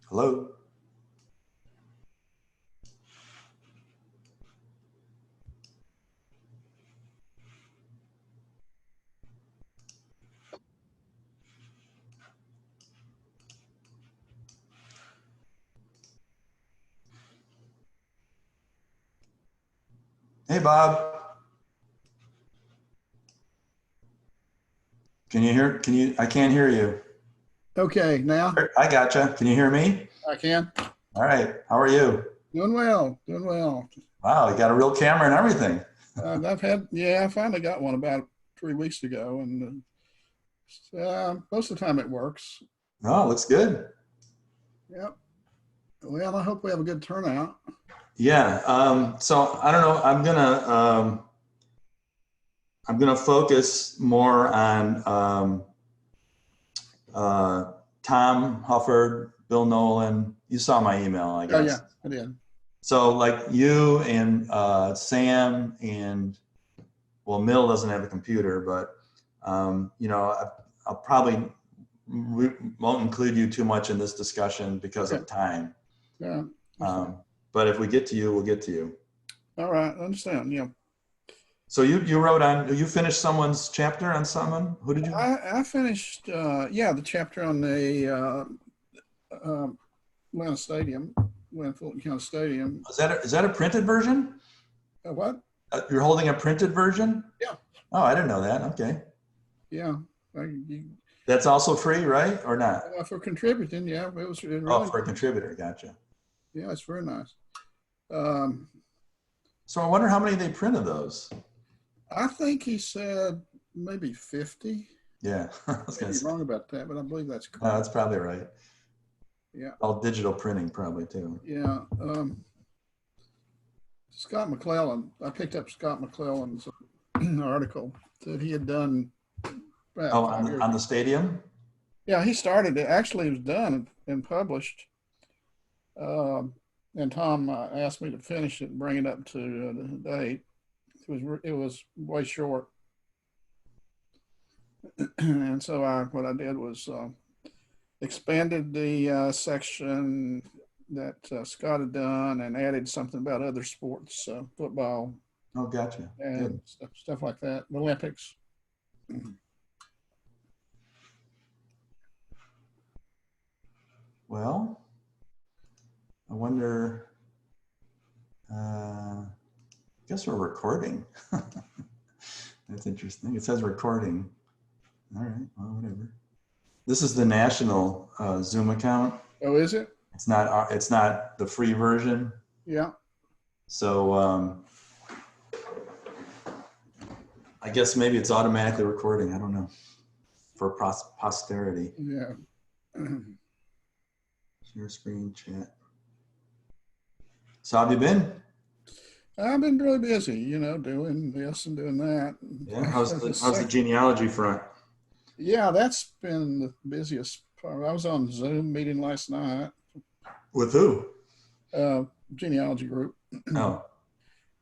Hello? Hey, Bob. Can you hear? I can't hear you. Okay, now I gotcha. Can you hear me? I can. All right. How are you? Doing well, doing well. Wow, you got a real camera and everything. I finally got one about 3 weeks ago, and most of the time it works. Oh, looks good. Yep. Well, I hope we have a good turnout. Yeah. So I don't know. I'm gonna focus more on Tom Hufford, Bill Nowlin. You saw my email, I Oh guess. yeah, I did. So like you and Sam and well, Mill doesn't have a computer, but I'll probably won't include you too much in this discussion because Okay. of time. Yeah. But if we get to you, we'll get to you. All right, I understand. Yeah. So you finished someone's chapter on someone. Who did you? I finished. The chapter on the Atlanta Stadium, Atlanta Fulton County Stadium. Is that a printed version? What? You're holding a printed version? Yeah. Oh, I didn't know that. Okay. Yeah. That's also free, right? Or not? For contributing, yeah, it was really. Oh, for a contributor. Gotcha. Yeah, it's very nice. So I wonder how many they printed those. I think he said maybe 50. Yeah, I was going to say. Wrong about that, but I believe that's correct. No, that's probably right. Yeah. All digital printing probably too. Yeah. Scott McClellan, I picked up Scott McClellan's article that he had done. On the stadium? Yeah, he started it. Actually, it was done and published. And Tom asked me to finish it and bring it up to the date. It was way short. And so what I did was expanded the section that Scott had done and added something about other sports, football. Oh, gotcha. And stuff like that, the Olympics. Well, I wonder, I guess we're recording. That's interesting. It says recording. All right, well, whatever. This is the national Zoom account. Oh, is it? It's not the free version. Yeah. So I guess maybe it's automatically recording. I don't know. For posterity. Yeah. Share screen, chat. So how have you been? I've been really busy, doing this and doing that. Yeah. How's the genealogy front? Yeah, that's been the busiest part. I was on Zoom meeting last night. With who? Genealogy group. Oh.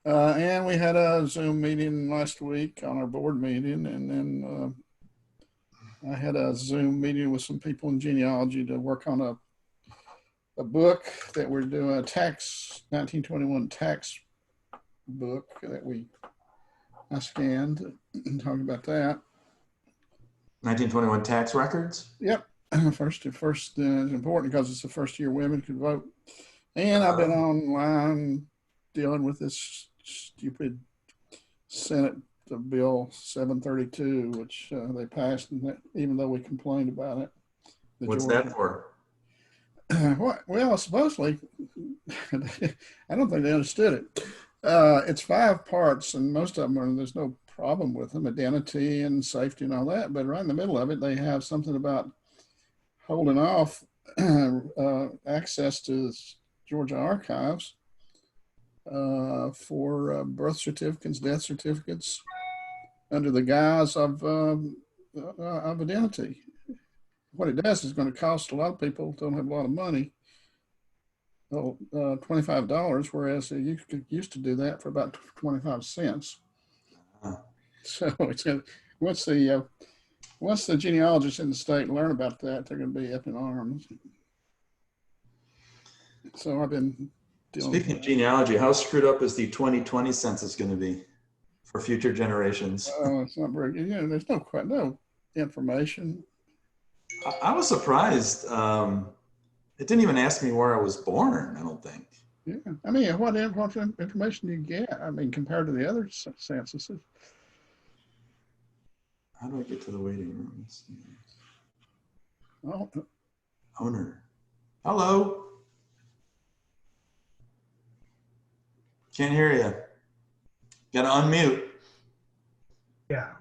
And we had a Zoom meeting last week on our board meeting, and then I had a Zoom meeting with some people in genealogy to work on a book that we're doing, a 1921 tax book that I scanned and talked about that. 1921 tax records? Yep. First is important because it's the first year women could vote. And I've been online dealing with this stupid Senate Bill 732, which they passed, even though we complained about it. What's that for? Well, supposedly, I don't think they understood it. It's 5 parts, and most of them there's no problem with them, identity and safety and all that. But right in the middle of it, they have something about holding off access to the Georgia archives for birth certificates, death certificates, under the guise of identity. What it does is going to cost a lot of people who don't have a lot of money, $25, whereas you used to do that for about 25 cents. So it's going to, once the genealogists in the state learn about that, they're going to be up in arms. So I've been dealing Speaking with of that. genealogy, how screwed up is the 2020 census going to be for future generations? It's not very good. There's no information. I was surprised. It didn't even ask me where I was born, I don't think. Yeah. I mean, what information do you get? I mean, compared to the other censuses. How do I get to the waiting room? Let's see. Oh, Owner. Hello. Can't hear you. Got to unmute. Yeah.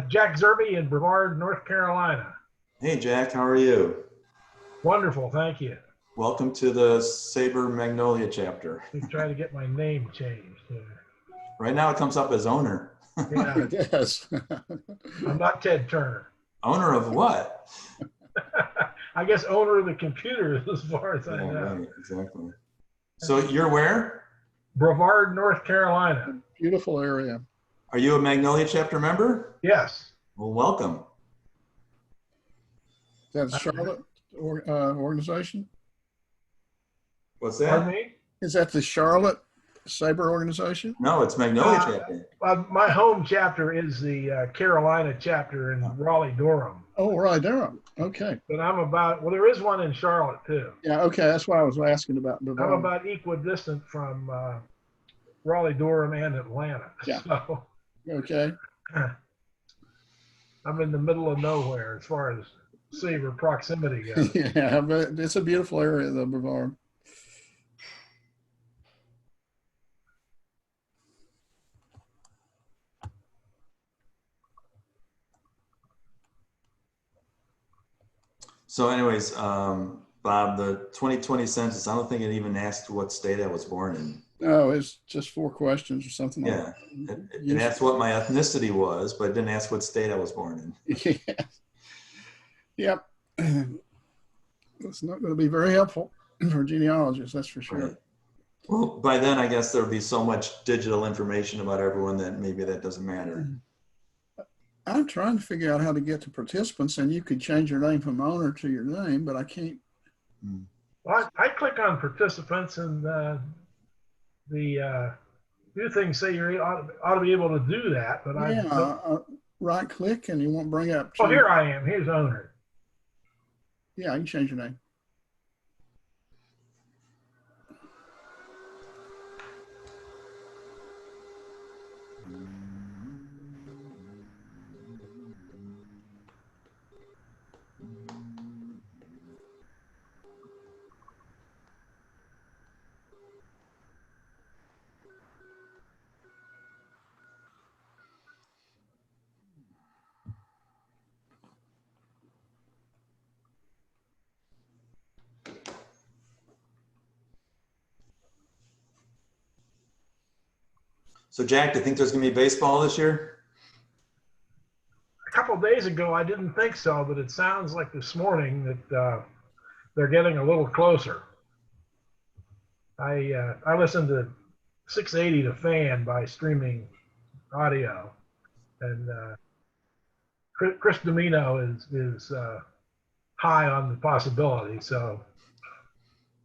Jack Zerby in Brevard, North Carolina. Hey, Jack, how are you? Wonderful, thank you. Welcome to the SABR Magnolia chapter. We try to get my name changed. Right now it comes up as owner. Yeah, it does. I'm not Ted Turner. Owner of what? I guess owner of the computer as far as I Yeah, know. right, exactly. So you're where? Brevard, North Carolina. Beautiful area. Are you a Magnolia chapter member? Yes. Well, welcome. Is that Charlotte organization? What's Pardon that? me? Is that the Charlotte SABR organization? No, it's Magnolia chapter. My home chapter is the Carolina chapter in Raleigh-Durham. Oh, right there. Okay. But there is one in Charlotte too. Yeah. Okay. That's why I was asking about I'm Brevard. about equidistant from Raleigh-Durham and Atlanta. Yeah. So Okay. I'm in the middle of nowhere as far as SABR proximity goes. Yeah, but it's a beautiful area, the Brevard. So anyways, Bob, the 2020 census, I don't think it even asked what state I was born in. No, it's just 4 questions or something like Yeah, that. it asked what my ethnicity was, but it didn't ask what state I was born in. Yeah. Yep. It's not going to be very helpful for genealogists, that's for sure. Right. Well, by then, I guess there'll be so much digital information about everyone that maybe that doesn't matter. I'm trying to figure out how to get to participants, and you could change your name from owner to your name, but I can't. Well, I click on participants, and the few things say you ought to be able to do that, but right click and you won't bring up. Oh, here I am. Here's owner. Yeah, you can change your name. So Jack, do you think there's gonna be baseball this year? A couple of days ago, I didn't think so, but it sounds like this morning that they're getting a little closer. I listened to 680 The Fan by streaming audio, and Chris Domino is high on the possibility. So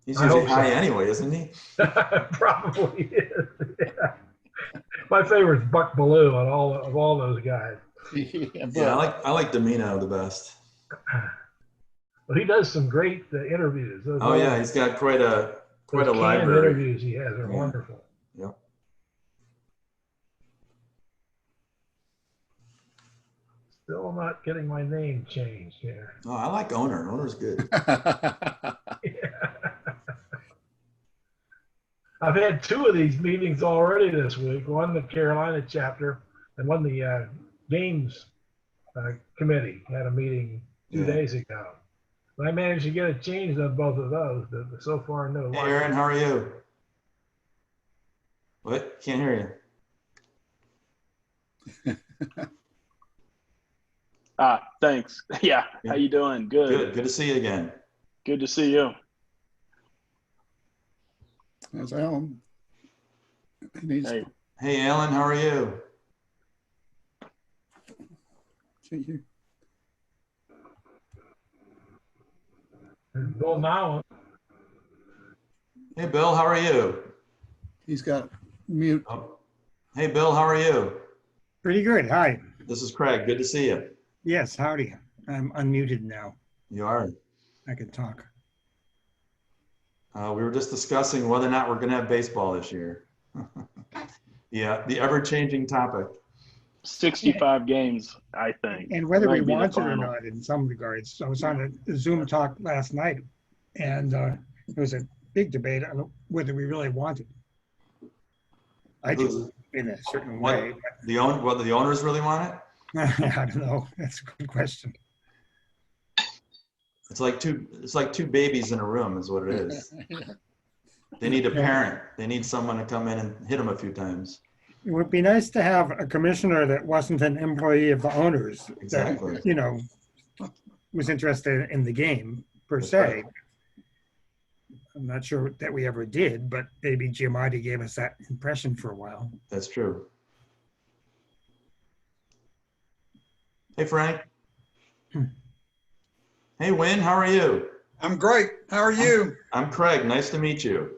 He's I usually hope so. high anyway, isn't he? probably is. Yeah. My favorite's Buck Bellew of all those guys. Yeah, I like Domino the best. Well, he does some great interviews. Oh yeah, he's got quite a library. Interviews he has are wonderful. Yep. Still not getting my name changed here. Oh, I like owner. Owner's good. Yeah. I've had 2 of these meetings already this week. One the Carolina chapter, and one the games committee had a meeting 2 days ago. But I managed to get it changed on both of those, but so far no. Hey Aaron, how are you? What? Can't hear you. Thanks. Yeah. How you doing? Good. Good. Good to see you again. Good to see you. That's Alan. Hey. Hey Alan, how are you? See you. Bill Nowlin. Hey, Bill, how are you? He's got mute. Oh. Hey, Bill, how are you? Pretty good. Hi. This is Craig. Good to see you. Yes, howdy. I'm unmuted now. You are. I can talk. We were just discussing whether or not we're going to have baseball this year. Yeah, the ever-changing topic. 65 games, I think. And whether we Might be the want it or final. not in some regards. I was on a Zoom talk last night, and there was a big debate on whether we really want it. I do, in a certain way. Whether the owners really want it? I don't know. That's a good question. It's like two babies in a room is what it is. They need a parent. They need someone to come in and hit them a few times. It would be nice to have a commissioner that wasn't an employee of the owners. Exactly. That, you know, was interested in the game per That's se. right. I'm not sure that we ever did, but maybe Giamatti gave us that impression for a while. That's true. Hey, Frank. Hey, Wynn, how are you? I'm great. How are you? I'm Craig. Nice to meet you.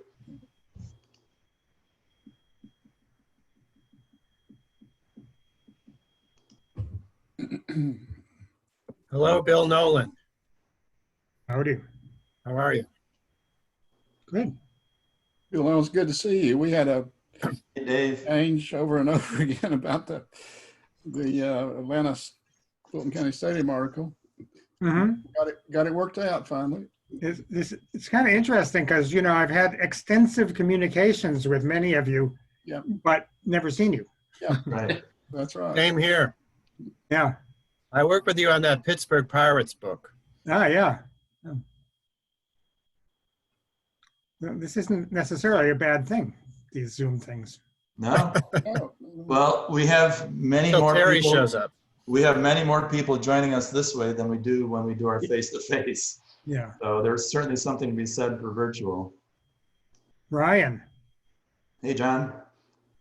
Hello, Bill Nowlin. Howdy. How are you? Good. Bill, it was good to see you. We had a Hey, Dave. change over and over again about the Atlanta Fulton County Stadium article. Mm-hmm. Got it worked out finally. It's kind of interesting because, you know, I've had extensive communications with many of you, Yeah. but never seen you. Right. That's right. Same here. Yeah. I worked with you on that Pittsburgh Pirates book. Ah, yeah. Yeah. Well, this isn't necessarily a bad thing, these Zoom things. No? Oh, Well, we have many Till more Terry people. shows up. We have many more people joining us this way than we do when we do our face-to-face. Yeah. So there's certainly something to be said for virtual. Ryan, Hey, John.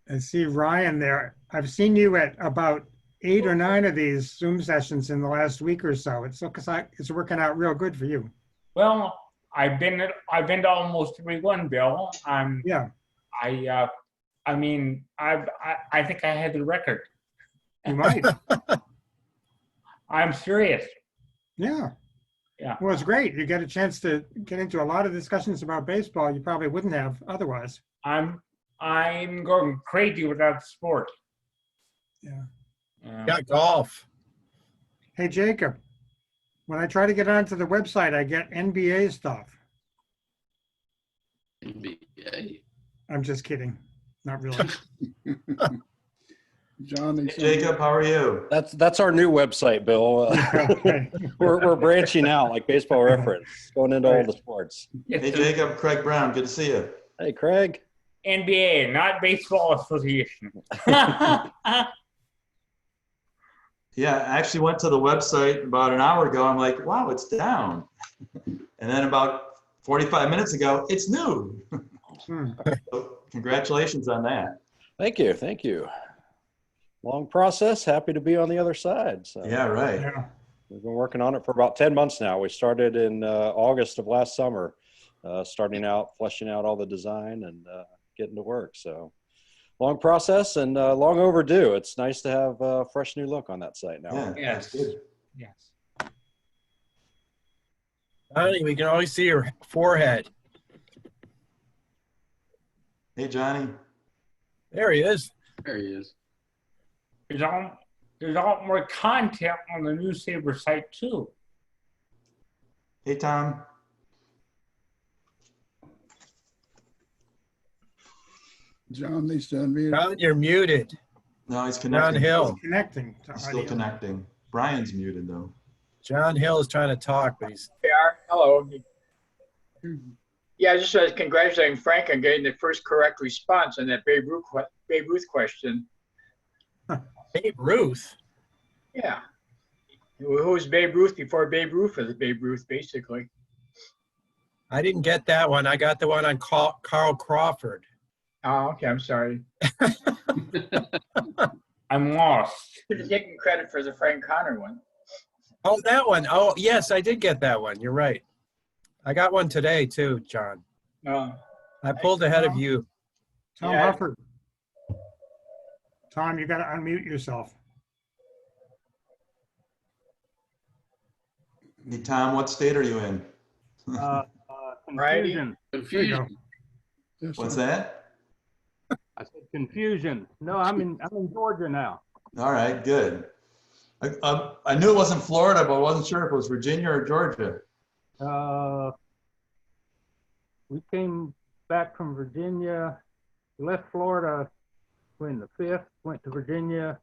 I see Ryan there. I've seen you at about 8 or 9 of these Zoom sessions in the last week or so. It looks like it's working out real good for you. Well, I've been to almost every one, Bill. Yeah. I mean, I think I had the record. You might. I'm serious. Yeah. Yeah. Well, it's great. You get a chance to get into a lot of discussions about baseball you probably wouldn't have otherwise. I'm going crazy without sport. Yeah. Got golf. Hey, Jacob, when I try to get onto the website, I get NBA stuff. NBA. I'm just kidding. Not really. John, Hey, Jacob, how are you? That's our new website, Bill. Okay. We're branching out like Baseball Reference, going into all the sports. Hey, Jacob, Craig Brown, good to see you. Hey, Craig. NBA, not Baseball Association. Yeah, I actually went to the website about an hour ago. I'm like, wow, it's down. And then about 45 minutes ago, it's new. So congratulations on that. Thank you. Thank you. Long process. Happy to be on the other side. So Yeah, right. Yeah. we've been working on it for about 10 months now. We started in August of last summer, starting out, fleshing out all the design and getting to work. So long process and long overdue. It's nice to have a fresh new look on that site now. Yeah, Yes. that's good. Yes. Johnny, we can always see your forehead. Hey, Johnny. There he is. There he is. There's a lot more content on the new SABR site too. Hey, Tom. John needs to unmute. John, you're muted. No, he's John connecting. Hill. Connecting to He's still audio. connecting. Brian's muted though. John Hill is trying to talk, but he's Hello. Yeah, just congratulating Frank on getting the first correct response on that Babe Ruth question. Babe Ruth. Yeah. Who was Babe Ruth before Babe Ruth was Babe Ruth, basically? I didn't get that one. I got the one on Carl Crawford. Oh, okay. I'm sorry. I'm lost. Should have taken credit for the Frank Connor one. Oh, that one. Oh, yes, I did get that one. You're right. I got one today too, John. Oh. I pulled ahead of you. Tom Yeah. Hufford. Tom, you got to unmute yourself. Hey, Tom, what state are you in? Righty. There you go. There's What's some- that? I said confusion. No, I'm in Georgia now. All right, good. I knew it wasn't Florida, but I wasn't sure if it was Virginia or Georgia. We came back from Virginia. We left Florida when the 5th, went to Virginia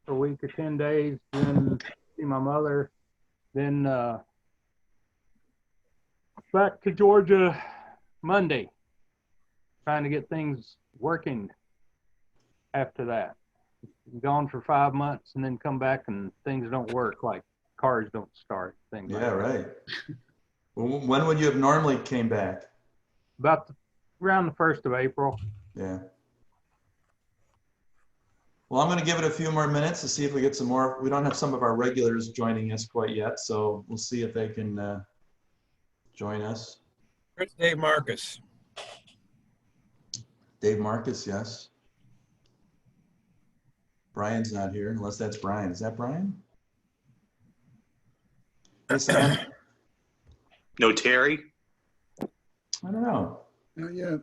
for a week or 10 days, then see my mother, then back to Georgia Monday, trying to get things working after that. Gone for 5 months and then come back and things don't work, like cars don't start, things like Yeah, that. right. When would you have normally came back? Around the 1st of April. Yeah. Well, I'm going to give it a few more minutes to see if we get some more. We don't have some of our regulars joining us quite yet, so we'll see if they can join us. Where's Dave Markus? Dave Markus, yes. Brian's not here, unless that's Brian. Is that Brian? Hey, Sam. No Terry? I don't know. Not yet.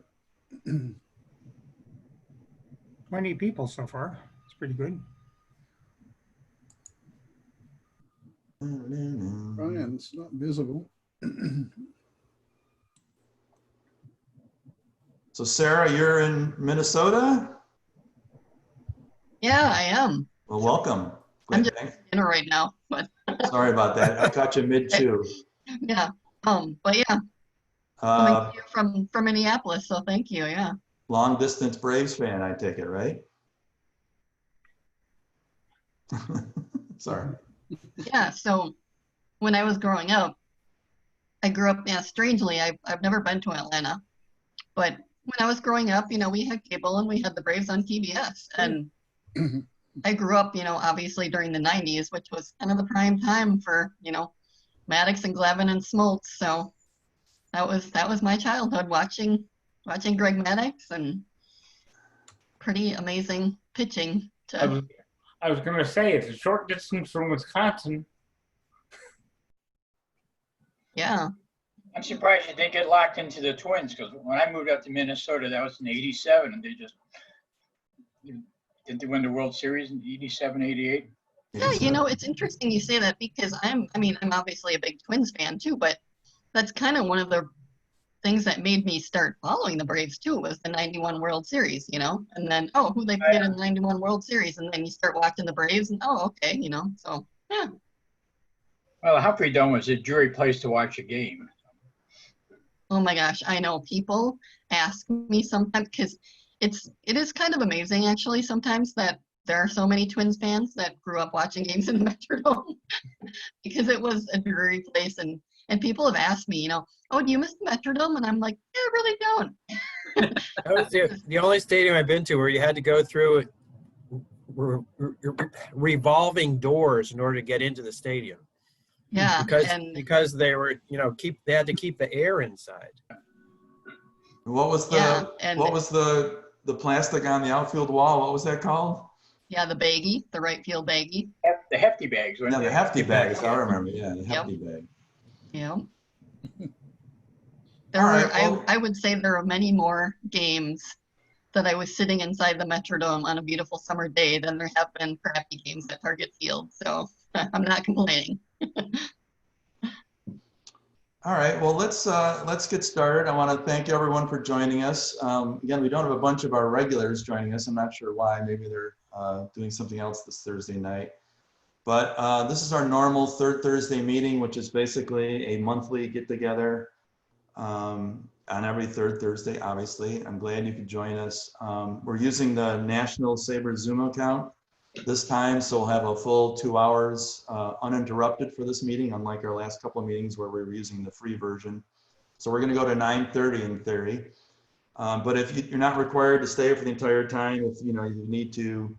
20 people so far. It's pretty good. Brian's not visible. So Sarah, you're in Minnesota? Yeah, I am. Well, welcome. I'm just dinner right now, but Sorry about that. I caught you mid-chew. yeah. But yeah, coming to you from Minneapolis, so thank you. Yeah. Long distance Braves fan, I take it, right? Sorry. Yeah. So when I was growing up, I grew up. Yeah, strangely, I've never been to Atlanta, but when I was growing up, we had cable and we had the Braves on PBS, and I grew up, obviously during the 90s, which was kind of the prime time for, Maddox and Glavine and Smoltz. So that was my childhood, watching Greg Maddox and pretty amazing pitching. I was going to say it's a short distance from Wisconsin. Yeah. I'm surprised you didn't get locked into the Twins, because when I moved up to Minnesota, that was in '87, and didn't they win the World Series in '87, '88? Yeah, it's interesting you say that, because I'm obviously a big Twins fan too, but that's kind of one of the things that made me start following the Braves too, was the '91 World Series, and then, who they played in the '91 World Series, and then you start watching the Braves, and okay, so yeah. Well, the Humphrey Dome was a dreary place to watch a game. Oh my gosh, I know people ask me sometimes, because it is kind of amazing actually sometimes that there are so many Twins fans that grew up watching games in the Metrodome, because it was a dreary place, and people have asked me, oh, do you miss the Metrodome? And I'm like, yeah, I really don't. That was the only stadium I've been to where you had to go through revolving doors in order to get into the stadium. Yeah, because they were, they had to keep the air inside. What was the plastic on the outfield wall? What was that called? Yeah, the baggie, the right field baggie. The hefty bags. Yeah, the hefty bags. I remember. Yeah, the hefty bag. Yeah. I would say there are many more games that I was sitting inside the Metrodome on a beautiful summer day than there have been crappy games at Target Field. So I'm not complaining. All right, well, let's get started. I want to thank everyone for joining us. Again, we don't have a bunch of our regulars joining us. I'm not sure why. Maybe they're doing something else this Thursday night. But this is our normal third Thursday meeting, which is basically a monthly get-together on every third Thursday, obviously. I'm glad you could join us. We're using the National SABR Zoom account this time, so we'll have a full 2 hours uninterrupted for this meeting, unlike our last couple of meetings where we were using the free version. So we're going to go to 9:30 in theory. But if you're not required to stay for the entire time, if you need to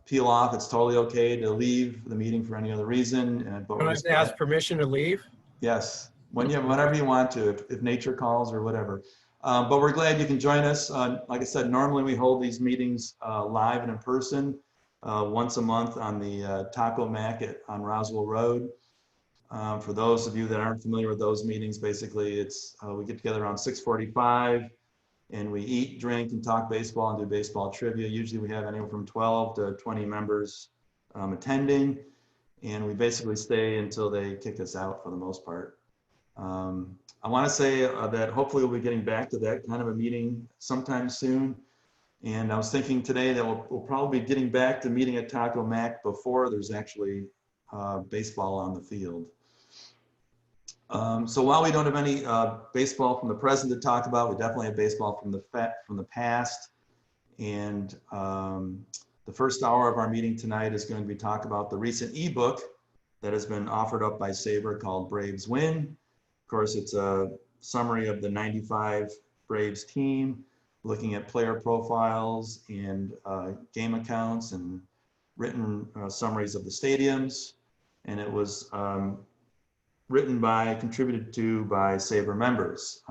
peel off, it's totally okay to leave the meeting for any other reason. But Don't have to ask permission to leave? Yes, whenever you want to, if nature calls or whatever. But we're glad you can join us. Like I said, normally we hold these meetings live and in person once a month on the Taco Mac on Roswell Road. For those of you that aren't familiar with those meetings, basically it's we get together around 6:45 and we eat, drink, and talk baseball and do baseball trivia. Usually we have anywhere from 12 to 20 members attending, and we basically stay until they kick us out for the most part. I want to say that hopefully we'll be getting back to that kind of a meeting sometime soon. And I was thinking today that we'll probably be getting back to meeting at Taco Mac before there's actually baseball on the field. So while we don't have any baseball from the present to talk about, we definitely have baseball from the past. And the first hour of our meeting tonight is going to be talk about the recent ebook that has been offered up by SABR called Braves Win. Of course, it's a summary of the 95 Braves team, looking at player profiles and game accounts and written summaries of the stadiums. And it was contributed to by SABR members.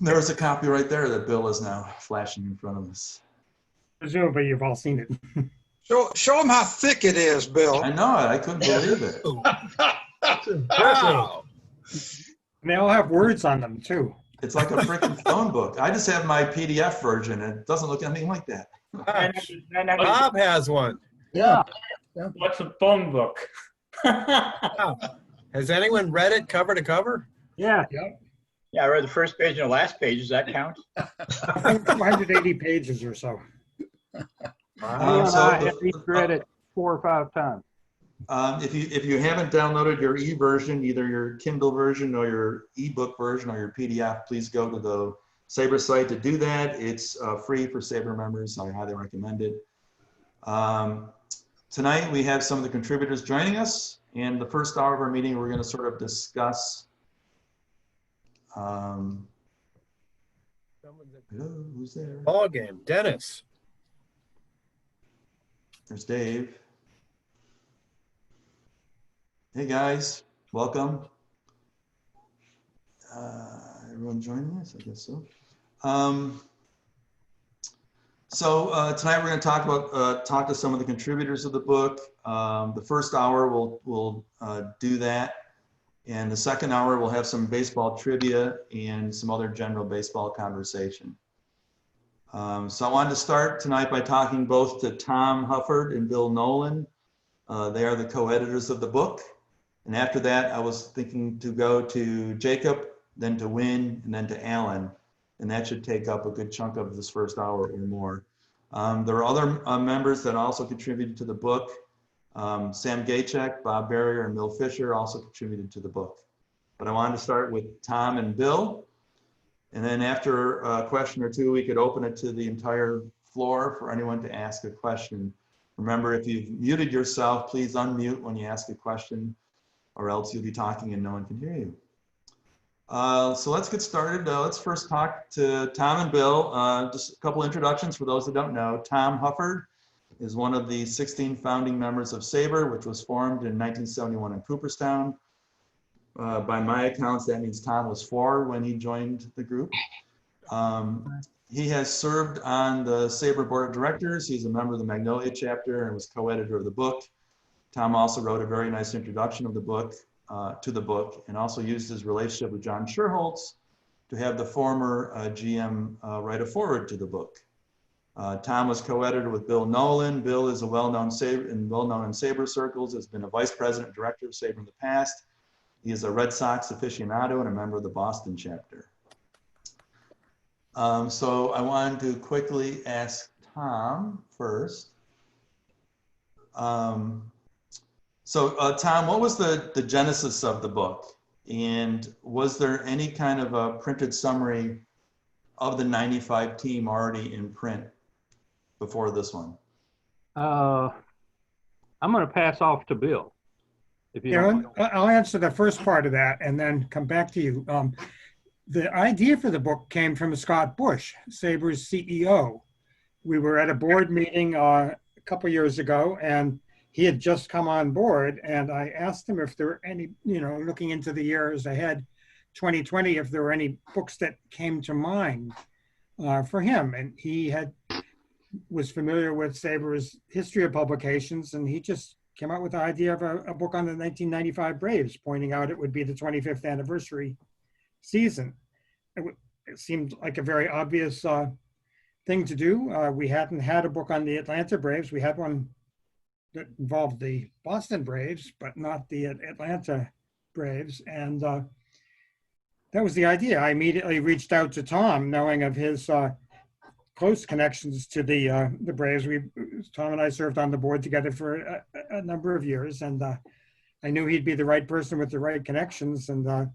There's a copy right there that Bill is now flashing in front of us. Presumably you've all seen it. Show them how thick it is, Bill. I know it. I couldn't believe it. That's impressive. And they all have words on them too. It's like a freaking phone book. I just have my PDF version, and it doesn't look anything like that. Bob has one. Yeah. What's a phone book? Wow. Has anyone read it cover to cover? Yeah. Yeah, I read the first page and the last page. Does that count? 280 pages or so. I have each read it 4 or 5 times. If you haven't downloaded your e-version, either your Kindle version or your ebook version or your PDF, please go to the SABR site to do that. It's free for SABR members. I highly recommend it. Tonight we have some of the contributors joining us. In the first hour of our meeting, we're going to sort of discuss. Hello, who's there? Ball game, Dennis. There's Dave. Hey guys, welcome. Everyone joining us? I guess so. Tonight we're going to talk to some of the contributors of the book. The first hour we'll do that, and the second hour we'll have some baseball trivia and some other general baseball conversation. So I wanted to start tonight by talking both to Tom Hufford and Bill Nowlin. They are the co-editors of the book. And after that, I was thinking to go to Jacob, then to Wynn, and then to Alan. And that should take up a good chunk of this first hour or more. There are other members that also contributed to the book. Sam Gaychek, Bob Barrier, and Bill Fisher also contributed to the book. But I wanted to start with Tom and Bill. And then after a question or two, we could open it to the entire floor for anyone to ask a question. Remember, if you've muted yourself, please unmute when you ask a question, or else you'll be talking and no one can hear you. So let's get started. Let's first talk to Tom and Bill. Just a couple introductions for those that don't know. Tom Hufford is one of the 16 founding members of SABR, which was formed in 1971 in Cooperstown. By my accounts, that means Tom was 4 when he joined the group. He has served on the SABR Board of Directors. He's a member of the Magnolia chapter and was co-editor of the book. Tom also wrote a very nice introduction of the book, to the book, and also used his relationship with John Scherholz to have the former GM write a foreword to the book. Tom was co-editor with Bill Nowlin. Bill is a well-known in SABR circles, has been a vice president and director of SABR in the past. He is a Red Sox aficionado and a member of the Boston chapter. So I wanted to quickly ask Tom first. Tom, what was the genesis of the book? And was there any kind of a printed summary of the 95 team already in print before this one? I'm going to pass off to Bill. If you don't mind. I'll answer the first part of that and then come back to you. The idea for the book came from Scott Bush, SABR's CEO. We were at a board meeting a couple years ago, and he had just come on board, and I asked him if there were any, looking into the years ahead, 2020 if there were any books that came to mind for him. And he was familiar with SABR's history of publications, and he just came out with the idea of a book on the 1995 Braves, pointing out it would be the 25th anniversary season. It seemed like a very obvious thing to do. We hadn't had a book on the Atlanta Braves. We had one that involved the Boston Braves, but not the Atlanta Braves. And that was the idea. I immediately reached out to Tom, knowing of his close connections to the Braves. Tom and I served on the board together for a number of years, and I knew he'd be the right person with the right connections. And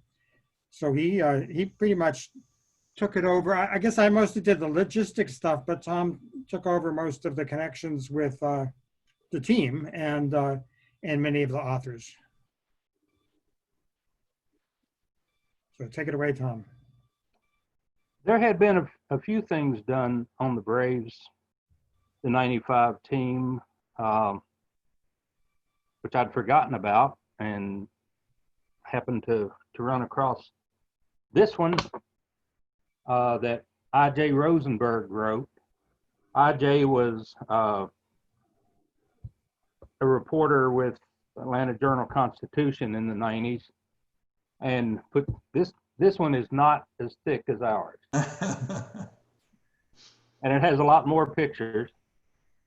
so he pretty much took it over. I guess I mostly did the logistics stuff, but Tom took over most of the connections with the team and many of the authors. So take it away, Tom. There had been a few things done on the Braves, the 95 team, which I'd forgotten about, and happened to run across this one that I.J. Rosenberg wrote. I.J. was a reporter with Atlanta Journal-Constitution in the 90s, and put this one is not as thick as ours. And it has a lot more pictures.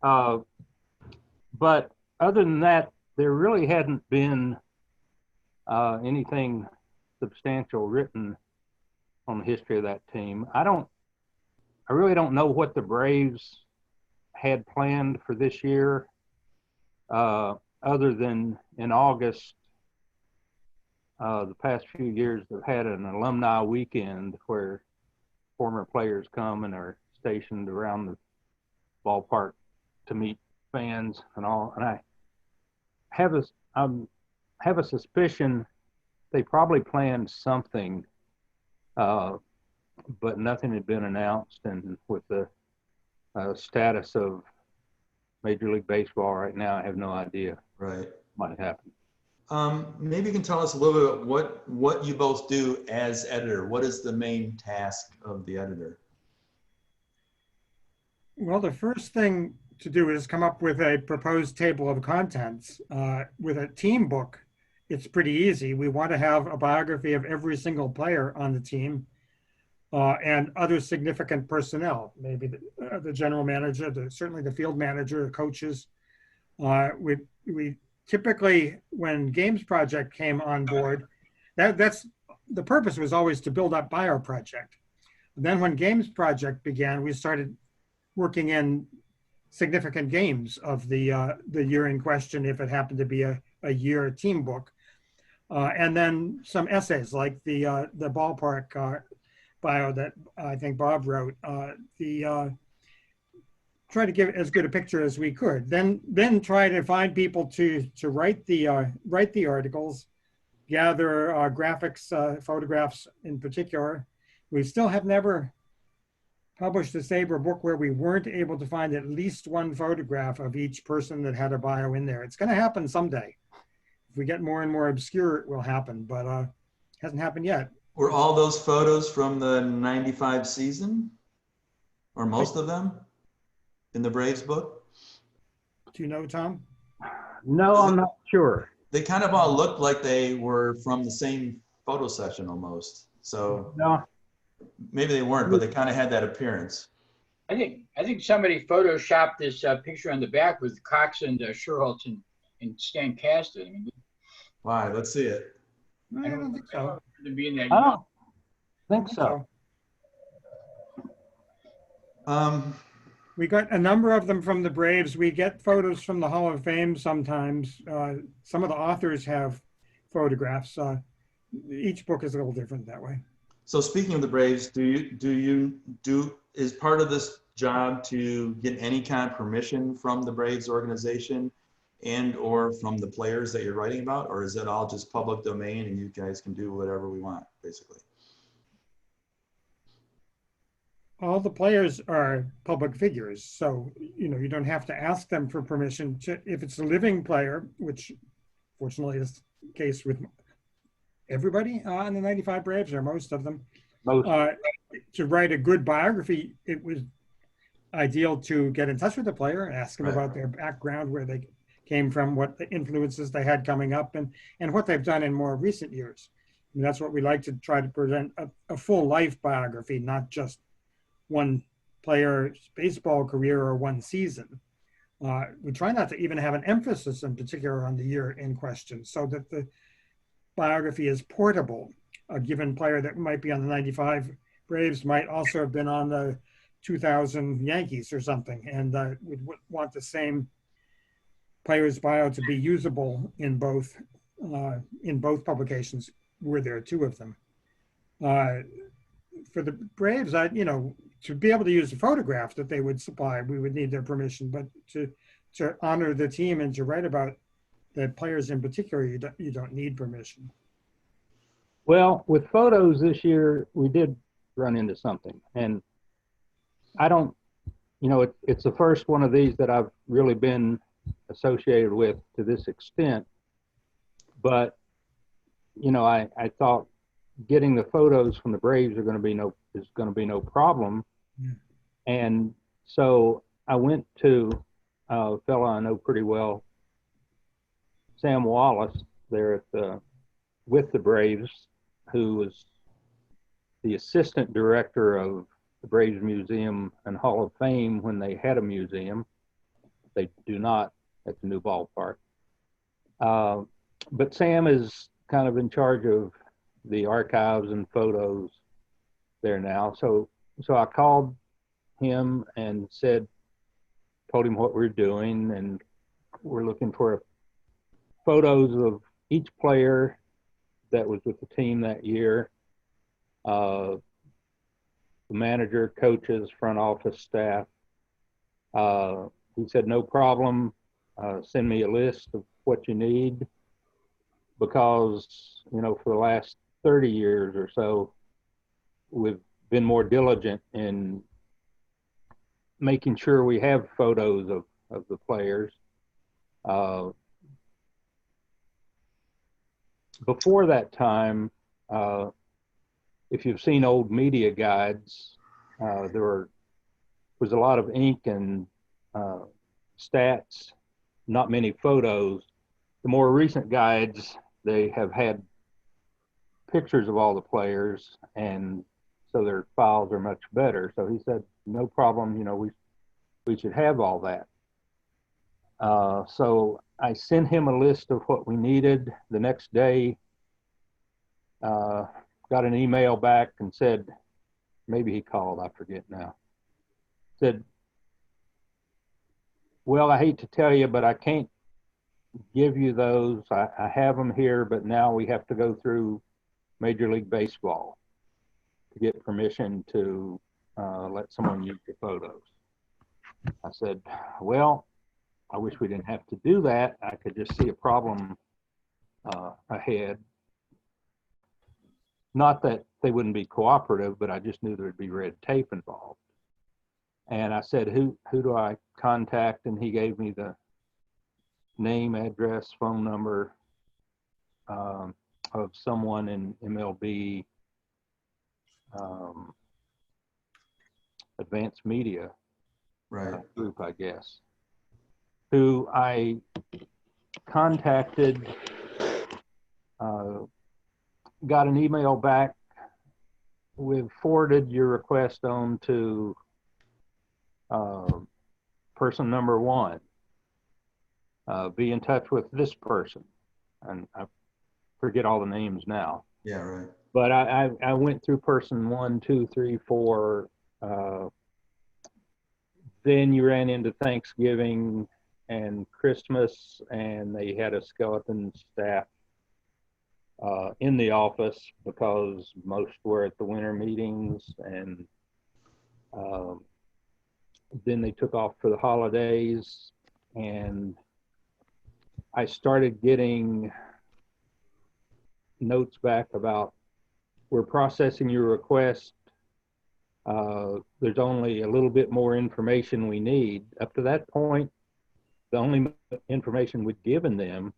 But other than that, there really hadn't been anything substantial written on the history of that team. I really don't know what the Braves had planned for this year, other than in August, the past few years, they've had an alumni weekend where former players come and are stationed around the ballpark to meet fans and all. And I have a suspicion they probably planned something, but nothing had been announced. And with the status of Major League Baseball right now, I have no idea. Right. Might happen. Maybe you can tell us a little bit about what you both do as editor. What is the main task of the editor? Well, the first thing to do is come up with a proposed table of contents. With a team book, it's pretty easy. We want to have a biography of every single player on the team and other significant personnel, maybe the general manager, certainly the field manager, the coaches. We typically, when Games Project came on board, that's the purpose was always to build up Bio Project. And then when Games Project began, we started working in significant games of the year in question, if it happened to be a year team book. And then some essays like the ballpark bio that I think Bob wrote, try to give as good a picture as we could. Then try to find people to write the articles, gather graphics, photographs in particular. We still have never published a SABR book where we weren't able to find at least one photograph of each person that had a bio in there. It's going to happen someday. If we get more and more obscure, it will happen, but hasn't happened yet. Were all those photos from the 95 season? Or most of them in the Braves book? Do you know, Tom? No, I'm not sure. They kind of all looked like they were from the same photo session almost. So no, maybe they weren't, but they kind of had that appearance. I think somebody photoshopped this picture on the back with Cox and Schroer and Stan Kasten. I mean, Why? Let's see it. I don't think so. To be in that, I don't think so. We got a number of them from the Braves. We get photos from the Hall of Fame sometimes. Some of the authors have photographs. Each book is a little different that way. So speaking of the Braves, is part of this job to get any kind of permission from the Braves organization and or from the players that you're writing about, or is it all just public domain and you guys can do whatever we want, basically? All the players are public figures, so you don't have to ask them for permission. If it's a living player, which fortunately is the case with everybody on the 95 Braves, or most of them. Most. To write a good biography, it was ideal to get in touch with the player and ask them about their background, where they came from, what the influences they had coming up, and what they've done in more recent years. And that's what we like to try to present, a full life biography, not just one player's baseball career or one season. We try not to even have an emphasis in particular on the year in question, so that the biography is portable. A given player that might be on the 95 Braves might also have been on the 2000 Yankees or something, and we'd want the same player's bio to be usable in both publications, were there two of them. For the Braves, to be able to use the photograph that they would supply, we would need their permission, but to honor the team and to write about the players in particular, you don't need permission. Well, with photos this year, we did run into something, and I don't, it's the first one of these that I've really been associated with to this extent, but I thought getting the photos from the Braves is going to be no problem. Yeah. And so I went to a fellow I know pretty well, Sam Wallace, there with the Braves, who was the assistant director of the Braves Museum and Hall of Fame when they had a museum. They do not at the new ballpark. But Sam is kind of in charge of the archives and photos there now. So I called him and told him what we're doing, and we're looking for photos of each player that was with the team that year, the manager, coaches, front office staff. He said, no problem, send me a list of what you need, because, for the last 30 years or so, we've been more diligent in making sure we have photos of the players. Before that time, if you've seen old media guides, there was a lot of ink and stats, not many photos. The more recent guides, they have had pictures of all the players, and so their files are much better. So he said, no problem, we should have all that. So I sent him a list of what we needed. The next day, got an email back and said, maybe he called, I forget now, said, well, I hate to tell you, but I can't give you those. I have them here, but now we have to go through Major League Baseball to get permission to let someone use the photos. I said, well, I wish we didn't have to do that. I could just see a problem ahead. Not that they wouldn't be cooperative, but I just knew there'd be red tape involved. And I said, who do I contact? And he gave me the name, address, phone number of someone in MLB advanced media group, I guess, who I contacted, got an email back. We've forwarded your request on to person number one. Be in touch with this person. And I forget all the names now. Yeah, right. But I went through person 1, 2, 3, 4. Then you ran into Thanksgiving and Christmas, and they had a skeleton staff in the office because most were at the winter meetings, and then they took off for the holidays, and I started getting notes back about, we're processing your request. There's only a little bit more information we need. Up to that point, the only information we'd given them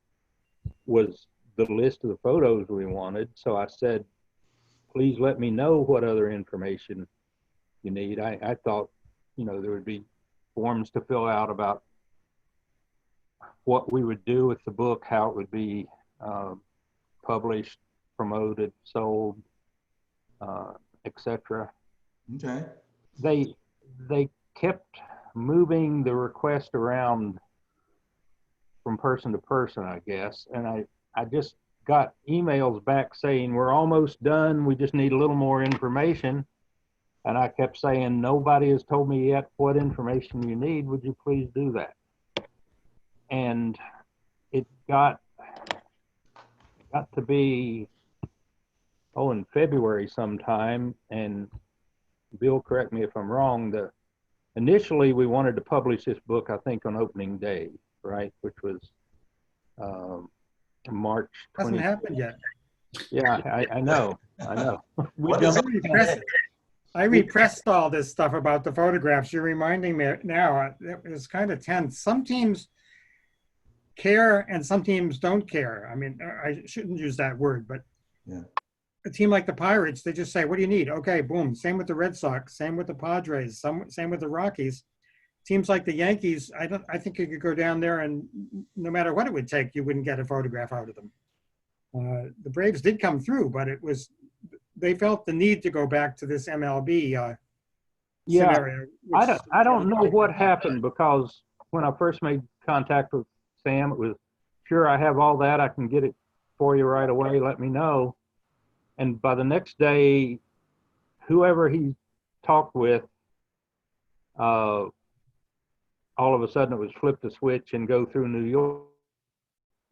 was the list of the photos we wanted. So I said, please let me know what other information you need. I thought, you know, there would be forms to fill out about what we would do with the book, how it would be published, promoted, sold, etc. Okay. They kept moving the request around from person to person, I guess, and I just got emails back saying we're almost done, we just need a little more information. And I kept saying, nobody has told me yet what information you need, would you please do that? And it got to be, in February sometime, and Bill, correct me if I'm wrong, initially we wanted to publish this book, I think, on opening day, right? Which was March 20. Hasn't happened yet. Yeah, I know. I repressed all this stuff about the photographs. You're reminding me now. It was kind of tense. Some teams care and some teams don't care. I mean, I shouldn't use that word, but yeah. A team like the Pirates, they just say, what do you need? Okay, boom. Same with the Red Sox, same with the Padres, same with the Rockies. Teams like the Yankees, I think you could go down there and no matter what it would take, you wouldn't get a photograph out of them. The Braves did come through, but they felt the need to go back to this MLB scenario. I don't know what happened, because when I first made contact with Sam, it was, sure, I have all that, I can get it for you right away, let me know. And by the next day, whoever he talked with, all of a sudden it was flip the switch and go through New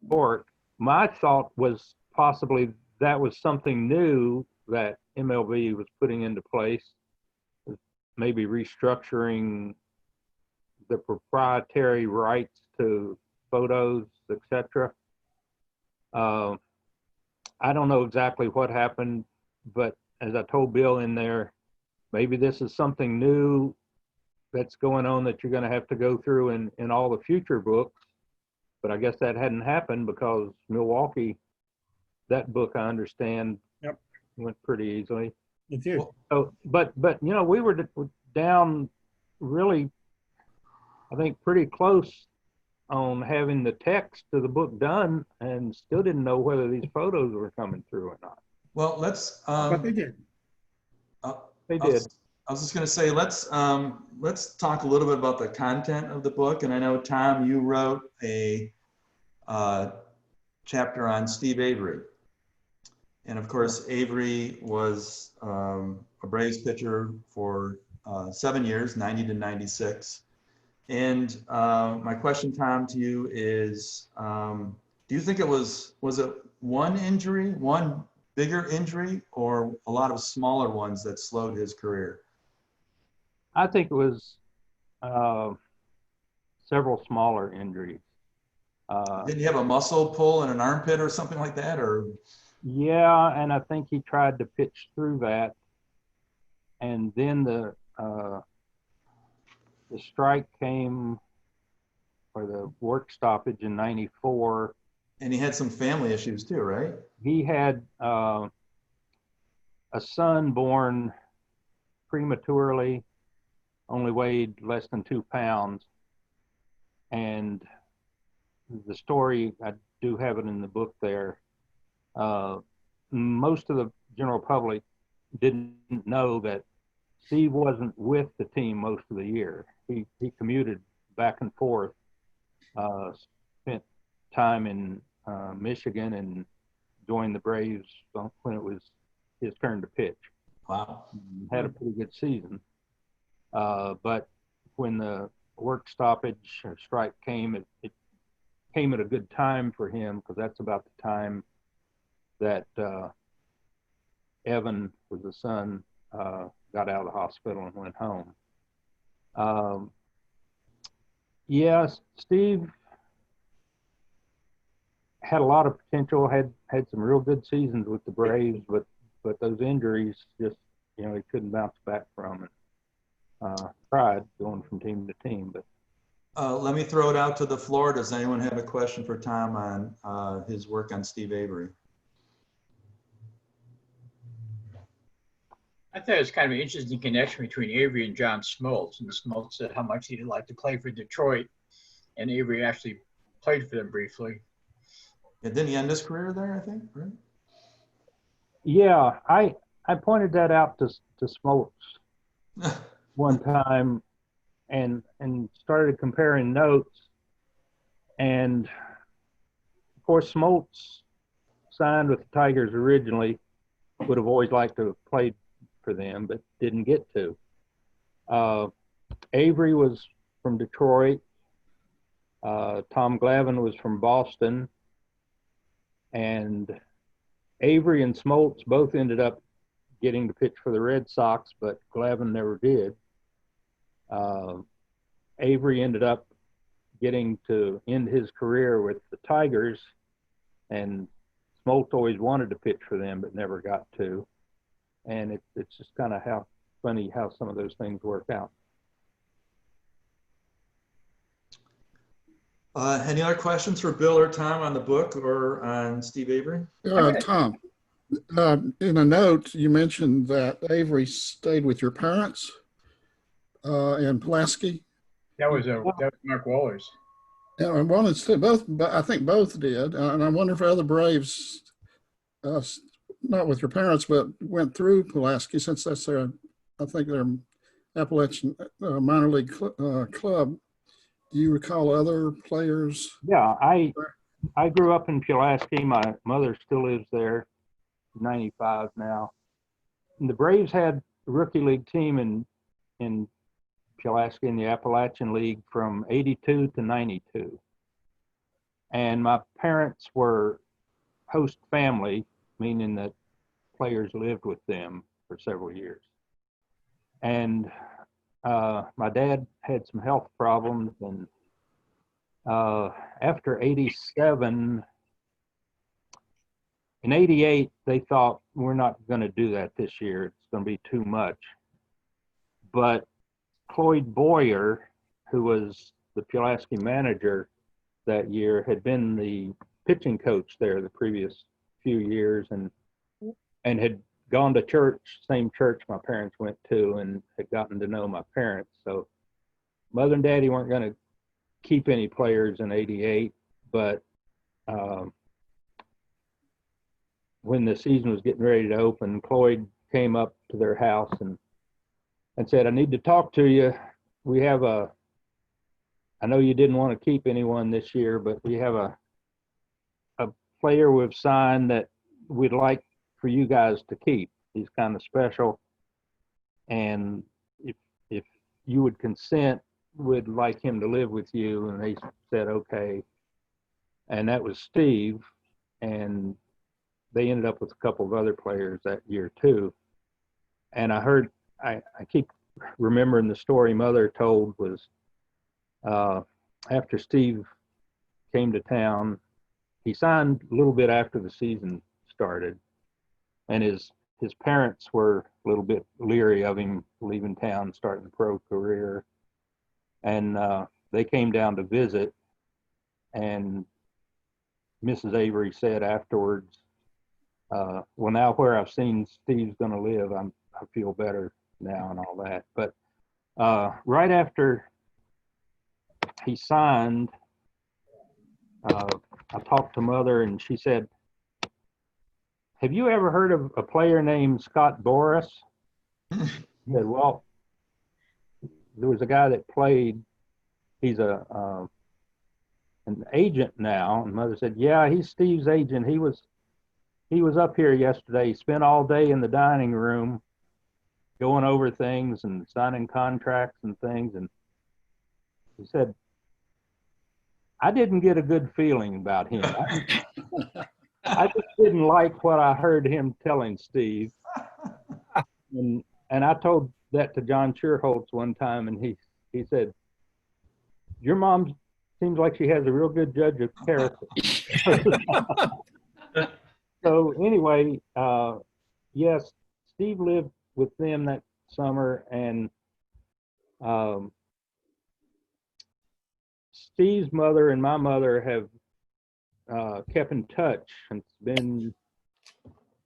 York. My thought was possibly that was something new that MLB was putting into place, maybe restructuring the proprietary rights to photos, etc. I don't know exactly what happened, but as I told Bill in there, maybe this is something new that's going on that you're going to have to go through in all the future books. But I guess that hadn't happened because Milwaukee, that book, I understand, went pretty easily. It did. So, but you know, we were down really, I think, pretty close on having the text of the book done, and still didn't know whether these photos were coming through or not. Well, let's. But they did. They did. I was just going to say, let's talk a little bit about the content of the book. And I know, Tom, you wrote a chapter on Steve Avery. And of course, Avery was a Braves pitcher for 7 years, 90 to 96. And my question, Tom, to you is, do you think it was it one injury, one bigger injury, or a lot of smaller ones that slowed his career? I think it was several smaller injuries. Didn't he have a muscle pull in an armpit or something like that? Or yeah, and I think he tried to pitch through that, and then the strike came, or the work stoppage in '94. And he had some family issues too, right? He had a son born prematurely, only weighed less than 2 pounds. And the story, I do have it in the book there. Most of the general public didn't know that Steve wasn't with the team most of the year. He commuted back and forth, spent time in Michigan, and joined the Braves when it was his turn to pitch. Wow. Had a pretty good season. But when the work stoppage or strike came, it came at a good time for him, because that's about the time that Evan, was the son, got out of the hospital and went home. Yes, Steve had a lot of potential, had some real good seasons with the Braves, but those injuries just, you know, he couldn't bounce back from, and tried going from team to team. But Let me throw it out to the floor. Does anyone have a question for Tom on his work on Steve Avery? I thought it was kind of an interesting connection between Avery and John Smoltz. And Smoltz said how much he'd like to play for Detroit, and Avery actually played for them briefly. And didn't he end his career there, I think, right? Yeah, I pointed that out to Smoltz one time, and started comparing notes. And of course, Smoltz signed with the Tigers originally, would have always liked to have played for them, but didn't get to. Avery was from Detroit. Tom Glavine was from Boston. And Avery and Smoltz both ended up getting to pitch for the Red Sox, but Glavine never did. Avery ended up getting to end his career with the Tigers, and Smoltz always wanted to pitch for them, but never got to. And it's just kind of how funny how some of those things work out. Any other questions for Bill or Tom on the book or on Steve Avery? Tom, in a note, you mentioned that Avery stayed with your parents in Pulaski. That was Mark Waller's. Yeah, I wanted to both, but I think both did. And I wonder if other Braves, not with your parents, but went through Pulaski, since that's their, I think their Appalachian minor league club. Do you recall other players? Yeah, I grew up in Pulaski. My mother still lives there, 95 now. And the Braves had a rookie league team in Pulaski in the Appalachian League from 82 to 92. And my parents were host family, meaning that players lived with them for several years. And my dad had some health problems, and after 87, in 88, they thought, we're not going to do that this year. It's going to be too much. But Cloyd Boyer, who was the Pulaski manager that year, had been the pitching coach there the previous few years, and had gone to church, same church my parents went to, and had gotten to know my parents. So Mother and Daddy weren't going to keep any players in 88, but when the season was getting ready to open, Cloyd came up to their house and said, I need to talk to you. We have I know you didn't want to keep anyone this year, but we have a player we've signed that we'd like for you guys to keep. He's kind of special. And if you would consent, we'd like him to live with you. And they said, okay. And that was Steve. And they ended up with a couple of other players that year too. And I keep remembering the story Mother told was after Steve came to town, he signed a little bit after the season started, and his parents were a little bit leery of him leaving town, starting a pro career. And they came down to visit, and Mrs. Avery said afterwards, well, now where I've seen Steve's going to live, I feel better now and all that. But right after he signed, I talked to Mother, and she said, have you ever heard of a player named Scott Boras? I said, well, there was a guy that played, he's an agent now. And Mother said, yeah, he's Steve's agent. He was up here yesterday. He spent all day in the dining room going over things and signing contracts and things. And he said, I didn't get a good feeling about him. I just didn't like what I heard him telling Steve. And I told that to John Schroer one time, and he said, your mom seems like she has a real good judge of character. So anyway, yes, Steve lived with them that summer, and Steve's mother and my mother have kept in touch. It's been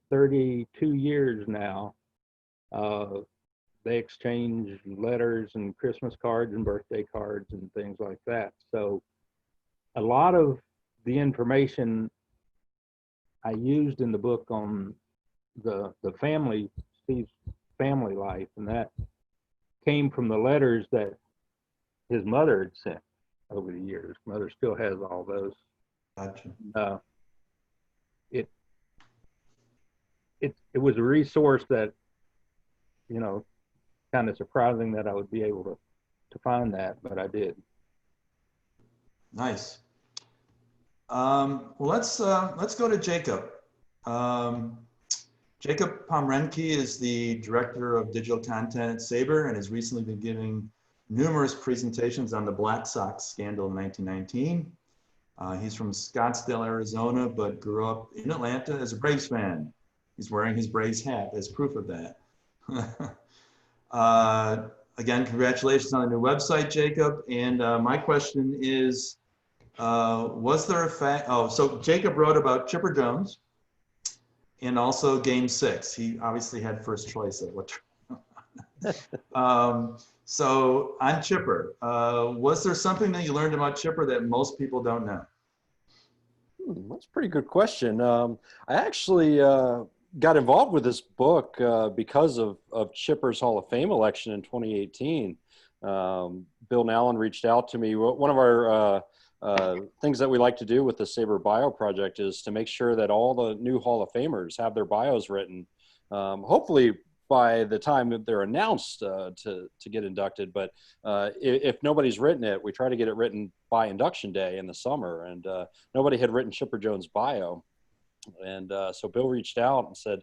32 years now. They exchange letters and Christmas cards and birthday cards and things like that. So a lot of the information I used in the book on the family, Steve's family life, and that came from the letters that his mother had sent over the years. Mother still has all those. Gotcha. It was a resource that, you know, kind of surprising that I would be able to find that, but I did. Nice. Well, let's go to Jacob. Jacob Pomrenke is the director of digital content at SABR and has recently been giving numerous presentations on the Black Sox scandal in 1919. He's from Scottsdale, Arizona, but grew up in Atlanta as a Braves fan. He's wearing his Braves hat as proof of that. Again, congratulations on the new website, Jacob. And my question is, was there a fact? Oh, so Jacob wrote about Chipper Jones and also Game 6. He obviously had first choice at what. So on Chipper, was there something that you learned about Chipper that most people don't know? That's a pretty good question. I actually got involved with this book because of Chipper's Hall of Fame election in 2018. Bill Nowlin reached out to me. One of our things that we like to do with the SABR Bio Project is to make sure that all the new Hall of Famers have their bios written, hopefully by the time that they're announced to get inducted. But if nobody's written it, we try to get it written by induction day in the summer. And nobody had written Chipper Jones' bio. And so Bill reached out and said,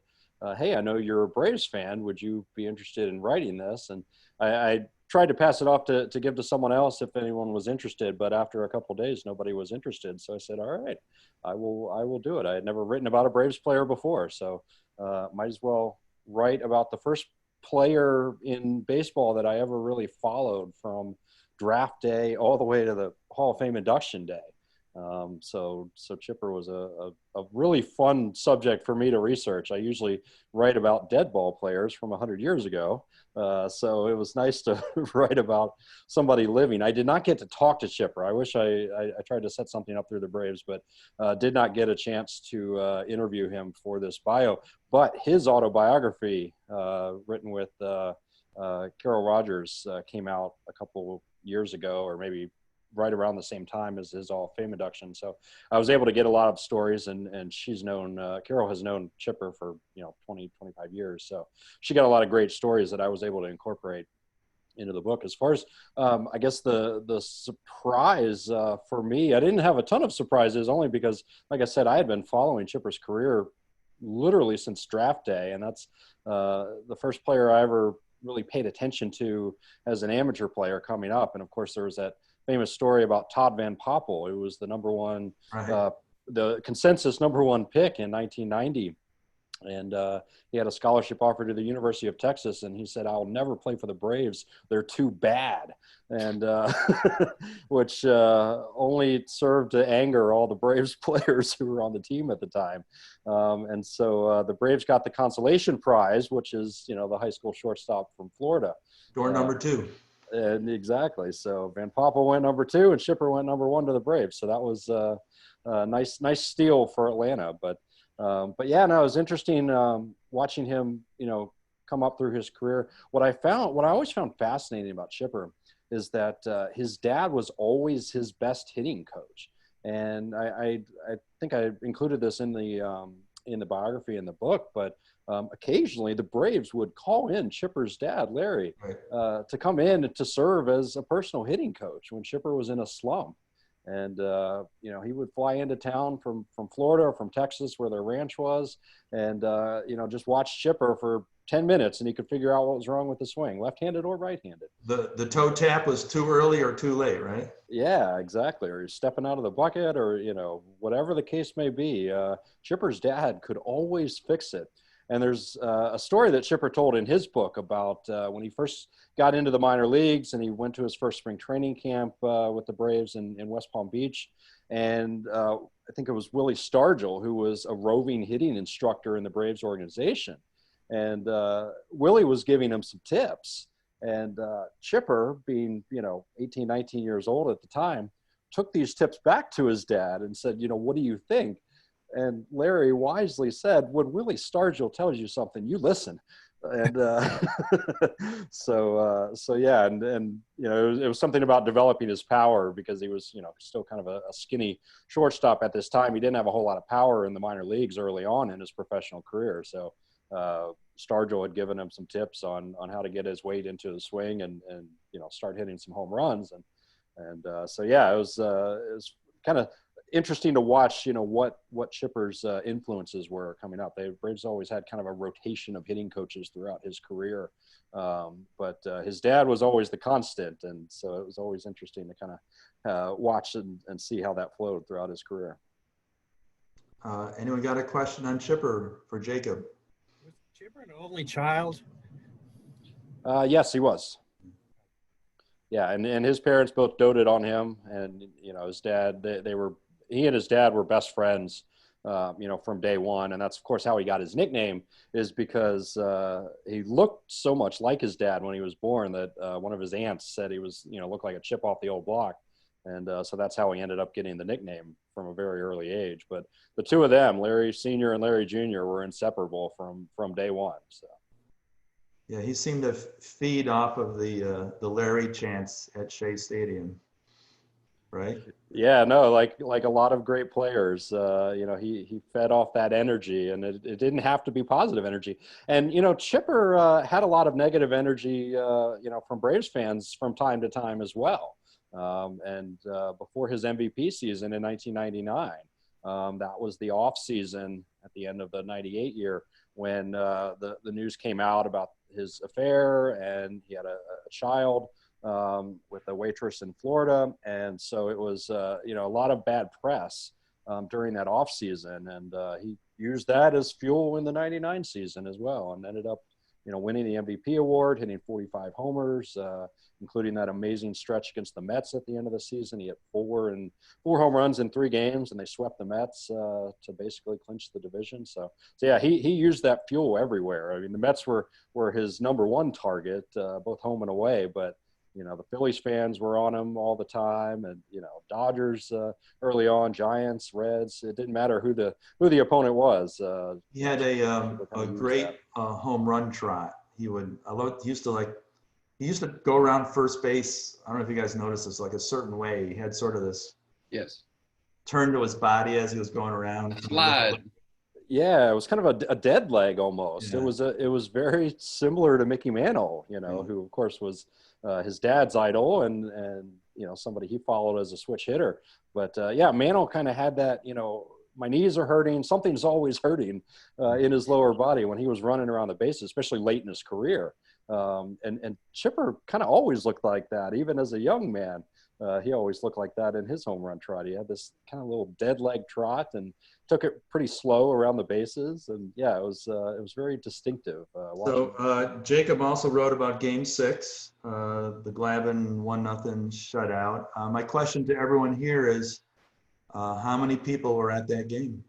hey, I know you're a Braves fan. Would you be interested in writing this? And I tried to pass it off to give to someone else if anyone was interested. But after a couple of days, nobody was interested. So I said, all right, I will do it. I had never written about a Braves player before. So might as well write about the first player in baseball that I ever really followed from draft day all the way to the Hall of Fame induction day. So Chipper was a really fun subject for me to research. I usually write about dead ball players from 100 years ago. So it was nice to write about somebody living. I did not get to talk to Chipper. I wish I tried to set something up through the Braves, but did not get a chance to interview him for this bio. But his autobiography, written with Carol Rogers, came out a couple years ago, or maybe right around the same time as his Hall of Fame induction. So I was able to get a lot of stories, and she's known, Carol has known Chipper for, 20, 25 years. So she got a lot of great stories that I was able to incorporate into the book. As far as, I guess the surprise for me, I didn't have a ton of surprises, only because, like I said, I had been following Chipper's career literally since draft day. And that's the first player I ever really paid attention to as an amateur player coming up. And of course there was that famous story about Todd Van Poppel, who was the number one, the consensus number one pick in 1990. And he had a scholarship offer to the University of Texas, and he said, I'll never play for the Braves. They're too bad. And which only served to anger all the Braves players who were on the team at the time. And so the Braves got the consolation prize, which is, the high school shortstop from Florida. Door number 2. And exactly. So Van Poppel went number 2 and Chipper went number 1 to the Braves. So that was a nice steal for Atlanta. But yeah, no, it was interesting watching him, come up through his career. What I always found fascinating about Chipper is that his dad was always his best hitting coach. And I think I included this in the biography in the book, but occasionally the Braves would call in Chipper's dad, Larry, to come in to serve as a personal hitting coach when Chipper was in a slump. And, he would fly into town from Florida or from Texas where their ranch was, and, just watch Chipper for 10 minutes, and he could figure out what was wrong with the swing, left-handed or right-handed. The toe tap was too early or too late, right? Yeah, exactly. Or he's stepping out of the bucket, or, whatever the case may be. Chipper's dad could always fix it. And there's a story that Chipper told in his book about when he first got into the minor leagues and he went to his first spring training camp with the Braves in West Palm Beach. And I think it was Willie Stargell, who was a roving hitting instructor in the Braves organization. And Willie was giving him some tips. And Chipper, being, 18, 19 years old at the time, took these tips back to his dad and said, what do you think? And Larry wisely said, when Willie Stargell tells you something, you listen. And so yeah, and it was something about developing his power, because he was, still kind of a skinny shortstop at this time. He didn't have a whole lot of power in the minor leagues early on in his professional career. So Stargell had given him some tips on how to get his weight into the swing and start hitting some home runs. And so yeah, it was kind of interesting to watch, what Chipper's influences were coming up. The Braves always had kind of a rotation of hitting coaches throughout his career, but his dad was always the constant, and so it was always interesting to kind of watch and see how that flowed throughout his career. Anyone got a question on Chipper for Jacob? Was Chipper an only child? Yes, he was. Yeah, and his parents both doted on him, and his dad, he and his dad were best friends, from day one. And that's, of course, how he got his nickname, is because he looked so much like his dad when he was born that one of his aunts said he was, looked like a chip off the old block. And so that's how he ended up getting the nickname from a very early age. But the two of them, Larry Sr. and Larry Jr., were inseparable from day one. So. Yeah, he seemed to feed off of the Larry chants at Shea Stadium, right? Yeah, no, like a lot of great players, he fed off that energy, and it didn't have to be positive energy. And, Chipper had a lot of negative energy, from Braves fans from time to time as well. And before his MVP season in 1999, that was the off season at the end of the 98 year when the news came out about his affair, and he had a child with a waitress in Florida. And so it was, a lot of bad press during that off season. And he used that as fuel in the 99 season as well, and ended up, winning the MVP award, hitting 45 homers, including that amazing stretch against the Mets at the end of the season. He hit four home runs in 3 games, and they swept the Mets to basically clinch the division. So yeah, he used that fuel everywhere. I mean, the Mets were his number one target, both home and away, but the Phillies fans were on him all the time, and Dodgers early on, Giants, Reds. It didn't matter who the opponent was. He had a great home run trot. He used to go around first base. I don't know if you guys noticed this, like a certain way. He had sort of this turn to his body as he was going around. Slide. Yeah, it was kind of a dead leg almost. Yeah. It was very similar to Mickey Mantle, who of course was his dad's idol and somebody he followed as a switch hitter. But yeah, Mantle kind of had that, my knees are hurting, something's always hurting in his lower body when he was running around the bases, especially late in his career. And Chipper kind of always looked like that, even as a young man. He always looked like that in his home run trot. He had this kind of little dead leg trot and took it pretty slow around the bases. And yeah, it was very distinctive. So Jacob also wrote about Game 6, the Glavine 1-0 shutout. My question to everyone here is, how many people were at that game?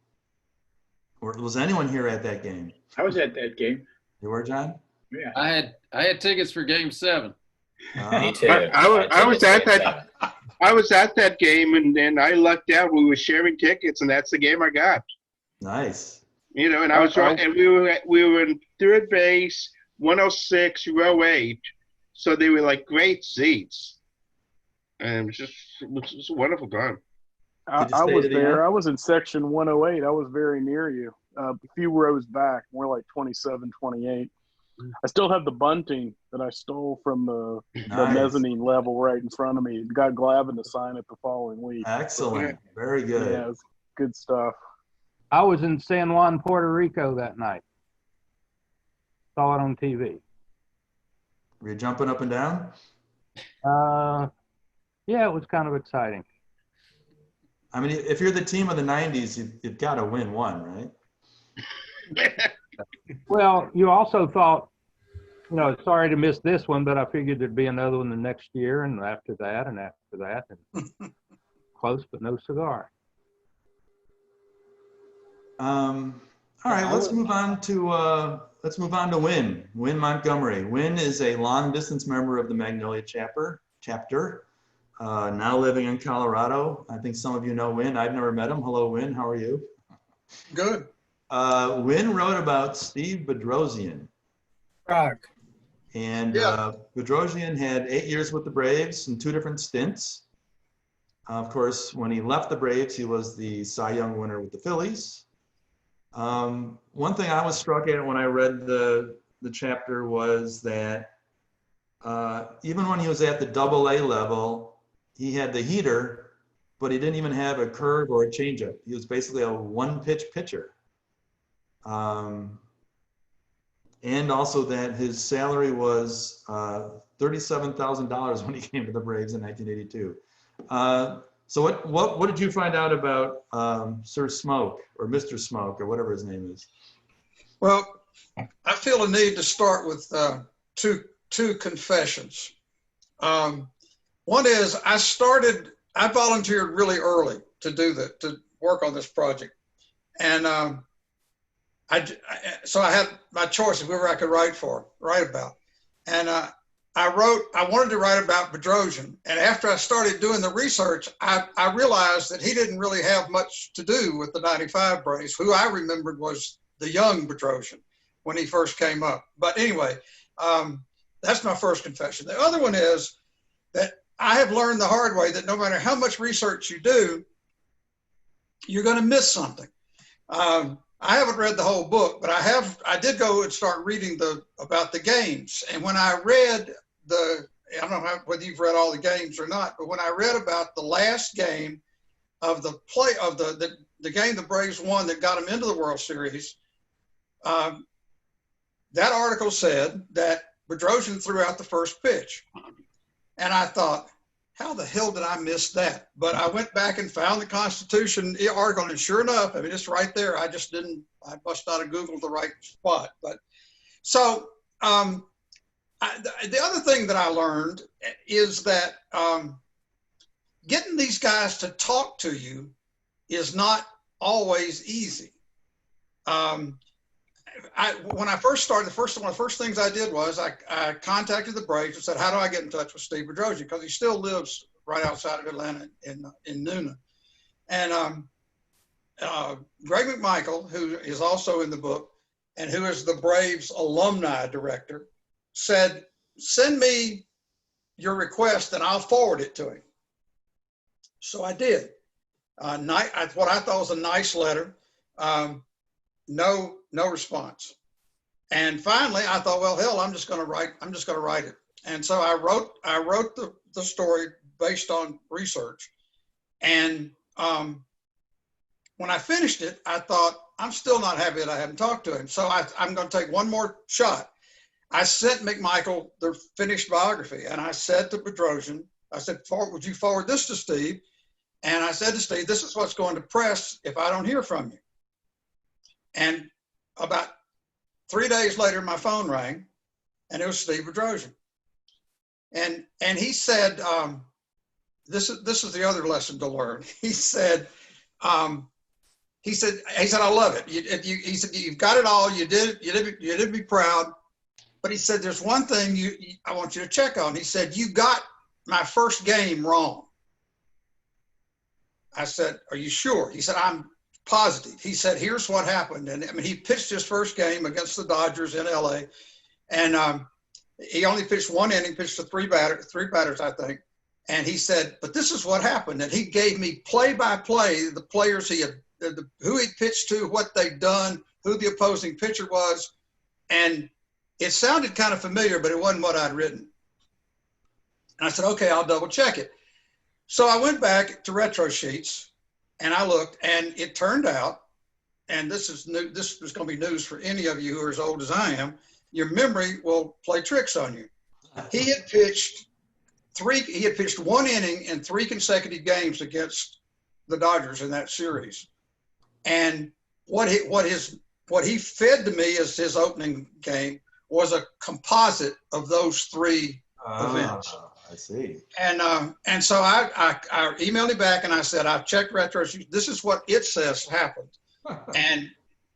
Or was anyone here at that game? I was at that game. You were, John? Yeah. I had tickets for Game 7. Me too. I was at that. I was at that game, and then I lucked out. We were sharing tickets, and that's the game I got. Nice. And I was right, and we were in third base, 106, row 8. So they were like great seats, and it was just a wonderful time. I was there. I was in section 108. I was very near you, a few rows back, more like 27, 28. I still have the bunting that I stole from the mezzanine level right in front of me. Got Glavine to sign it the following week. Excellent. Very good. Yeah, it's good stuff. I was in San Juan, Puerto Rico that night. Saw it on TV. Were you jumping up and down? Yeah, it was kind of exciting. I mean, if you're the team of the 90s, you've got to win one, right? Well, you also thought, you know, sorry to miss this one, but I figured there'd be another one the next year, and after that, and after that, and close but no cigar. All right, let's move on to Wynn Montgomery. Wynn is a long distance member of the Magnolia chapter, now living in Colorado. I think some of you know Wynn. I've never met him. Hello, Wynn. How are you? Good. Wynn wrote about Steve Bedrosian. Prague. And Bedrosian had 8 years with the Braves in 2 different stints. Of course, when he left the Braves, he was the Cy Young winner with the Phillies. One thing I was struck at when I read the chapter was that even when he was at the AA level, he had the heater, but he didn't even have a curve or a changeup. He was basically a one-pitch pitcher. And also that his salary was $37,000 when he came to the Braves in 1982. So what did you find out about Sir Smoke or Mr. Smoke or whatever his name is? Well, I feel a need to start with two confessions. One is I volunteered really early to work on this project, and so I had my choice of whoever I could write about, and I wanted to write about Bedrosian, and after I started doing the research, I realized that he didn't really have much to do with the '95 Braves. Who I remembered was the young Bedrosian when he first came up. But anyway, that's my first confession. The other one is that I have learned the hard way that no matter how much research you do, you're going to miss something. I haven't read the whole book, but I did go and start reading about the games. And when I read I don't know whether you've read all the games or not, but when I read about the last game of the game the Braves won that got them into the World Series, that article said that Bedrosian threw out the first pitch. And I thought, how the hell did I miss that? But I went back and found the Constitution article, and sure enough, I mean, it's right there. I must not have Googled the right spot. But so the other thing that I learned is that getting these guys to talk to you is not always easy. When I first started, one of the first things I did was I contacted the Braves and said, how do I get in touch with Steve Bedrosian? Because he still lives right outside of Atlanta in Newnan. And Greg McMichael, who is also in the book and who is the Braves alumni director, said, send me your request and I'll forward it to him. So I did. What I thought was a nice letter. No response. And finally I thought, well, hell, I'm just going to write it. And so I wrote the story based on research. And when I finished it, I thought, I'm still not happy that I haven't talked to him. So I'm going to take one more shot. I sent McMichael the finished biography, and I said to Bedrosian, I said, would you forward this to Steve? And I said to Steve, this is what's going to press if I don't hear from you. And about 3 days later, my phone rang, and it was Steve Bedrosian. And he said, this is the other lesson to learn. He said, I love it. He said, you've got it all. You did be proud. But he said, there's one thing I want you to check on. He said, you got my first game wrong. I said, are you sure? He said, I'm positive. He said, here's what happened. And I mean, he pitched his first game against the Dodgers in LA. And he only pitched one inning, pitched to three batters, I think. And he said, but this is what happened. And he gave me play by play, the players who he pitched to, what they'd done, who the opposing pitcher was. And it sounded kind of familiar, but it wasn't what I'd written. And I said, okay, I'll double check it. So I went back to retro sheets and I looked, and it turned out, and this is new, this is going to be news for any of you who are as old as I am, your memory will play tricks on you. He had pitched one inning in 3 consecutive games against the Dodgers in that series. And what his what he fed to me as his opening game was a composite of those three events. I see. And so I emailed him back and I said, I've checked retro. This is what it says happened. And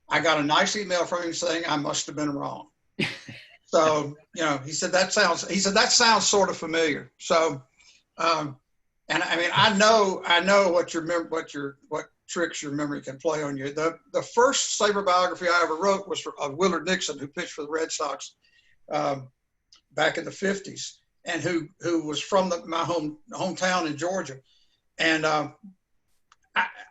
I got a nice email from him saying I must have been wrong. So, you know, he said that sounds sort of familiar. So, and I mean, I know what tricks your memory can play on you. The first SABR biography I ever wrote was of Willard Nixon, who pitched for the Red Sox back in the 50s, and who was from my hometown in Georgia. And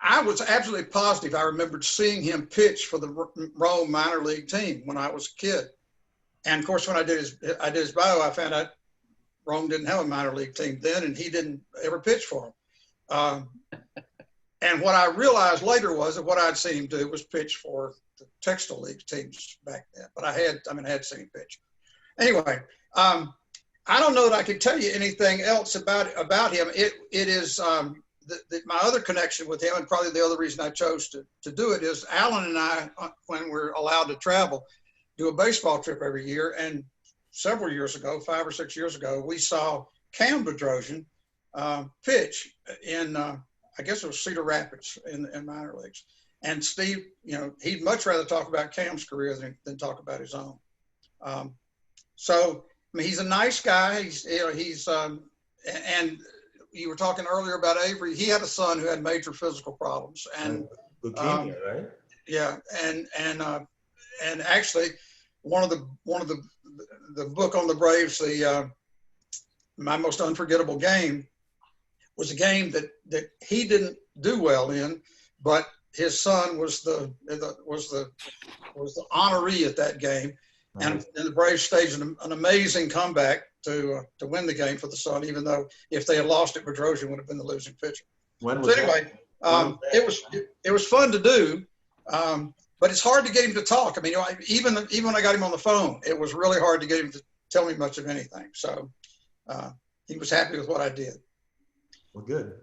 I was absolutely positive I remembered seeing him pitch for the Rome minor league team when I was a kid. And of course, when I did his bio, I found out Rome didn't have a minor league team then, and he didn't ever pitch for him. And what I realized later was that what I'd seen him do was pitch for the Textile League teams back then. But I had seen him pitch. Anyway, I don't know that I can tell you anything else about him. It is my other connection with him, and probably the other reason I chose to do it, is Alan and I, when we're allowed to travel, do a baseball trip every year. And several years ago, 5 or 6 years ago, we saw Cam Bedrosian pitch in, I guess it was Cedar Rapids in minor leagues. And Steve, you know, he'd much rather talk about Cam's career than talk about his own. So, I mean, he's a nice guy. And you were talking earlier about Avery. He had a son who had major physical problems and leukemia, right? Yeah, and actually, one of the book on the Braves, My Most Unforgettable Game, was a game that he didn't do well in, but his son was the honoree at that game. And the Braves staged an amazing comeback to win the game for the son, even though if they had lost it, Bedrosian would have been the losing pitcher. It was fun to do, but it's hard to get him to talk. I mean, you know, even when I got him on the phone, it was really hard to get him to tell me much of anything. So he was happy with what I did. Well, good.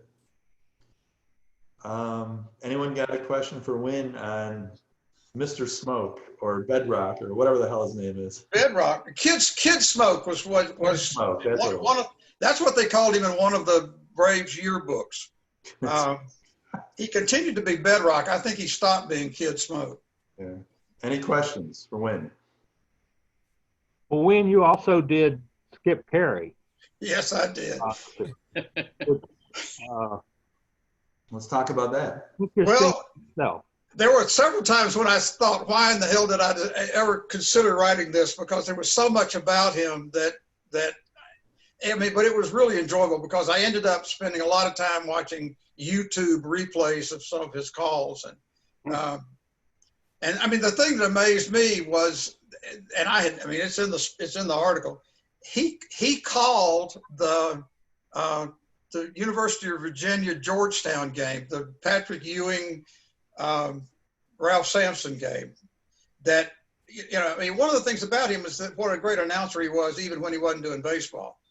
Anyone got a question for Wynn on Mr. Smoke or Bedrock or whatever the hell his name is? Bedrock. Kid Smoke was Smoke, that's what they called him in one of the Braves yearbooks. He continued to be Bedrock. I think he stopped being Kid Smoke. Yeah. Any questions for Wynn? Well, Wynn, you also did Skip Carey. Yes, I did. Let's talk about that. Well, no. There were several times when I thought, why in the hell did I ever consider writing this? Because there was so much about him that I mean, but it was really enjoyable because I ended up spending a lot of time watching YouTube replays of some of his calls. And I mean, the thing that amazed me was, and it's in the article, he called the University of Virginia Georgetown game, the Patrick Ewing, Ralph Sampson game. That, you know, I mean, one of the things about him is that what a great announcer he was, even when he wasn't doing baseball.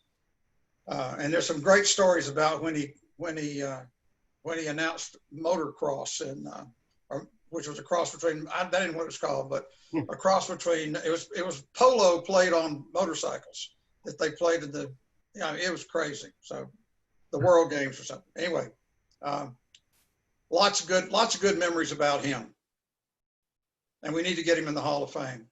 And there's some great stories about when he announced motocross which was a cross between, I didn't know what it was called, but a cross between, it was polo played on motorcycles that they played in the, you know, it was crazy. So the World Games or something. Anyway, lots of good memories about him. And we need to get him in the Hall of Fame.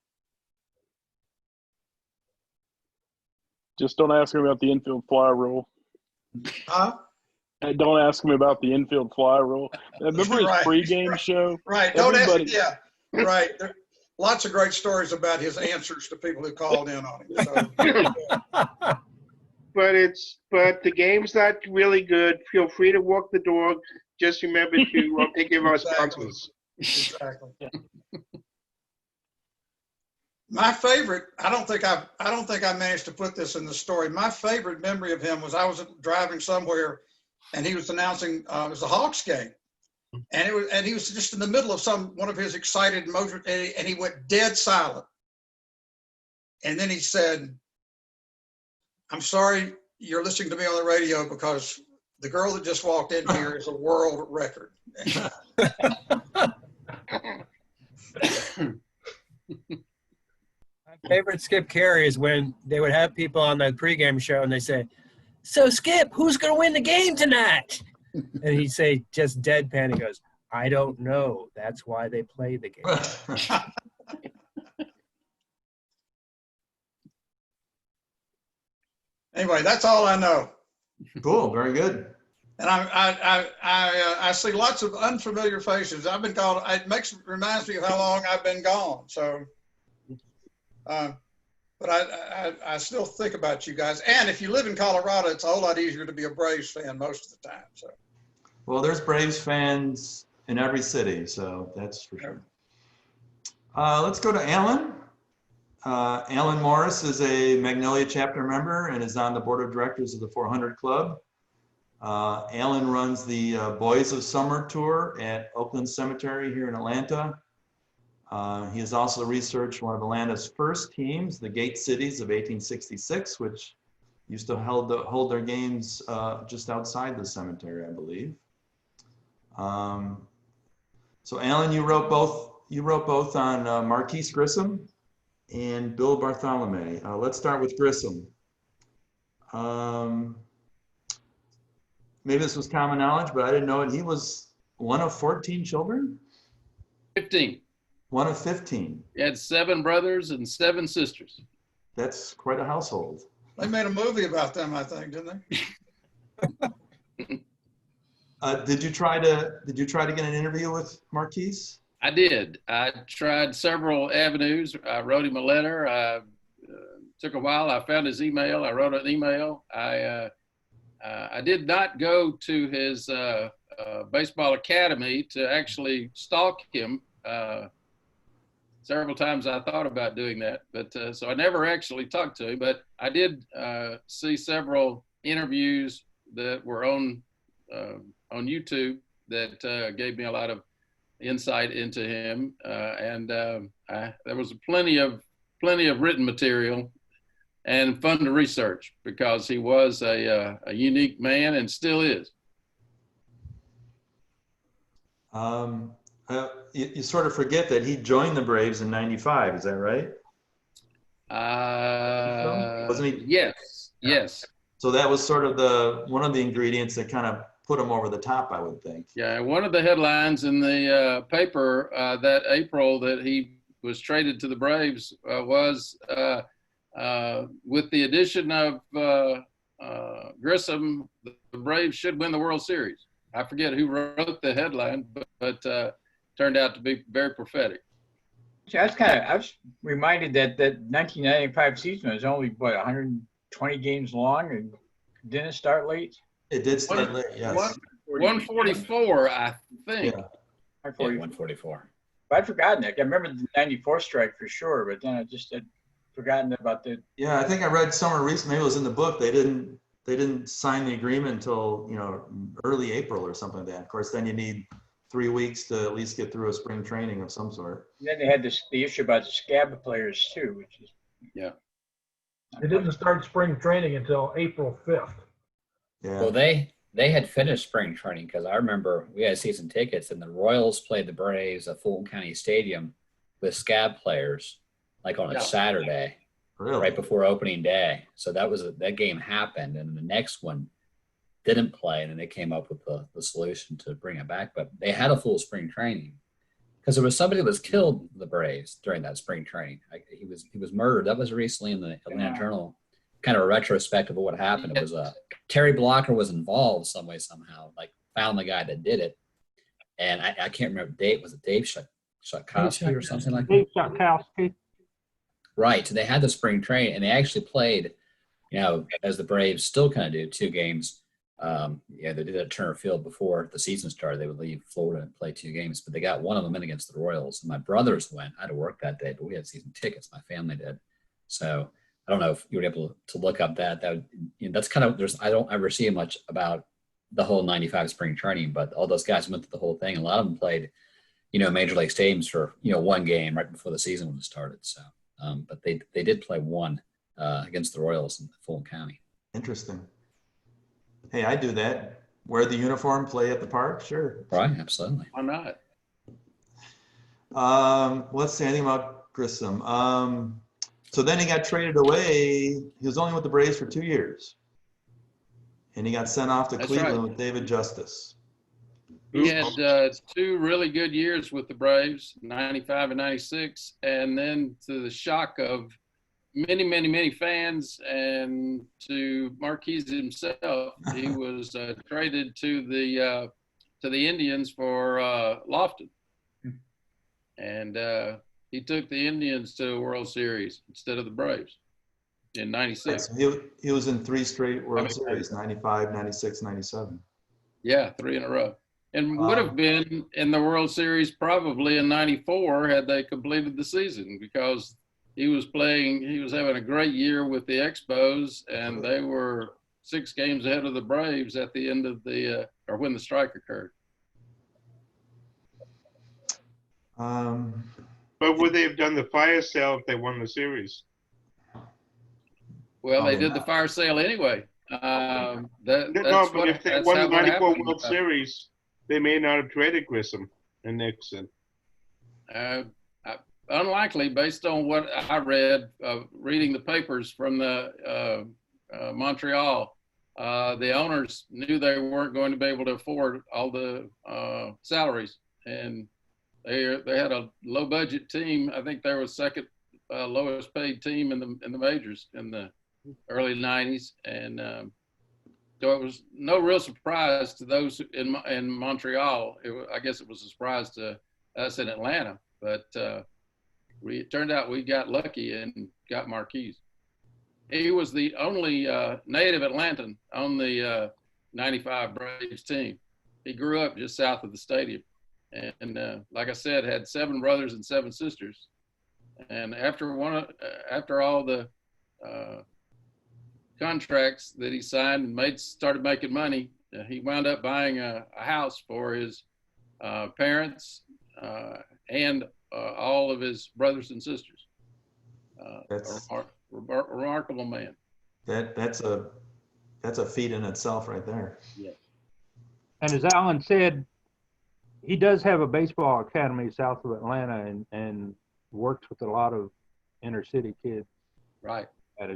Just don't ask him about the infield fly rule. Huh? Don't ask him about the infield fly rule. Remember his pregame show? Right. Don't ask him. Yeah. Right. There, lots of great stories about his answers to people who called in on him. So, But the game's not really good. Feel free to walk the dog. Just remember to take care of our sponsors. Exactly. My favorite, I don't think I managed to put this in the story. My favorite memory of him was I was driving somewhere and he was announcing it was a Hawks game. And he was just in the middle of one of his excited motor, and he went dead silent. And then he said, "I'm sorry you're listening to me on the radio because the girl that just walked in here is a world record." favorite Skip Carey is when they would have people on the pregame show and they say, "So Skip, who's going to win the game tonight?" And he'd say, just deadpan, he goes, "I don't know. That's why they play the game." Anyway, that's all I know. Cool, very good. And I see lots of unfamiliar faces. I've been called. It reminds me of how long I've been gone. So, but I still think about you guys. And if you live in Colorado, it's a whole lot easier to be a Braves fan most of the time. So. Well, there's Braves fans in every city, so that's for sure. Let's go to Alan. Alan Morris is a Magnolia chapter member and is on the board of directors of the 400 Club. Alan runs the Boys of Summer tour at Oakland Cemetery here in Atlanta. He has also researched one of Atlanta's first teams, the Gate Cities of 1866, which used to hold their games just outside the cemetery, I believe. So Alan, you wrote both on Marquise Grissom and Bill Bartholomew. Let's start with Grissom. Maybe this was common knowledge, but I didn't know it. He was one of 14 children? 15. One of 15. He had 7 brothers and 7 sisters. That's quite a household. They made a movie about them, I think, didn't they? Did you try to get an interview with Marquise? I did. I tried several avenues. I wrote him a letter. Took a while. I found his email. I wrote an email. I did not go to his baseball academy to actually stalk him. Several times I thought about doing that, but so I never actually talked to him. But I did see several interviews that were on YouTube that gave me a lot of insight into him, and there was plenty of written material and fun to research because he was a unique man and still is. You sort of forget that he joined the Braves in '95. Is that right? Wasn't he? Yes. Yes. So that was sort of one of the ingredients that kind of put him over the top, I would think. Yeah, one of the headlines in the paper that April that he was traded to the Braves was with the addition of Grissom, the Braves should win the World Series. I forget who wrote the headline, but turned out to be very prophetic. See, I was reminded that 1995 season was only, 120 games long and didn't start late? It did start late, yes. 144, I think. Yeah. 144. But I'd forgotten that. I remember the 94 strike for sure, but then I just had forgotten about the. Yeah, I think I read somewhere recently, maybe it was in the book, they didn't sign the agreement until, early April or something like that. Of course, then you need 3 weeks to at least get through a spring training of some sort. And then they had the issue about the SCAB players too, which is. Yeah. They didn't start spring training until April 5th. Yeah. Well, they had finished spring training because I remember we had season tickets and the Royals played the Braves at Fulton County Stadium with SCAB players like on a Saturday, right before opening day. So that game happened, and the next one didn't play, and then they came up with the solution to bring it back. But they had a full spring training because there was somebody that was killed in the Braves during that spring training. He was murdered. That was recently in the Atlanta Journal. Kind of a retrospective of what happened. It was Terry Blocker was involved some way, somehow, like found the guy that did it. And I can't remember Dave. Was it Dave Shutkowski or something like that? Dave Shutkowski. Right. So they had the spring training and they actually played, as the Braves still kind of do, 2 games. They did it at Turner Field before the season started. They would leave Florida and play 2 games, but they got one of them in against the Royals. And my brothers went. I had to work that day, but we had season tickets. My family did. So I don't know if you were able to look up that that's kind of, I don't ever see much about the whole 95 spring training, but all those guys went through the whole thing. A lot of them played, major league stadiums for, 1 game right before the season was started. So, but they did play 1 against the Royals in Fulton County. Interesting. Hey, I do that. Wear the uniform, play at the park. Sure. Right. Absolutely. Why not? Let's say anything about Grissom. So then he got traded away. He was only with the Braves for 2 years. And he got sent off to That's Cleveland right. with David Justice. He had 2 really good years with the Braves, 95 and 96. And then to the shock of many, many, many fans and to Marquis himself, he was traded to the Indians for Lofton. And he took the Indians to a World Series instead of the Braves in 96. So he was in 3 straight World Series, 95, 96, 97. Yeah, 3 in a row. And would have been in the World Series probably in 94 had they completed the season, because he was having a great year with the Expos, and they were 6 games ahead of the Braves at the end of or when the strike occurred. But would they have done the fire sale if they won the series? Well, they did the fire sale anyway. No, but if they won the 94 World Series, they may not have traded Grissom and Nixon. Unlikely, based on what I read, reading the papers from the Montreal. The owners knew they weren't going to be able to afford all the salaries, and they had a low budget team. I think they were second lowest paid team in the majors in the early 90s, and so it was no real surprise to those in Montreal. I guess it was a surprise to us in Atlanta, but it turned out we got lucky and got Marquis. He was the only native Atlantan on the 95 Braves team. He grew up just south of the stadium, and like I said, had 7 brothers and 7 sisters. And after all the contracts that he signed and started making money, he wound up buying a house for his parents and all of his brothers and sisters. That's a remarkable man. That's a feat in itself right there. Yeah. And as Alan said, he does have a baseball academy south of Atlanta and works with a lot of inner city kids. Right.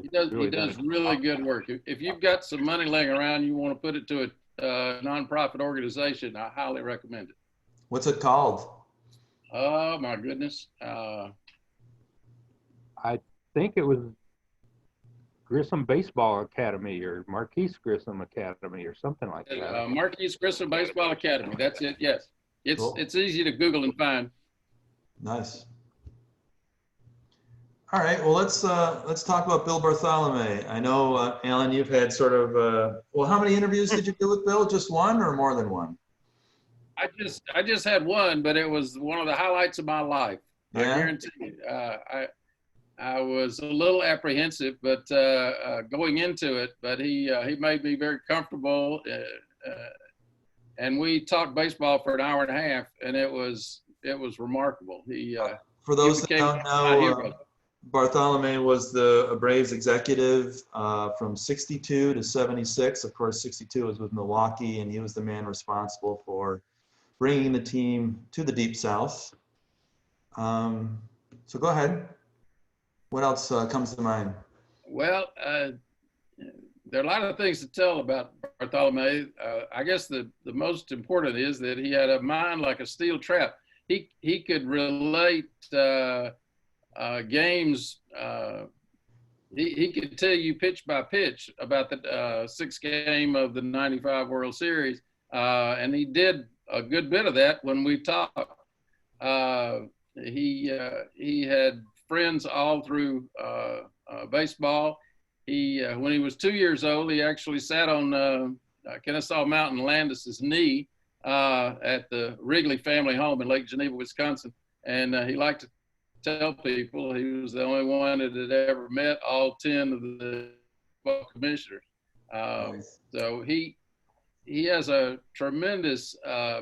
He does really good work. If you've got some money laying around, you want to put it to a nonprofit organization, I highly recommend it. What's it called? Oh my goodness. I think it was Grissom Baseball Academy or Marquis Grissom Academy or something like that. Marquis Grissom Baseball Academy. That's it. Yes. It's easy to Google and find. Nice. All right. Well, let's talk about Bill Bartholomew. I know, Alan, you've had sort of well, how many interviews did you do with Bill? Just one or more than one? I just had one, but it was one of the highlights of my life. Yeah. I guarantee you. I was a little apprehensive, but going into it, but he made me very comfortable, and we talked baseball for an hour and a half, and it was remarkable. For those that don't know, Bartholomew was the Braves executive from 62 to 76. Of course, 62 was with Milwaukee, and he was the man responsible for bringing the team to the Deep South. So go ahead. What else comes to mind? Well, there are a lot of things to tell about Bartholomew. I guess the most important is that he had a mind like a steel trap. He could relate games. He could tell you pitch by pitch about the 6th game of the 95 World Series, and he did a good bit of that when we talked. He had friends all through baseball. When he was 2 years old, he actually sat on Kennesaw Mountain Landis's knee at the Wrigley family home in Lake Geneva, Wisconsin. And he liked to tell people he was the only one that had ever met all 10 of the commissioners. Nice. So he has a tremendous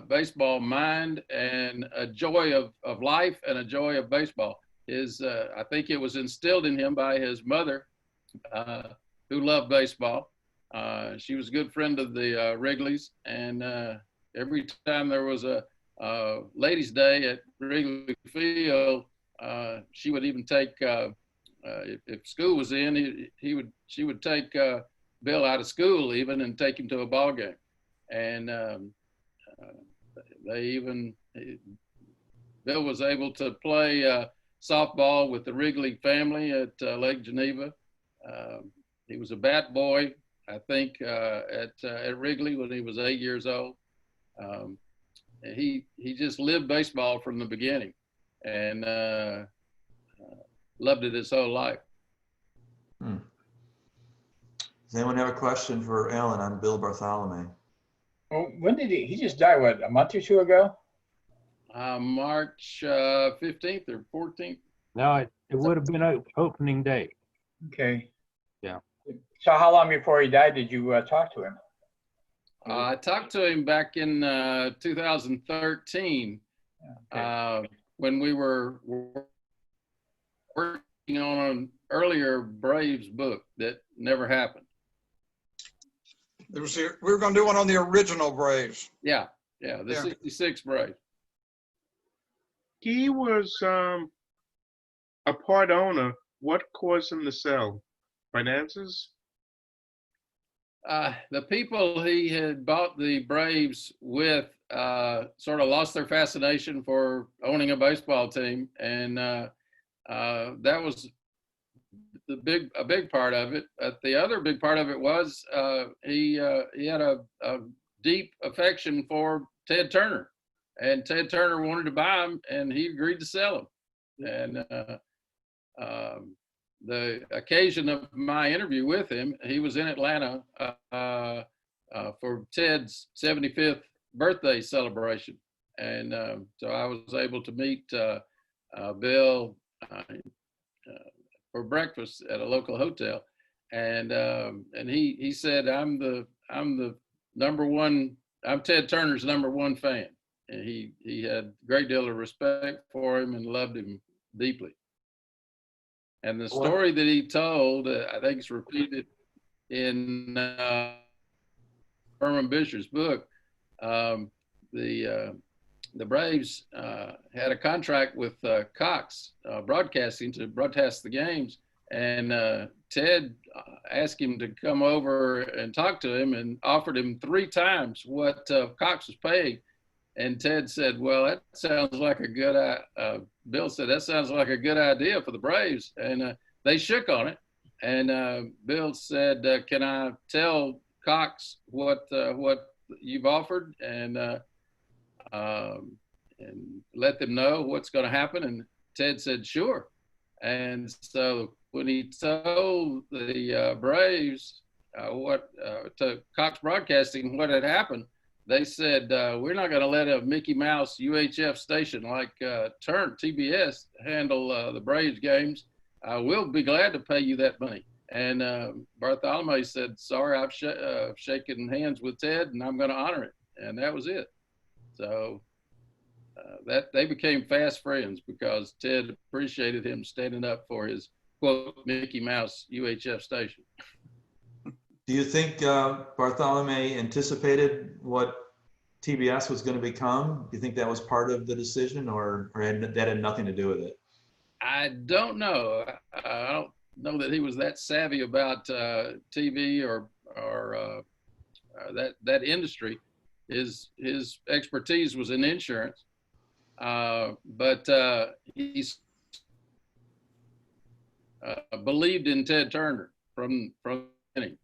baseball mind and a joy of life and a joy of baseball. I think it was instilled in him by his mother, who loved baseball. She was a good friend of the Wrigleys, and every time there was a ladies' day at Wrigley Field, she would even take if school was in, she would take Bill out of school even and take him to a ball game. And Bill was able to play softball with the Wrigley family at Lake Geneva. He was a bat boy, I think, at Wrigley when he was 8 years old. He just lived baseball from the beginning, and loved it his whole life. Does anyone have a question for Alan on Bill Bartholomew? Well, when did he just died? What, a month or two ago? March 15th or 14th. No, it would have been opening day. Okay. Yeah. So how long before he died did you talk to him? I talked to him back in 2013 when we were working on an earlier Braves book that never happened. We were going to do one on the original Braves. Yeah, the 66 Braves. He was a part owner. What caused him to sell? Finances? The people he had bought the Braves with sort of lost their fascination for owning a baseball team, and that was a big part of it. But the other big part of it was he had a deep affection for Ted Turner, and Ted Turner wanted to buy him, and he agreed to sell him. And the occasion of my interview with him, he was in Atlanta for Ted's 75th birthday celebration. And so I was able to meet Bill for breakfast at a local hotel. And he said, I'm Ted Turner's #1 fan. And he had a great deal of respect for him and loved him deeply. And the story that he told, I think it's repeated in Herman Bisher's book. The Braves had a contract with Cox Broadcasting to broadcast the games, and Ted asked him to come over and talk to him and offered him 3 times what Cox was paying. And Ted said, well, that sounds like a good Bill said, that sounds like a good idea for the Braves. And they shook on it. And Bill said, can I tell Cox what you've offered and let them know what's going to happen? And Ted said, sure. And so when he told the Braves to Cox Broadcasting what had happened, they said, we're not going to let a Mickey Mouse UHF station like TBS handle the Braves games. We'll be glad to pay you that money. And Bartholomew said, sorry, I've shaken hands with Ted and I'm going to honor it. And that was it. So that they became fast friends because Ted appreciated him standing up for his, quote, Mickey Mouse UHF station. Do you think Bartholomew anticipated what TBS was going to become? Do you think that was part of the decision, or that had nothing to do with it? I don't know. I don't know that he was that savvy about TV or that industry. His expertise was in insurance, but he believed in Ted Turner from the beginning.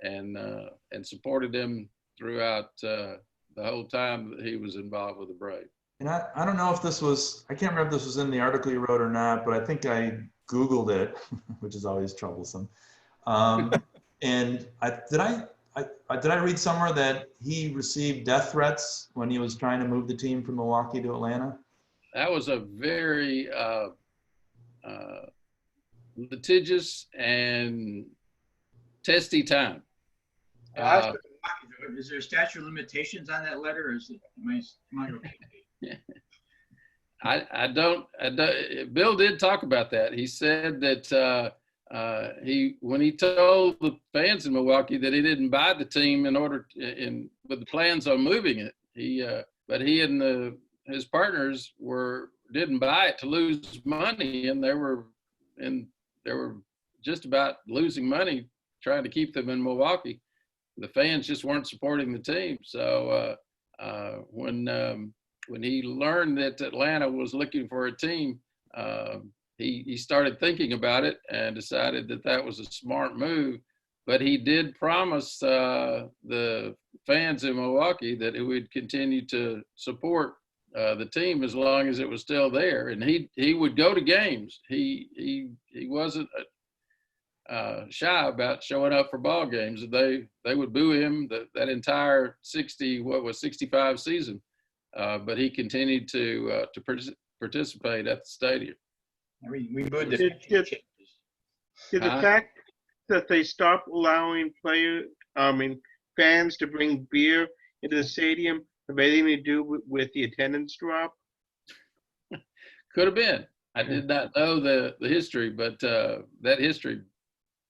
And supported him throughout the whole time that he was involved with the Braves. And I don't know if this was, I can't remember if this was in the article you wrote or not, but I think I Googled it, which is always troublesome. And did I read somewhere that he received death threats when he was trying to move the team from Milwaukee to Atlanta? That was a very litigious and testy time. Is there a statute of limitations on that letter, or is it, am I okay? I don't. Bill did talk about that. He said that when he told the fans in Milwaukee that he didn't buy the team with the plans on moving it, but he and his partners didn't buy it to lose money, and they were and they were just about losing money trying to keep them in Milwaukee. The fans just weren't supporting the team. So when he learned that Atlanta was looking for a team, he started thinking about it and decided that that was a smart move. But he did promise the fans in Milwaukee that he would continue to support the team as long as it was still there, and he would go to games. He wasn't shy about showing up for ball games. They would boo him that entire 65 season, but he continued to participate at the stadium. We booed the Did the fact that they stopped allowing fans to bring beer into the stadium have anything to do with the attendance drop? Could have been. I did not know the history, but that history.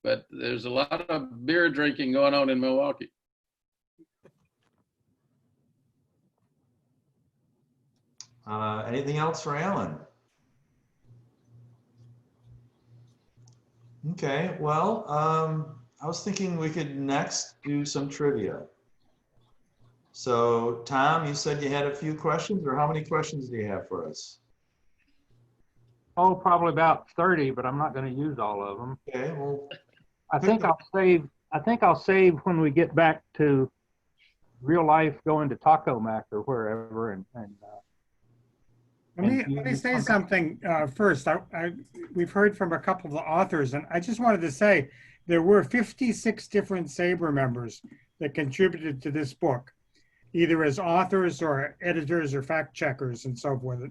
But there's a lot of beer drinking going on in Milwaukee. Anything else for Alan? Okay, well, I was thinking we could next do some trivia. So, Tom, you said you had a few questions, or how many questions do you have for us? Oh, probably about 30, but I'm not going to use all of them. Okay, well, I think I'll save when we get back to real life, going to Taco Mac or wherever, Let me say something first. We've heard from a couple of the authors, and I just wanted to say there were 56 different SABR members that contributed to this book, either as authors or editors or fact checkers and so forth.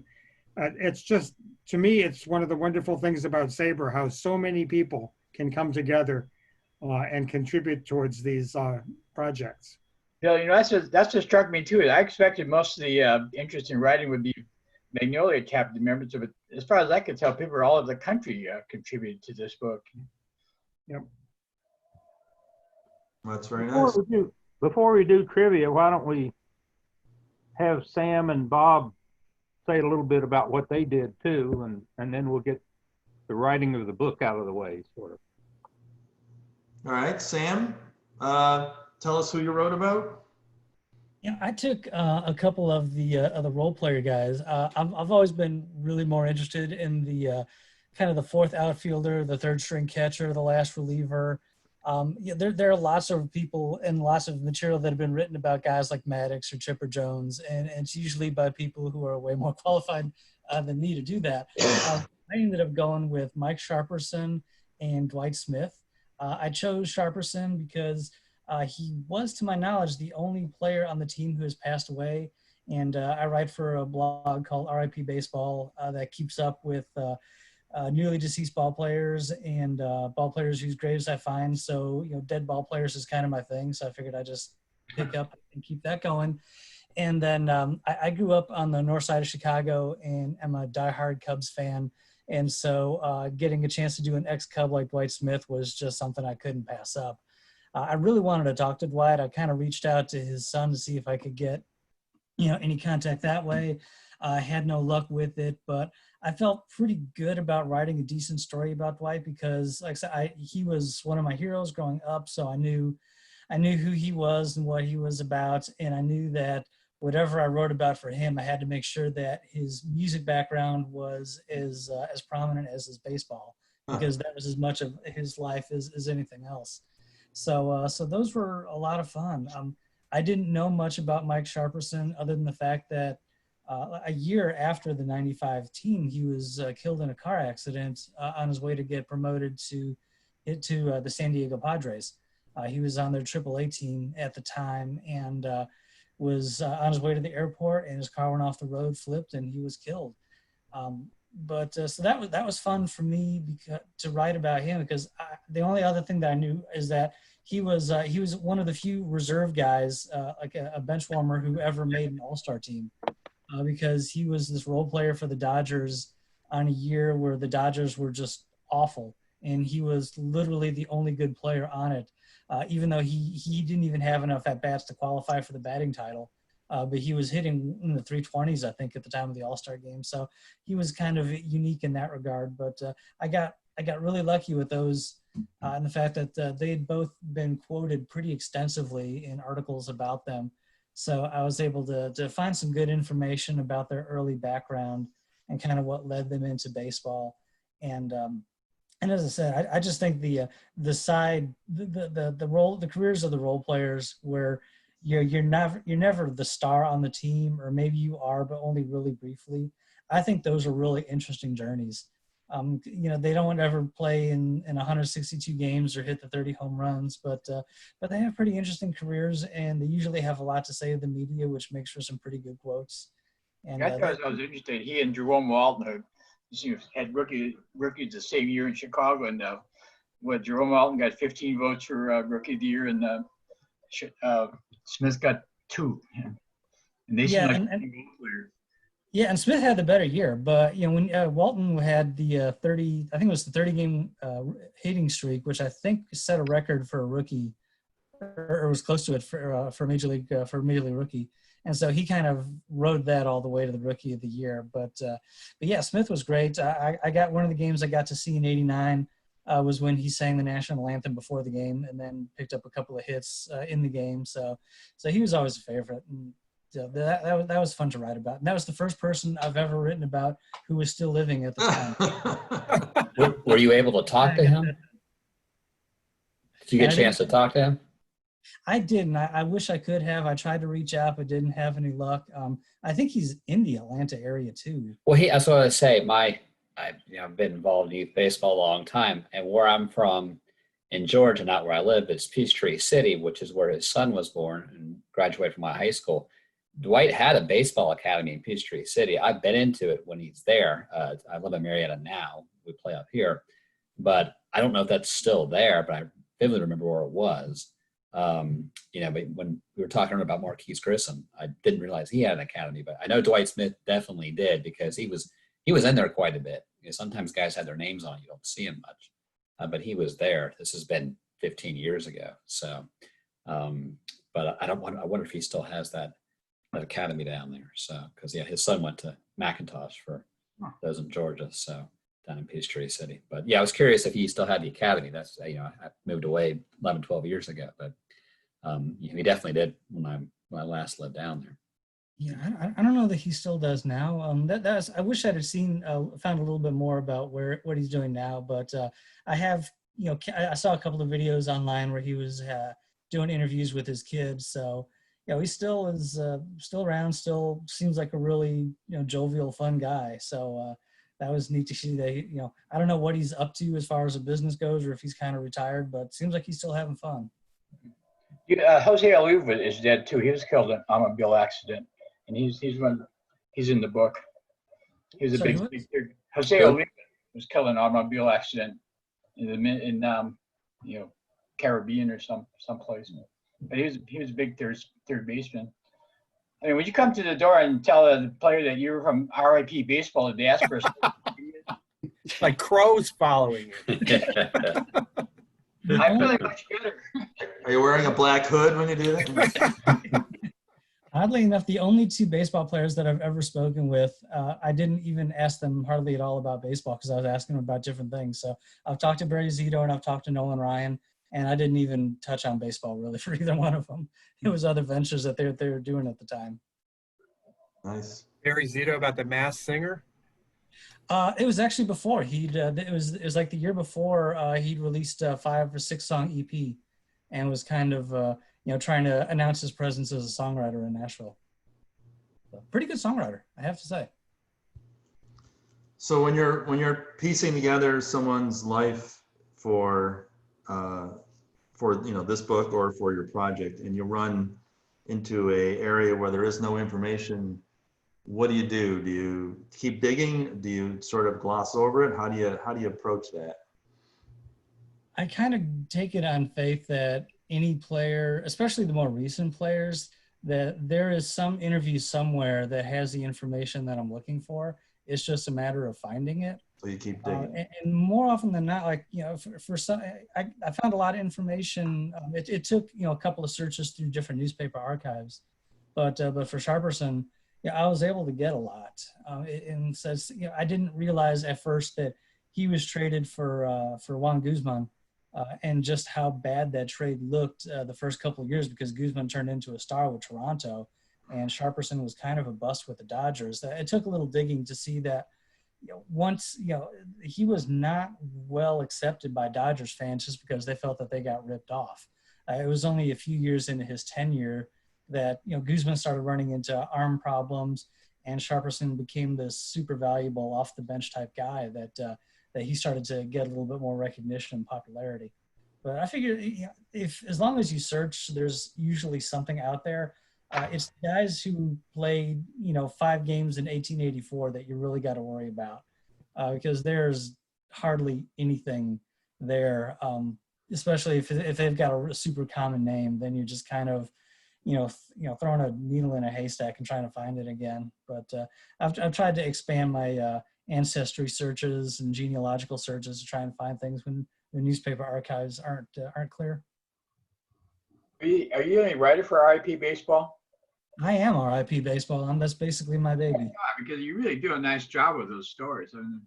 It's just, to me, it's one of the wonderful things about SABR, how so many people can come together and contribute towards these projects. Bill, that's what struck me too. I expected most of the interest in writing would be Magnolia chapter members, but as far as I could tell, people all over the country contributed to this book. Yep. That's very nice. Before we do trivia, why don't we have Sam and Bob say a little bit about what they did too, and then we'll get the writing of the book out of the way, sort of. All right, Sam, tell us who you wrote about. Yeah, I took a couple of the role player guys. I've always been really more interested in the kind of the fourth outfielder, the third string catcher, the last reliever. Yeah, there are lots of people and lots of material that have been written about guys like Maddox or Chipper Jones, and it's usually by people who are way more qualified than me to do that. I ended up going with Mike Sharperson and Dwight Smith. I chose Sharperson because he was, to my knowledge, the only player on the team who has passed away. And I write for a blog called RIP Baseball that keeps up with newly deceased ball players and ball players whose graves I find. So, dead ball players is kind of my thing. So I figured I'd just pick up and keep that going. And then I grew up on the north side of Chicago and I'm a diehard Cubs fan. And so getting a chance to do an ex-Cub like Dwight Smith was just something I couldn't pass up. I really wanted to talk to Dwight. I kind of reached out to his son to see if I could get, any contact that way. I had no luck with it, but I felt pretty good about writing a decent story about Dwight because, like I said, he was one of my heroes growing up. So I knew who he was and what he was about, and I knew that whatever I wrote about for him, I had to make sure that his music background was as prominent as his baseball, because that was as much of his life as anything else. So those were a lot of fun. I didn't know much about Mike Sharperson other than the fact that a year after the '95 team, he was killed in a car accident on his way to get promoted to the San Diego Padres. He was on their AAA team at the time and was on his way to the airport, and his car went off the road, flipped, and he was killed. So that was fun for me to write about him, because the only other thing that I knew is that he was one of the few reserve guys, like a bench warmer, who ever made an all-star team, because he was this role player for the Dodgers on a year where the Dodgers were just awful, and he was literally the only good player on it, even though he didn't even have enough at-bats to qualify for the batting title. but he was hitting in the 320s, I think, at the time of the All-Star game. So he was kind of unique in that regard. But I got really lucky with those, and the fact that they had both been quoted pretty extensively in articles about them. So I was able to find some good information about their early background and kind of what led them into baseball. And as I said, I just think the careers of the role players where you're never the star on the team, or maybe you are, but only really briefly. I think those are really interesting journeys. They don't ever play in 162 games or hit the 30 home runs, but they have pretty interesting careers, and they usually have a lot to say to the media, which makes for some pretty good quotes. And I thought I was interested. He and Jerome Walton had rookies the same year in Chicago, and Jerome Walton got 15 votes for Rookie of the Year, and Smith got 2. And they seem like players. Yeah, and Smith had the better year, but when Walton had the 30, I think it was the 30-game hitting streak, which I think set a record for a rookie, or was close to it for major league rookie, and so he kind of rode that all the way to the Rookie of the Year. But yeah, Smith was great. I got one of the games I got to see in '89 was when he sang the national anthem before the game, and then picked up a couple of hits in the game. So he was always a favorite. And, that was fun to write about. And that was the first person I've ever written about who was still living at the time. Were you able to talk to him? Did you get a chance to talk to him? I didn't. I wish I could have. I tried to reach out, but didn't have any luck. I think he's in the Atlanta area too. Well, that's what I say. I've been involved in youth baseball a long time, and where I'm from in Georgia, not where I live, is Peachtree City, which is where his son was born and graduated from my high school. Dwight had a baseball academy in Peachtree City. I've been into it when he's there. I live in Marietta now. We play up here. But I don't know if that's still there, but I vividly remember where it was. But when we were talking about Marquise Grissom, I didn't realize he had an academy. But I know Dwight Smith definitely did, because he was in there quite a bit. Sometimes guys have their names on it. You don't see him much. But he was there. This has been 15 years ago. So, but I wonder if he still has that academy down there. So, because his son went to McIntosh for those in Georgia, so down in Peachtree City. But yeah, I was curious if he still had the academy. That's I moved away 11, 12 years ago, but he definitely did when I last lived down there. Yeah, I don't know that he still does now. I wish I'd have found a little bit more about what he's doing now, but I have I saw a couple of videos online where he was doing interviews with his kids, so. He still is still around, still seems like a really, jovial, fun guy. So that was neat to see that, I don't know what he's up to as far as the business goes, or if he's kind of retired, but it seems like he's still having fun. Jose Aluva is dead too. He was killed in an automobile accident, and he's in the book. He was big Jose Aluva was killed in an automobile accident in Caribbean or someplace. But he was a big third baseman. I mean, would you come to the door and tell the player that you were from RIP Baseball to ask for like crows following you? I'm really much better. Are you wearing a black hood when you do that? Oddly enough, the only 2 baseball players that I've ever spoken with, I didn't even ask them hardly at all about baseball, because I was asking them about different things. So I've talked to Barry Zito and I've talked to Nolan Ryan. And I didn't even touch on baseball really for either one of them. It was other ventures that they were doing at the time. Nice. Barry Zito about the Masked Singer? It was actually before. It was like the year before he'd released a 5 or 6 song EP, and was kind of trying to announce his presence as a songwriter in Nashville. So, pretty good songwriter, I have to say. So when you're piecing together someone's life for this book or for your project, and you run into a area where there is no information, what do? Do you keep digging? Do you sort of gloss over it? How do you approach that? I kind of take it on faith that any player, especially the more recent players, that there is some interview somewhere that has the information that I'm looking for. It's just a matter of finding it. So you keep digging. And more often than not, for some, I found a lot of information. It took, a couple of searches through different newspaper archives. But for Sharperson, yeah, I was able to get a lot. And says, I didn't realize at first that he was traded for Juan Guzman, and just how bad that trade looked the first couple of years, because Guzman turned into a star with Toronto, and Sharperson was kind of a bust with the Dodgers. It took a little digging to see that. Once he was not well accepted by Dodgers fans just because they felt that they got ripped off. It was only a few years into his tenure that Guzman started running into arm problems, and Sharperson became this super valuable off the bench type guy that he started to get a little bit more recognition and popularity. But I figure if as long as you search, there's usually something out there. It's guys who played 5 games in 1884 that you really got to worry about, because there's hardly anything there. Especially if they've got a super common name, then you're just kind of throwing a needle in a haystack and trying to find it again. But I've tried to expand my ancestry searches and genealogical searches to try and find things when the newspaper archives aren't clear. Are you any writer for RIP Baseball? I am RIP Baseball. That's basically my baby. Because you really do a nice job with those stories. I mean,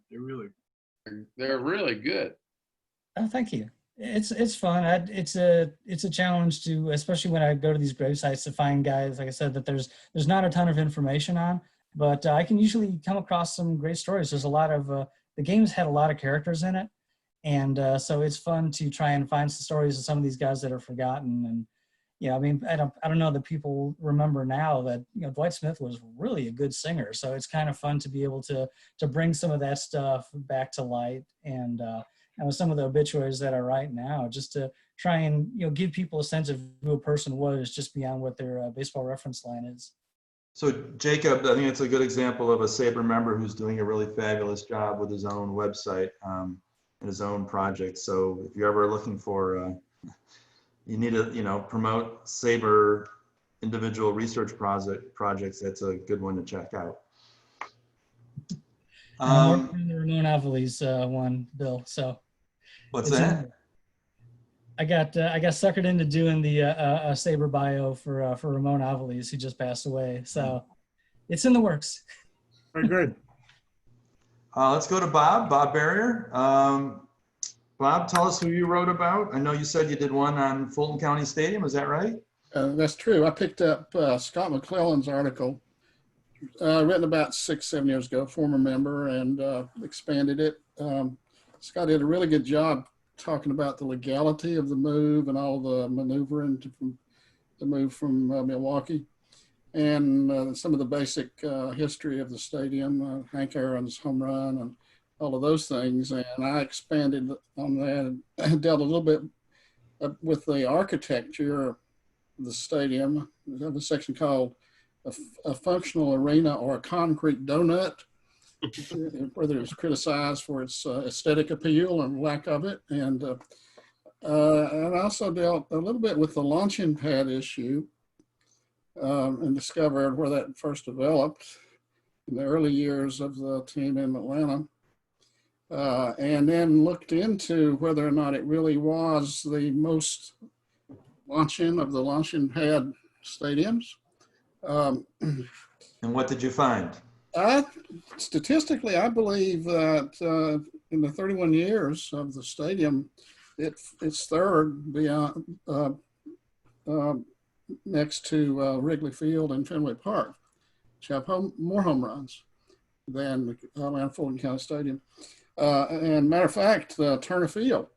they're really good. Oh, thank you. It's fun. It's a challenge to, especially when I go to these grave sites, to find guys, like I said, that there's not a ton of information on, but I can usually come across some great stories. There's a lot of the game's had a lot of characters in it, and so it's fun to try and find some stories of some of these guys that are forgotten. And I mean, I don't know that people remember now that Dwight Smith was really a good singer, so it's kind of fun to be able to bring some of that stuff back to light, and with some of the obituaries that are right now, just to try and give people a sense of who a person was just beyond what their baseball reference line is. So Jacob, I think it's a good example of a SABR member who's doing a really fabulous job with his own website and his own project. So if you're ever looking for, you need to promote SABR individual research projects, that's a good one to check out. I'm working on the Ramon Avelis one, Bill. So what's that? I got suckered into doing the SABR bio for Ramon Avelis, who just passed away. So it's in the works. Very good. Let's go to Bob Barrier. Bob, tell us who you wrote about. I know you said you did one on Fulton County Stadium. Is that right? That's true. I picked up Scott McClellan's article, written about 6-7 years ago, former member, and expanded it. Scott did a really good job talking about the legality of the move and all the maneuvering the move from Milwaukee, and some of the basic history of the stadium, Hank Aaron's home run, and all of those things. And I expanded on that and dealt a little bit with the architecture of the stadium. We have a section called a functional arena or a concrete donut, whether it was criticized for its aesthetic appeal and lack of it. And I also dealt a little bit with the launching pad issue and discovered where that first developed in the early years of the team in Atlanta. And then looked into whether or not it really was the most launching of the launching pad stadiums. And what did you find? Statistically, I believe that in the 31 years of the stadium, it's third beyond next to Wrigley Field and Fenway Park, which have more home runs than Atlanta Fulton County Stadium. And matter of fact, Turner Field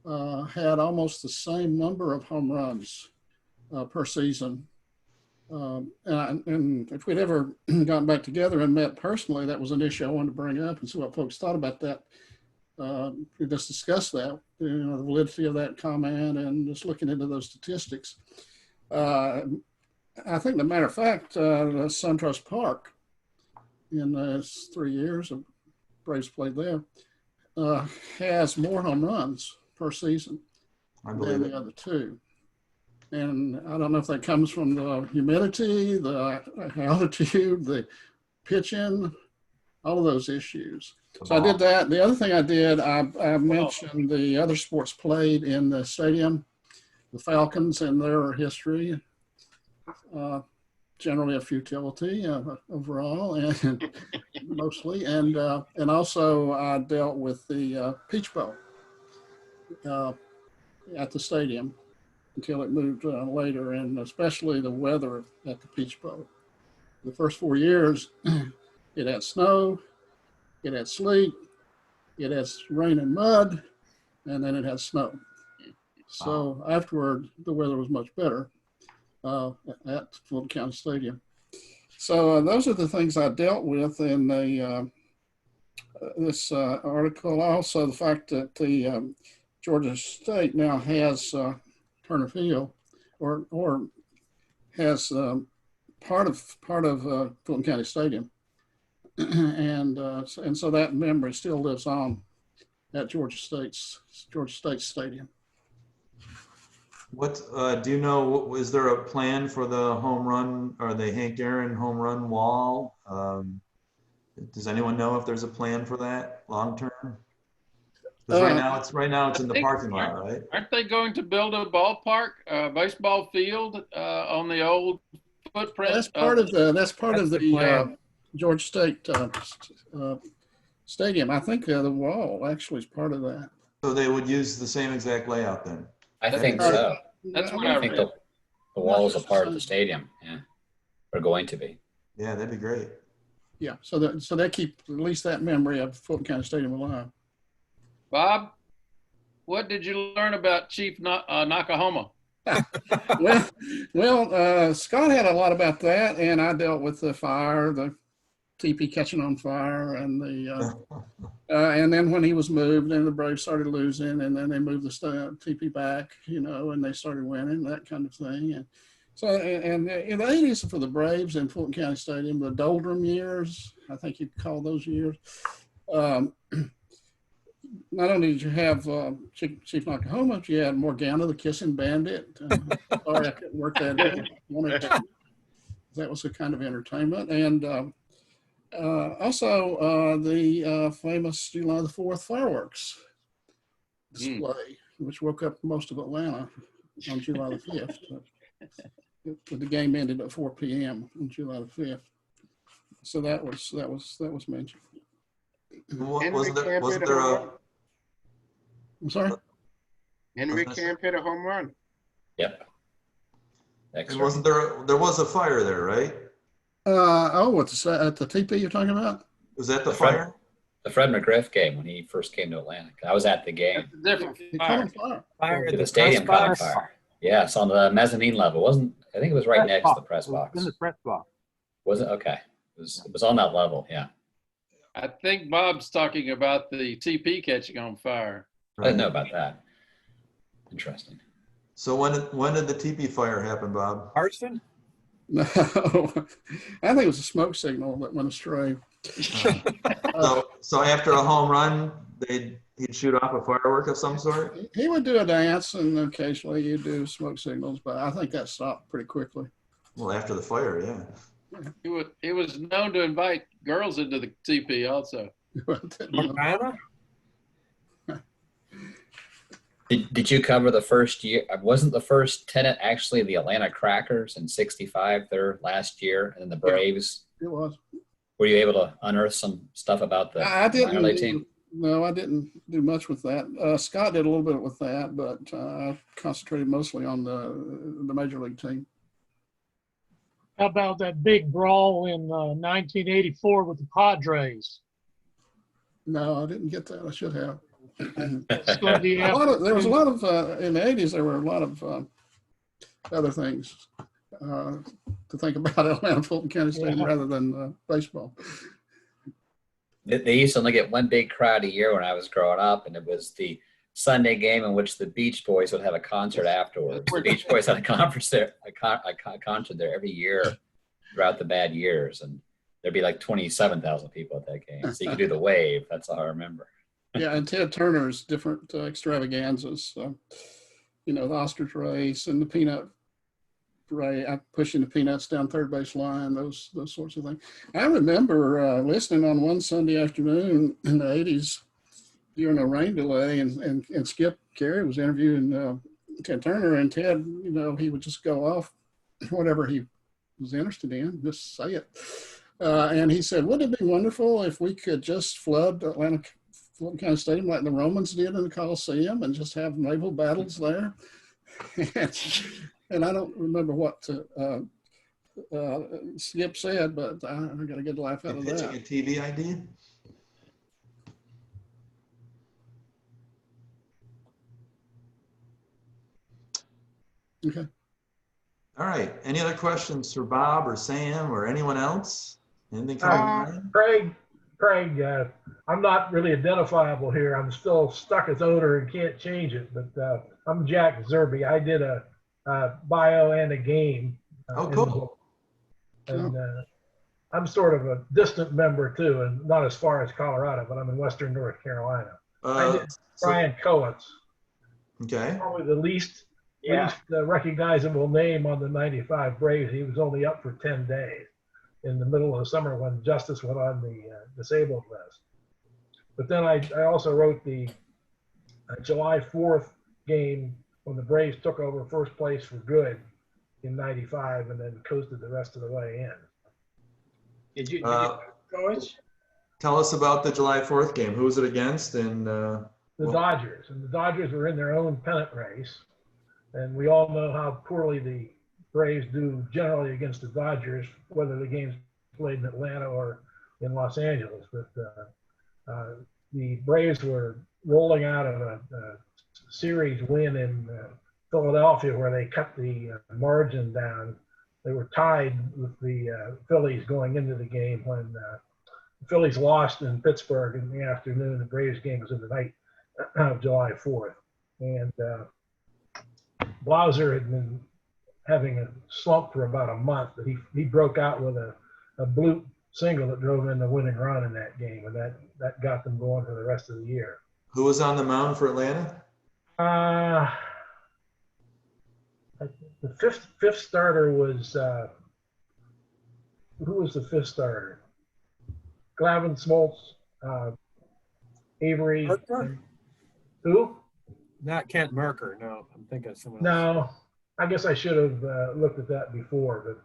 had almost the same number of home runs per season. And if we'd ever gotten back together and met personally, that was an issue I wanted to bring up and see what folks thought about that. We just discussed that, the validity of that comment and just looking into those statistics. I think, the matter of fact, SunTrust Park in the 3 years of Braves played there has more home runs per season than the other two. And I don't know if that comes from the humidity, the altitude, the pitching, all of those issues. So I did that. The other thing I did, I mentioned the other sports played in the stadium, the Falcons and their history. generally a futility overall, and mostly, and also I dealt with the Peach Bowl at the stadium until it moved later, and especially the weather at the Peach Bowl. The first 4 years, it had snow, it had sleet, it had rain and mud, and then it had snow. So afterward, the weather was much better at Fulton County Stadium. So those are the things I dealt with in this article. Also, the fact that the Georgia State now has Turner Field, or has part of Fulton County Stadium, and so that memory still lives on at Georgia State Stadium. What do you know? Is there a plan for the home run or the Hank Aaron home run wall? Does anyone know if there's a plan for that long term? Because right now it's in the parking lot, right? Aren't they going to build a ballpark, baseball field on the old footprint? That's part of the Georgia State Stadium. I think the wall actually is part of that. So they would use the same exact layout then? I think so. That's what I think read. the walls are part of the stadium. Yeah, or going to be. Yeah, that'd be great. Yeah, so they keep at least that memory of Fulton County Stadium alive. Bob, what did you learn about Chief Nakahoma? Well, Scott had a lot about that, and I dealt with the fire, the TP catching on fire, and and then when he was moved, and the Braves started losing, and then they moved the TP back, and they started winning, that kind of thing. And so, and in the 80s for the Braves in Fulton County Stadium, the doldrum years, I think you call those years. Not only did you have Chief Nakahoma, but you had Morgana, the Kissing Bandit. Sorry, I couldn't work that in. That was a kind of entertainment. And also the famous July the 4th fireworks display, which woke up most of Atlanta on July the 5th. But the game ended at 4 p.m. on July the 5th. So that was mentioned. Wasn't there a? I'm sorry. Henry Camp hit a home run. Yep. And wasn't there was a fire there, right? What's at the TP you're talking about? Was that the fire? The Fred McGriff game when he first came to Atlanta. I was at the game. Different fire. The stadium caught on fire. Yeah, it's on the mezzanine level. I think it was right next to the press box. In the press box. Was it? Okay. It was on that level, yeah. I think Bob's talking about the TP catching on fire. I didn't know about that. Interesting. So when did the TP fire happen, Bob? Arson? No, I think it was a smoke signal that went astray. So after a home run, he'd shoot off a firework of some sort? He would do a dance, and occasionally you do smoke signals, but I think that stopped pretty quickly. Well, after the fire, yeah. He was known to invite girls into the TP also. Did you cover the first year? Wasn't the first tenant actually the Atlanta Crackers in '65, their last year, and then the Braves? It was. Were you able to unearth some stuff about the minor league team? No, I didn't do much with that. Scott did a little bit with that, but I concentrated mostly on the major league team. How about that big brawl in 1984 with the Padres? No, I didn't get that. I should have. There was a lot of in the 80s. There were a lot of other things to think about Atlanta Fulton County Stadium rather than baseball. They used to only get one big crowd a year when I was growing up, and it was the Sunday game in which the Beach Boys would have a concert afterwards. The Beach Boys had a concert there every year throughout the bad years, and there'd be like 27,000 people at that game. So you could do the wave. That's all I remember. Yeah, and Ted Turner's different extravaganzas. The ostrich race and the peanut race, pushing the peanuts down third base line, those sorts of things. I remember listening on one Sunday afternoon in the 80s during a rain delay, and Skip Carey was interviewing Ted Turner, and Ted, he would just go off whatever he was interested in, just say it. And he said, wouldn't it be wonderful if we could just flood Atlanta Fulton County Stadium like the Romans did in the Coliseum and just have naval battles there? And I don't remember what Skip said, but I got a good laugh out of that. Pitching a TV idea? Okay. All right. Any other questions for Bob or Sam or anyone else? Anything coming to mind? Craig, I'm not really identifiable here. I'm still stuck as owner and can't change it, but I'm Jack Zerby. I did a bio and a game. Oh, cool. And I'm sort of a distant member too, and not as far as Colorado, but I'm in Western North Carolina. I did Brian Coates. Okay. Probably the least recognizable name on the 95 Braves. He was only up for 10 days in the middle of the summer when Justice went on the disabled list. But then I also wrote the July 4th game when the Braves took over first place for good in 95 and then coasted the rest of the way in. Did you Coach? Tell us about the July 4th game. Who was it against? And the Dodgers. And the Dodgers were in their own pennant race. And we all know how poorly the Braves do generally against the Dodgers, whether the game's played in Atlanta or in Los Angeles. But the Braves were rolling out of a series win in Philadelphia where they cut the margin down. They were tied with the Phillies going into the game when the Phillies lost in Pittsburgh in the afternoon. The Braves game was in the night of July 4th. And Blauser had been having a slump for about a month, but he broke out with a bloop single that drove in the winning run in that game, and that got them going for the rest of the year. who was on the mound for Atlanta? The fifth starter was who was the fifth starter? Glavin, Smoltz, Avery. Who? Not Kent Merker. No, I'm thinking of someone else. No, I guess I should have looked at that before,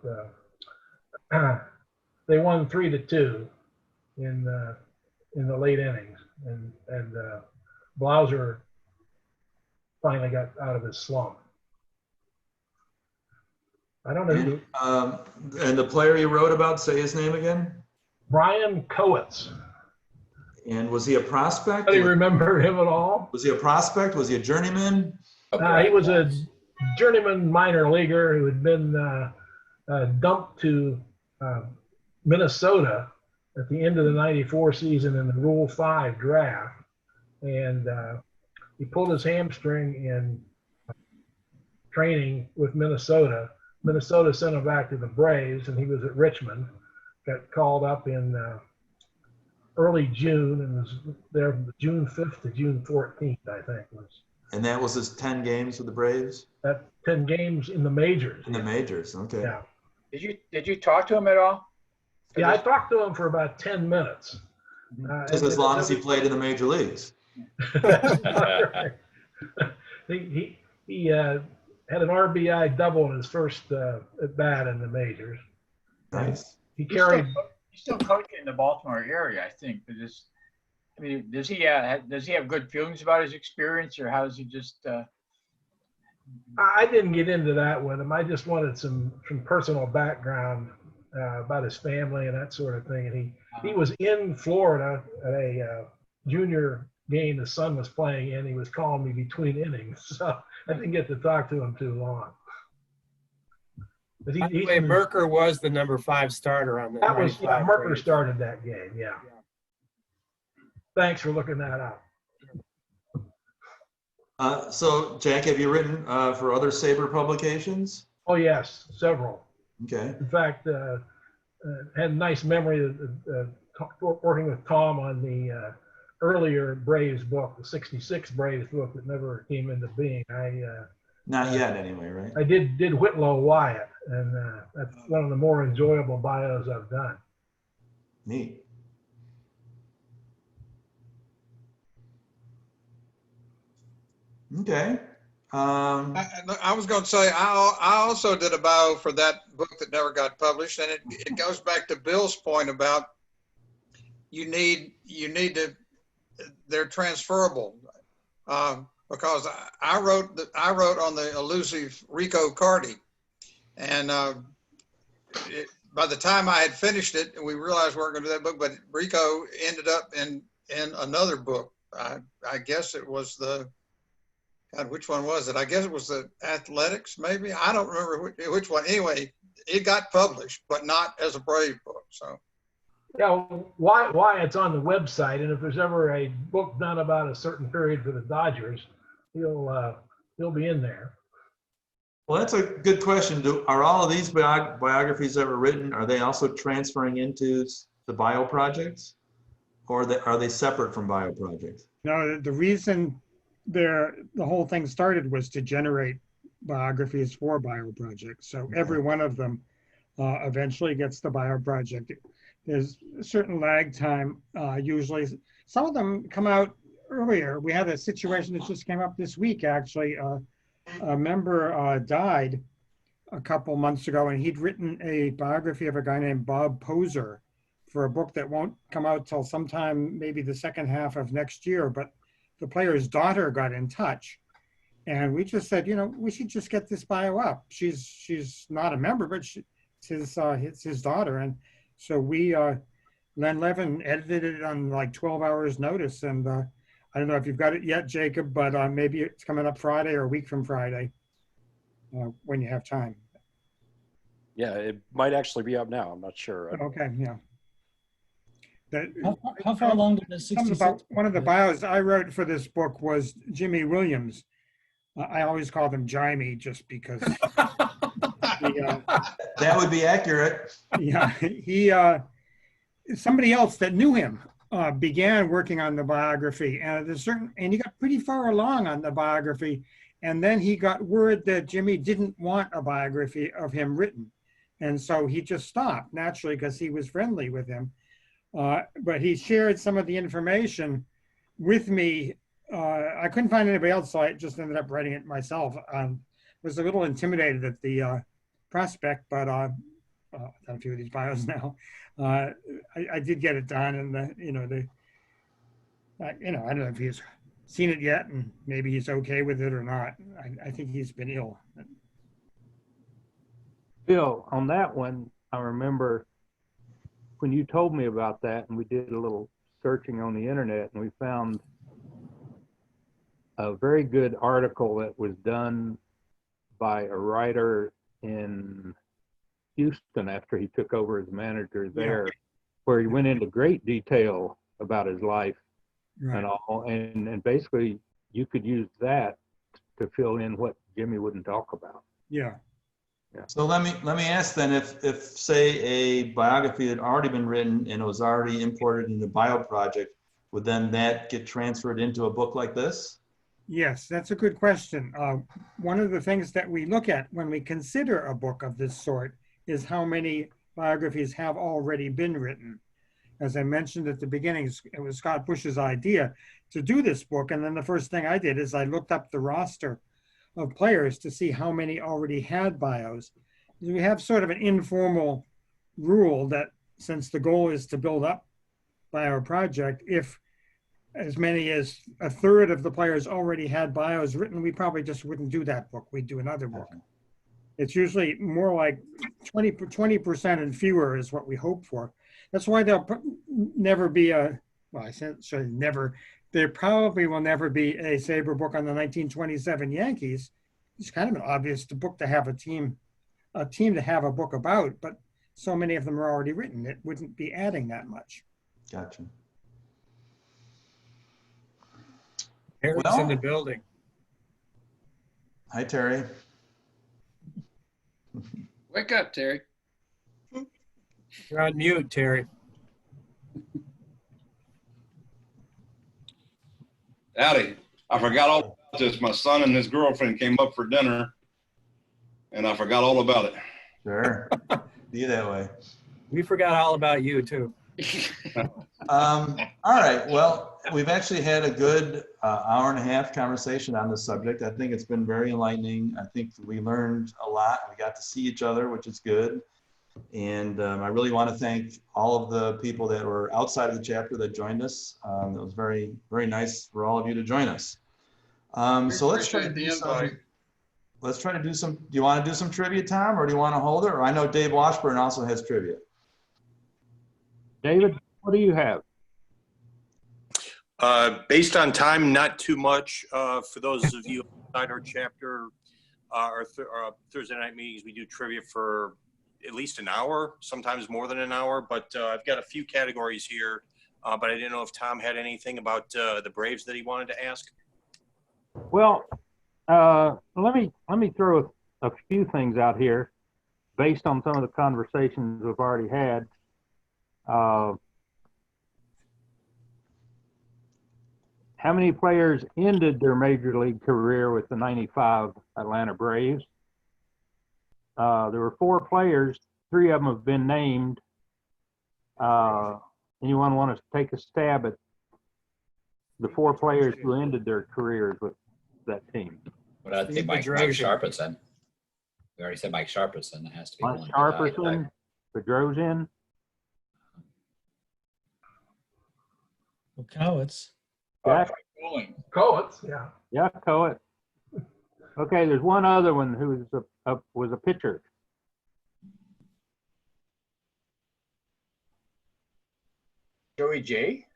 but they won 3-2 in the late innings, and Blauser finally got out of his slump. I don't know who. And the player you wrote about, say his name again? Brian Coates. And was he a prospect? Do you remember him at all? Was he a prospect? Was he a journeyman? He was a journeyman minor leaguer who had been dumped to Minnesota at the end of the '94 season in the Rule 5 draft. And he pulled his hamstring in training with Minnesota. Minnesota sent him back to the Braves, and he was at Richmond. Got called up in early June and was there from June 5th to June 14th, I think. And that was his 10 games with the Braves? That 10 games in the majors. In the majors, okay. Yeah. Did you talk to him at all? Yeah, I talked to him for about 10 minutes. Just as long as he played in the major leagues. He had an RBI double in his first at bat in the majors. Nice. He carried. He's still coaching in the Baltimore area, I think. But does he have good feelings about his experience, or how is he just? I didn't get into that with him. I just wanted some personal background about his family and that sort of thing. And he was in Florida at a junior game his son was playing in. He was calling me between innings, so I didn't get to talk to him too long. But Merker was the number 5 starter on the. That was Merker started that game. Yeah. Thanks for looking that up. So, Jack, have you written for other SABR publications? Oh yes, several. Okay. In fact, had a nice memory of working with Tom on the earlier Braves book, the '66 Braves book that never came into being. Not yet, anyway, right? I did Whitlow Wyatt, and that's one of the more enjoyable bios I've done. Neat. Okay. I was going to say, I also did a bio for that book that never got published, and it goes back to Bill's point about you need to, they're transferable, because I wrote on the elusive Rico Cardi, and by the time I had finished it, we realized we weren't going to do that book, but Rico ended up in another book. I guess it was God, which one was it? I guess it was the Athletics, maybe. I don't remember which one. Anyway, it got published, but not as a Brave book. So, yeah, why it's on the website, and if there's ever a book done about a certain period for the Dodgers, he'll be in there. Well, that's a good question. Are all of these biographies ever written? Are they also transferring into the bio projects, or are they separate from bio projects? No, the reason the whole thing started was to generate biographies for bio projects. So every one of them eventually gets the bio project. There's a certain lag time. Usually, some of them come out earlier. We had a situation that just came up this week, actually. A member died a couple months ago, and he'd written a biography of a guy named Bob Poser for a book that won't come out till sometime maybe the second half of next year. But the player's daughter got in touch, and we just said, we should just get this bio up. She's not a member, but it's his daughter, and so we Len Levin edited it on like 12 hours notice, and I don't know if you've got it yet, Jacob, but maybe it's coming up Friday or a week from Friday when you have time. Yeah, it might actually be up now. I'm not sure. Okay, yeah. How far along did the 66? One of the bios I wrote for this book was Jimmy Williams. I always call him Jimmy just because. That would be accurate. Yeah, somebody else that knew him began working on the biography, and he got pretty far along on the biography, and then he got word that Jimmy didn't want a biography of him written, and so he just stopped naturally because he was friendly with him. But he shared some of the information with me. I couldn't find anybody else, so I just ended up writing it myself. Was a little intimidated at the prospect, but I've done a few of these bios now. I did get it done, and I don't know if he's seen it yet, and maybe he's okay with it or not. I think he's been ill. Bill, on that one, I remember when you told me about that, and we did a little searching on the internet, and we found a very good article that was done by a writer in Houston after he took over as manager there, where he went into great detail about his life and all, and basically you could use that to fill in what Jimmy wouldn't talk about. Yeah. So let me ask then, if say a biography had already been written and it was already imported in the bio project, would then that get transferred into a book like this? Yes, that's a good question. One of the things that we look at when we consider a book of this sort is how many biographies have already been written. As I mentioned at the beginning, it was Scott Bush's idea to do this book. And then the first thing I did is I looked up the roster of players to see how many already had bios. We have sort of an informal rule that since the goal is to build up bio project, if as many as a third of the players already had bios written, we probably just wouldn't do that book. We'd do another book. It's usually more like 20% and fewer is what we hope for. That's why there'll never be there probably will never be a SABR book on the 1927 Yankees. It's kind of an obvious book to have a team to have a book about, but so many of them are already written, it wouldn't be adding that much. Gotcha. Terry's in the building. Hi, Terry. Wake up, Terry. You're on mute, Terry. Howdy. I forgot all about this. My son and his girlfriend came up for dinner, and I forgot all about it. Sure. Be that way. We forgot all about you, too. All right. Well, we've actually had a good hour and a half conversation on this subject. I think it's been very enlightening. I think we learned a lot. We got to see each other, which is good. And I really want to thank all of the people that were outside of the chapter that joined us. It was very, very nice for all of you to join us. So let's try to do some. Let's try to do some. Do you want to do some trivia, Tom, or do you want to hold it? Or I know Dave Washburn also has trivia. David, what do you have? Based on time, not too much. For those of you outside our chapter, our Thursday night meetings, we do trivia for at least an hour, sometimes more than an hour. But I've got a few categories here, but I didn't know if Tom had anything about the Braves that he wanted to ask. Well, let me throw a few things out here based on some of the conversations we've already had. How many players ended their major league career with the '95 Atlanta Braves? There were 4 players. 3 of them have been named. Anyone want to take a stab at the 4 players who ended their careers with that team? What I think Mike Sharperson. We already said Mike Sharperson. It has to be Mike one. Sharperson, Bedrosian. Well, Cowitz. Jack Coates, yeah. Yeah, Coet. Okay, there's one other one who was a pitcher. Joey J?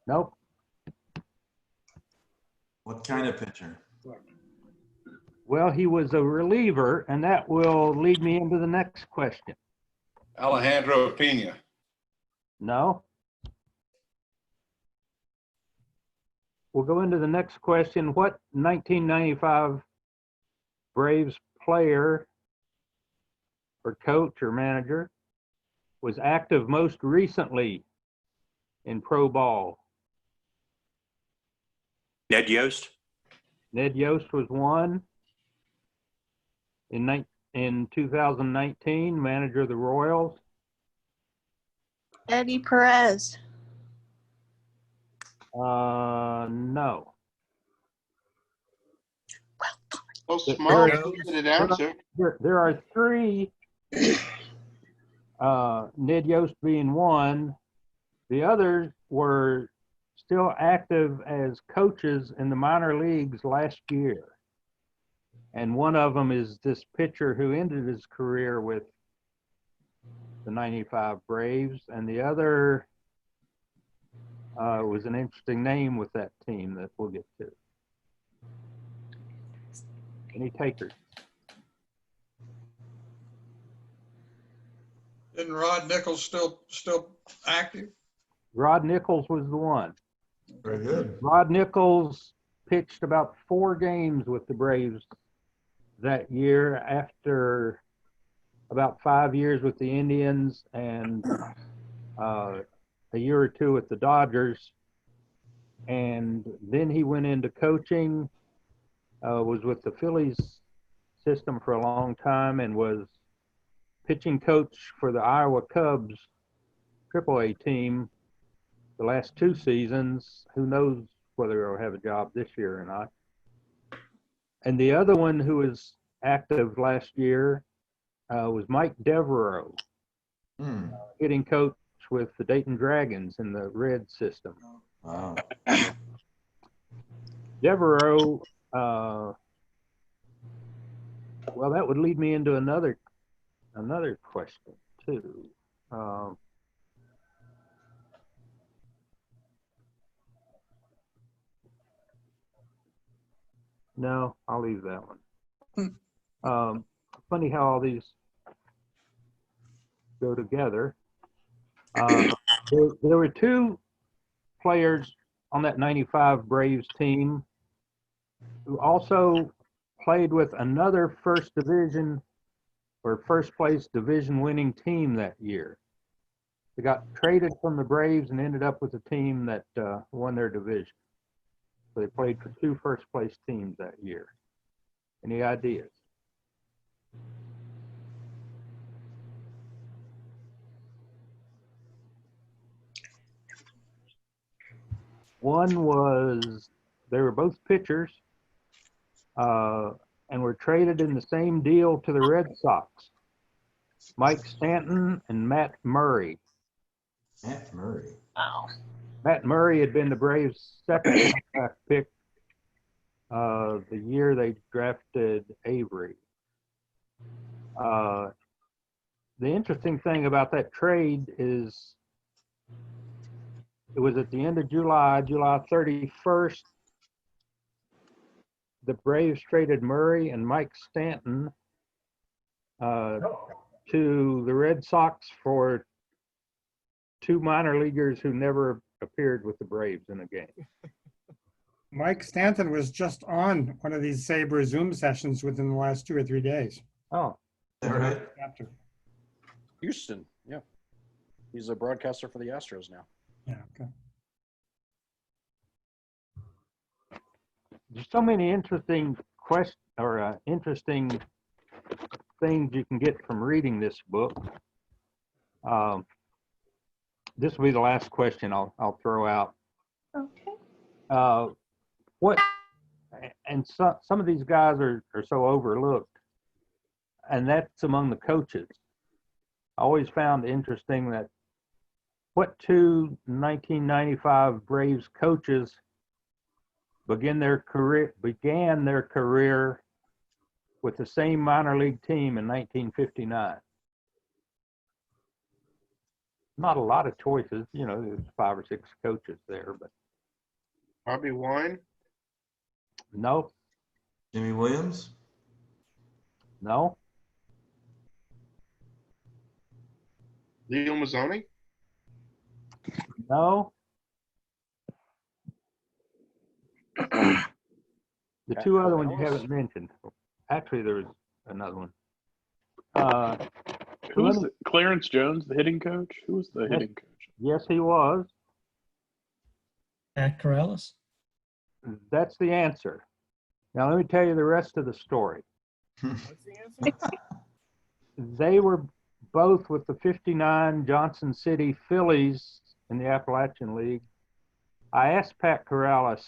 Nope. What kind of pitcher? Well, he was a reliever, and that will lead me into the next question. Alejandro Pena. No. We'll go into the next question. What 1995 Braves player or coach or manager was active most recently in pro ball? Ned Yost. Ned Yost was one. In 2019, manager of the Royals. Eddie Perez. No. Oh, smart. Good answer. There are 3. Ned Yost being one. The others were still active as coaches in the minor leagues last year. And one of them is this pitcher who ended his career with the '95 Braves. And the other was an interesting name with that team that we'll get to. Any takers? Isn't Rod Nichols still active? Rod Nichols was the one. Very good. Rod Nichols pitched about 4 games with the Braves that year after about 5 years with the Indians and a year or 2 with the Dodgers. And then he went into coaching, was with the Phillies system for a long time and was pitching coach for the Iowa Cubs AAA team the last 2 seasons. Who knows whether he'll have a job this year or not. And the other one who was active last year was Mike Devereaux, hitting coach with the Dayton Dragons in the Red system. Wow. Devereaux, well, that would lead me into another question too. No, I'll leave that one. Funny how all these go together. There were 2 players on that '95 Braves team who also played with another first division or first place division winning team that year. They got traded from the Braves and ended up with a team that won their division. So they played for 2 first place teams that year. Any ideas? One was they were both pitchers and were traded in the same deal to the Red Sox. Mike Stanton and Matt Murray. Matt Murray. Wow. Matt Murray had been the Braves' second draft pick the year they drafted Avery. The interesting thing about that trade is it was at the end of July, July 31st. The Braves traded Murray and Mike Stanton to the Red Sox for two minor leaguers who never appeared with the Braves in a game. Mike Stanton was just on one of these SABR Zoom sessions within the last 2 or 3 days. Oh, all right. Houston, yeah. He's a broadcaster for the Astros now. Yeah, okay. There's so many interesting interesting things you can get from reading this book. This will be the last question I'll throw out. Okay. Some of these guys are so overlooked, and that's among the coaches. I always found interesting that what two 1995 Braves coaches began their career with the same minor league team in 1959. Not a lot of choices, you know, there's 5 or 6 coaches there, but Bobby Wine? no, Jimmy Williams? no, Leo Mazzoni? no. The two other ones you haven't mentioned. Actually, there was another one. Who was Clarence Jones, the hitting coach? Who was the hitting coach? Yes, he was. Pat Corrales? That's the answer. Now, let me tell you the rest of the story. They were both with the 59 Johnson City Phillies in the Appalachian League. I asked Pat Corrales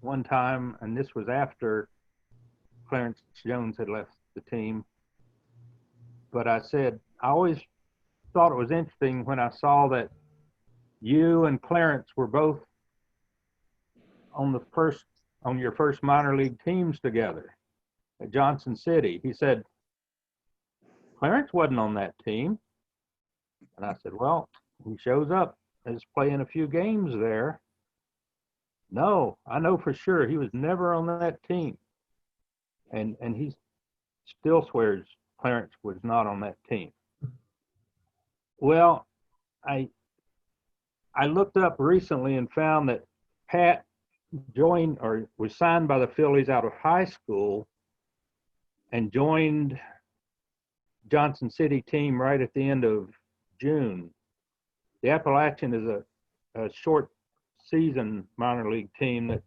one time, and this was after Clarence Jones had left the team, but I said, I always thought it was interesting when I saw that you and Clarence were both on your first minor league teams together at Johnson City. He said, Clarence wasn't on that team. And I said, well, he shows up as playing a few games there. No, I know for sure he was never on that team. And he still swears Clarence was not on that team. Well, I looked up recently and found that Pat joined or was signed by the Phillies out of high school and joined Johnson City team right at the end of June. The Appalachian is a short season minor league team that,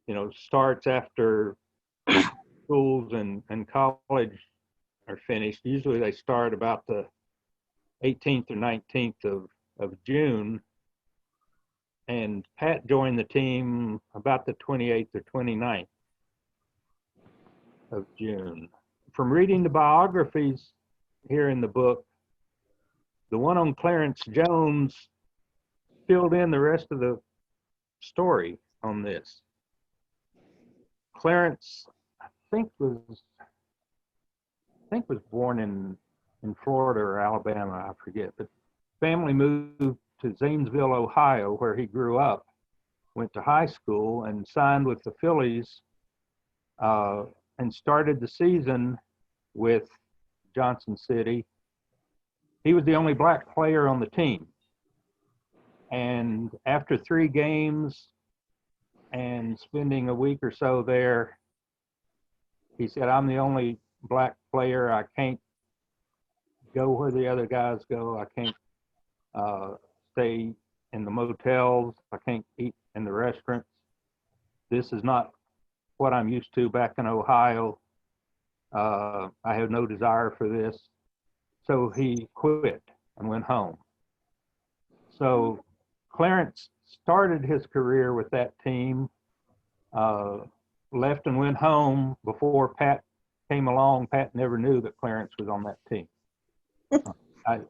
you know, starts after schools and college are finished. Usually they start about the 18th or 19th of June. And Pat joined the team about the 28th or 29th of June. From reading the biographies here in the book, the one on Clarence Jones filled in the rest of the story on this. Clarence, I think was born in Florida or Alabama, I forget, but family moved to Zanesville, Ohio, where he grew up, went to high school and signed with the Phillies and started the season with Johnson City. He was the only black player on the team. And after 3 games and spending a week or so there, he said, I'm the only black player. I can't go where the other guys go. I can't stay in the motels. I can't eat in the restaurants. This is not what I'm used to back in Ohio. I have no desire for this. So he quit and went home. So Clarence started his career with that team, left and went home before Pat came along. Pat never knew that Clarence was on that team.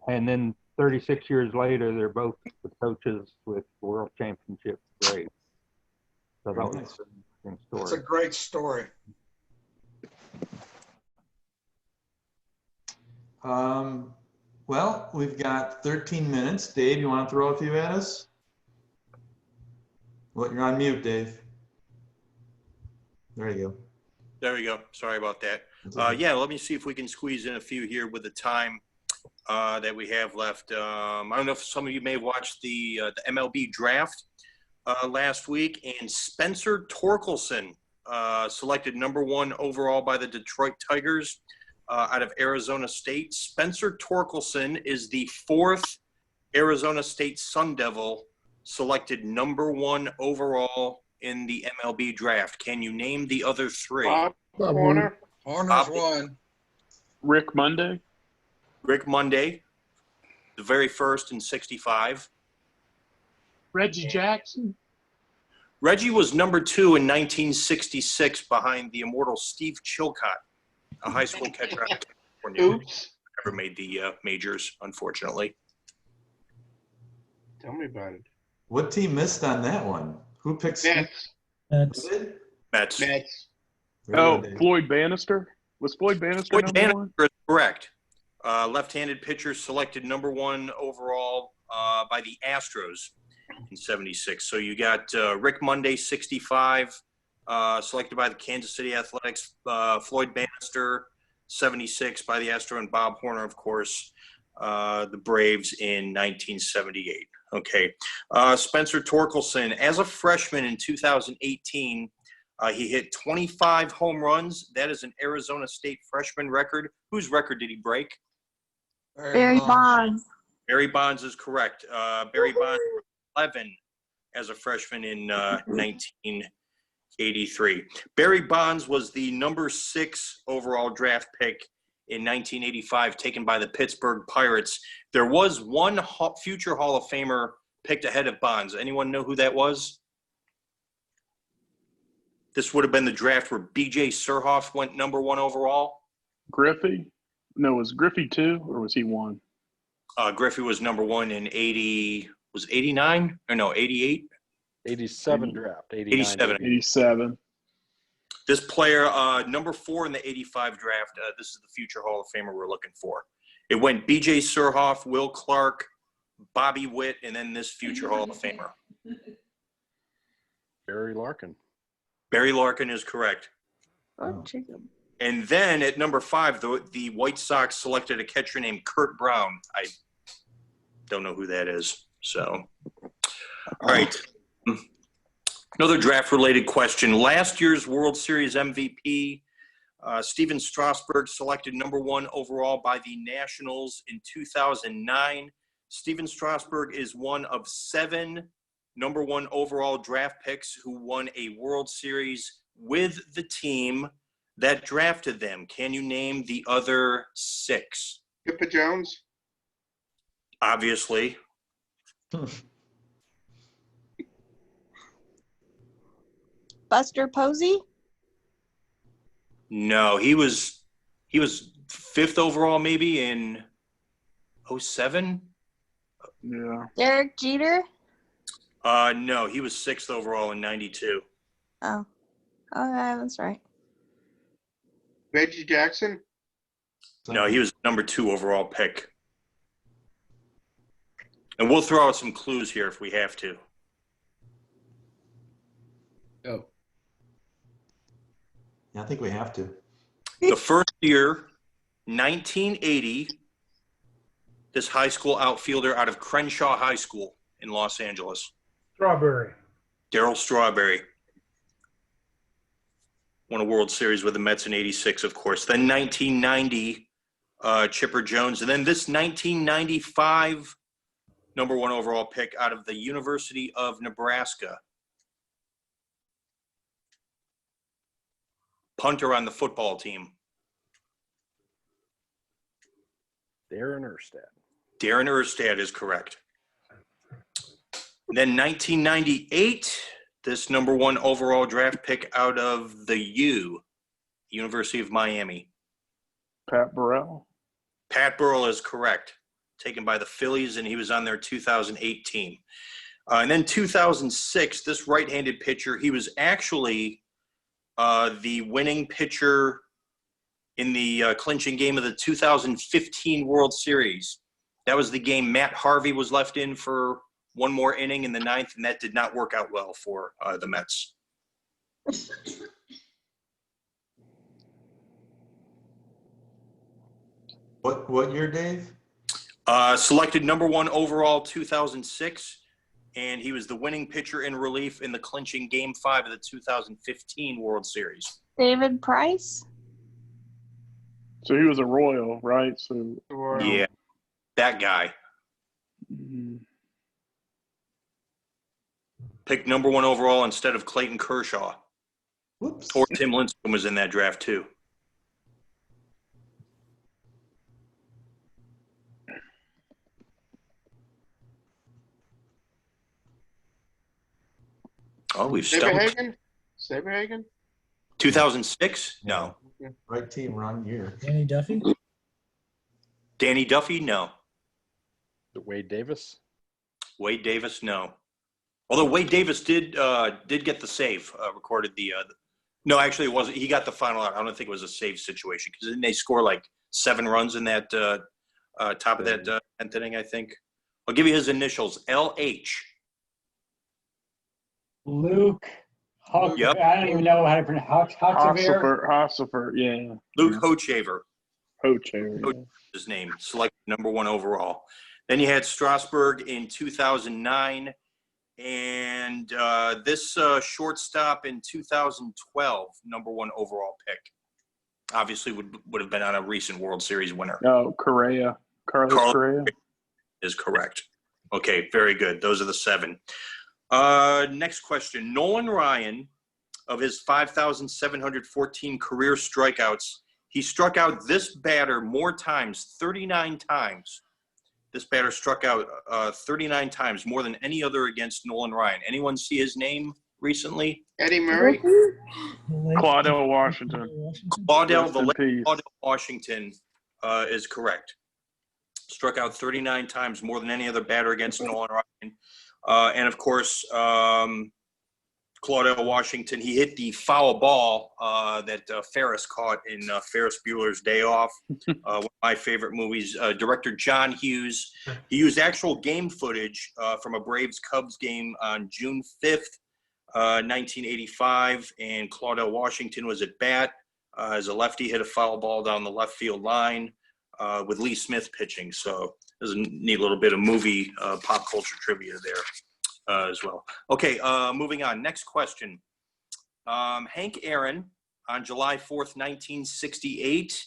And then 36 years later, they're both the coaches with World Championship Braves. So that was an interesting story. It's a great story. Well, we've got 13 minutes. Dave, you want to throw a few at us? Well, you're on mute, Dave. There you go. There we go. Sorry about that. Yeah, let me see if we can squeeze in a few here with the time that we have left. I don't know if some of you may have watched the MLB draft last week, and Spencer Torkelson selected #1 overall by the Detroit Tigers out of Arizona State. Spencer Torkelson is the 4th Arizona State Sun Devil selected #1 overall in the MLB draft. Can you name the other 3? Bob Horner. Horner's one. Rick Monday. Rick Monday, the very first in 65. Reggie Jackson. Reggie was #2 in 1966 behind the immortal Steve Chilcott, a high school catcher out of California. Oops. Never made the majors, unfortunately. Tell me about it. What team missed on that one? Who picked? Mets. Mets. Mets. Oh, Floyd Bannister. Was Floyd Bannister Floyd #1? Bannister is correct. Left-handed pitcher selected #1 overall by the Astros in 76. So you got Rick Monday, 65, selected by the Kansas City Athletics. Floyd Bannister, 76 by the Astro, and Bob Horner, of course, the Braves in 1978. Okay. Spencer Torkelson, as a freshman in 2018, he hit 25 home runs. That is an Arizona State freshman record. Whose record did he break? Barry Bonds. Barry Bonds is correct. Barry Bonds, 11 as a freshman in 1983. Barry Bonds was the #6 overall draft pick in 1985, taken by the Pittsburgh Pirates. There was one future Hall of Famer picked ahead of Bonds. Anyone know who that was? This would have been the draft where B.J. Surhoff went #1 overall. Griffey? No, was Griffey 2 or was he 1? Griffey was #1 in 89? Or no, 88? 87 draft. 89. 87. This player, #4 in the 85 draft, this is the future Hall of Famer we're looking for. It went B.J. Surhoff, Will Clark, Bobby Witt, and then this future Hall of Famer. Barry Larkin. Barry Larkin is correct. Oh, chicken. And then at #5, the White Sox selected a catcher named Kurt Brown. I don't know who that is. So, all right. Another draft-related question. Last year's World Series MVP, Steven Strasburg, selected #1 overall by the Nationals in 2009. Steven Strasburg is one of 7 #1 overall draft picks who won a World Series with the team that drafted them. Can you name the other 6? Pippa Jones. Obviously. Buster Posey? No, he was 5th overall maybe in 07. Yeah. Derek Jeter? No, he was 6th overall in 92. Oh. Okay, that's right. Reggie Jackson. No, he was #2 overall pick. And we'll throw out some clues here if we have to. Oh. Yeah, I think we have to. The first year, 1980, this high school outfielder out of Crenshaw High School in Los Angeles. Strawberry. Darryl Strawberry. Won a World Series with the Mets in 86, of course. Then 1990, Chipper Jones. And then this 1995 #1 overall pick out of the University of Nebraska. Punter on the football team. Darren Erstad. Darren Erstad is correct. Then 1998, this #1 overall draft pick out of the University of Miami. Pat Burrell. Pat Burrell is correct. Taken by the Phillies, and he was on their 2008 team. And then 2006, this right-handed pitcher, he was actually the winning pitcher in the clinching game of the 2015 World Series. That was the game Matt Harvey was left in for one more inning in the 9th, and that did not work out well for the Mets. What year, Dave? Selected #1 overall 2006, and he was the winning pitcher in relief in the clinching Game 5 of the 2015 World Series. David Price. So he was a Royal, right? So Yeah, that guy. Picked #1 overall instead of Clayton Kershaw. Whoops. Or Tim Lincecum was in that draft too. Oh, we've stumped. Saberhagen? 2006? No. Right team, wrong year. Danny Duffy? Danny Duffy? No. Wade Davis? Wade Davis? No. Although Wade Davis did get the save, recorded the no, actually it wasn't. He got the final out. I don't think it was a save situation because didn't they score like 7 runs in that top of that 10th inning, I think. I'll give you his initials, LH. Luke. Yep. I don't even know how to pronounce Hossifer, yeah. Luke Hochaver. Hochaver. Yeah. His name, selected #1 overall. Then you had Strasburg in 2009, and this shortstop in 2012, #1 overall pick. Obviously, would have been on a recent World Series winner. Oh, Correa. Carlos Correa is correct. Okay, very good. Those are the 7. Next question. Nolan Ryan, of his 5,714 career strikeouts, he struck out this batter more times, 39 times. This batter struck out 39 times, more than any other against Nolan Ryan. Anyone see his name recently? Eddie Murray? Claudell Washington. Claudell Washington is correct. Struck out 39 times, more than any other batter against Nolan Ryan. And of course, Claudell Washington, he hit the foul ball that Ferris caught in Ferris Bueller's Day Off, one of my favorite movies. Director John Hughes, he used actual game footage from a Braves-Cubs game on June 5th, 1985, and Claudell Washington was at bat as a lefty, hit a foul ball down the left field line with Lee Smith pitching. So there's a neat little bit of movie pop culture trivia there. As well. Okay, moving on. Next question. Hank Aaron, on July 4th, 1968,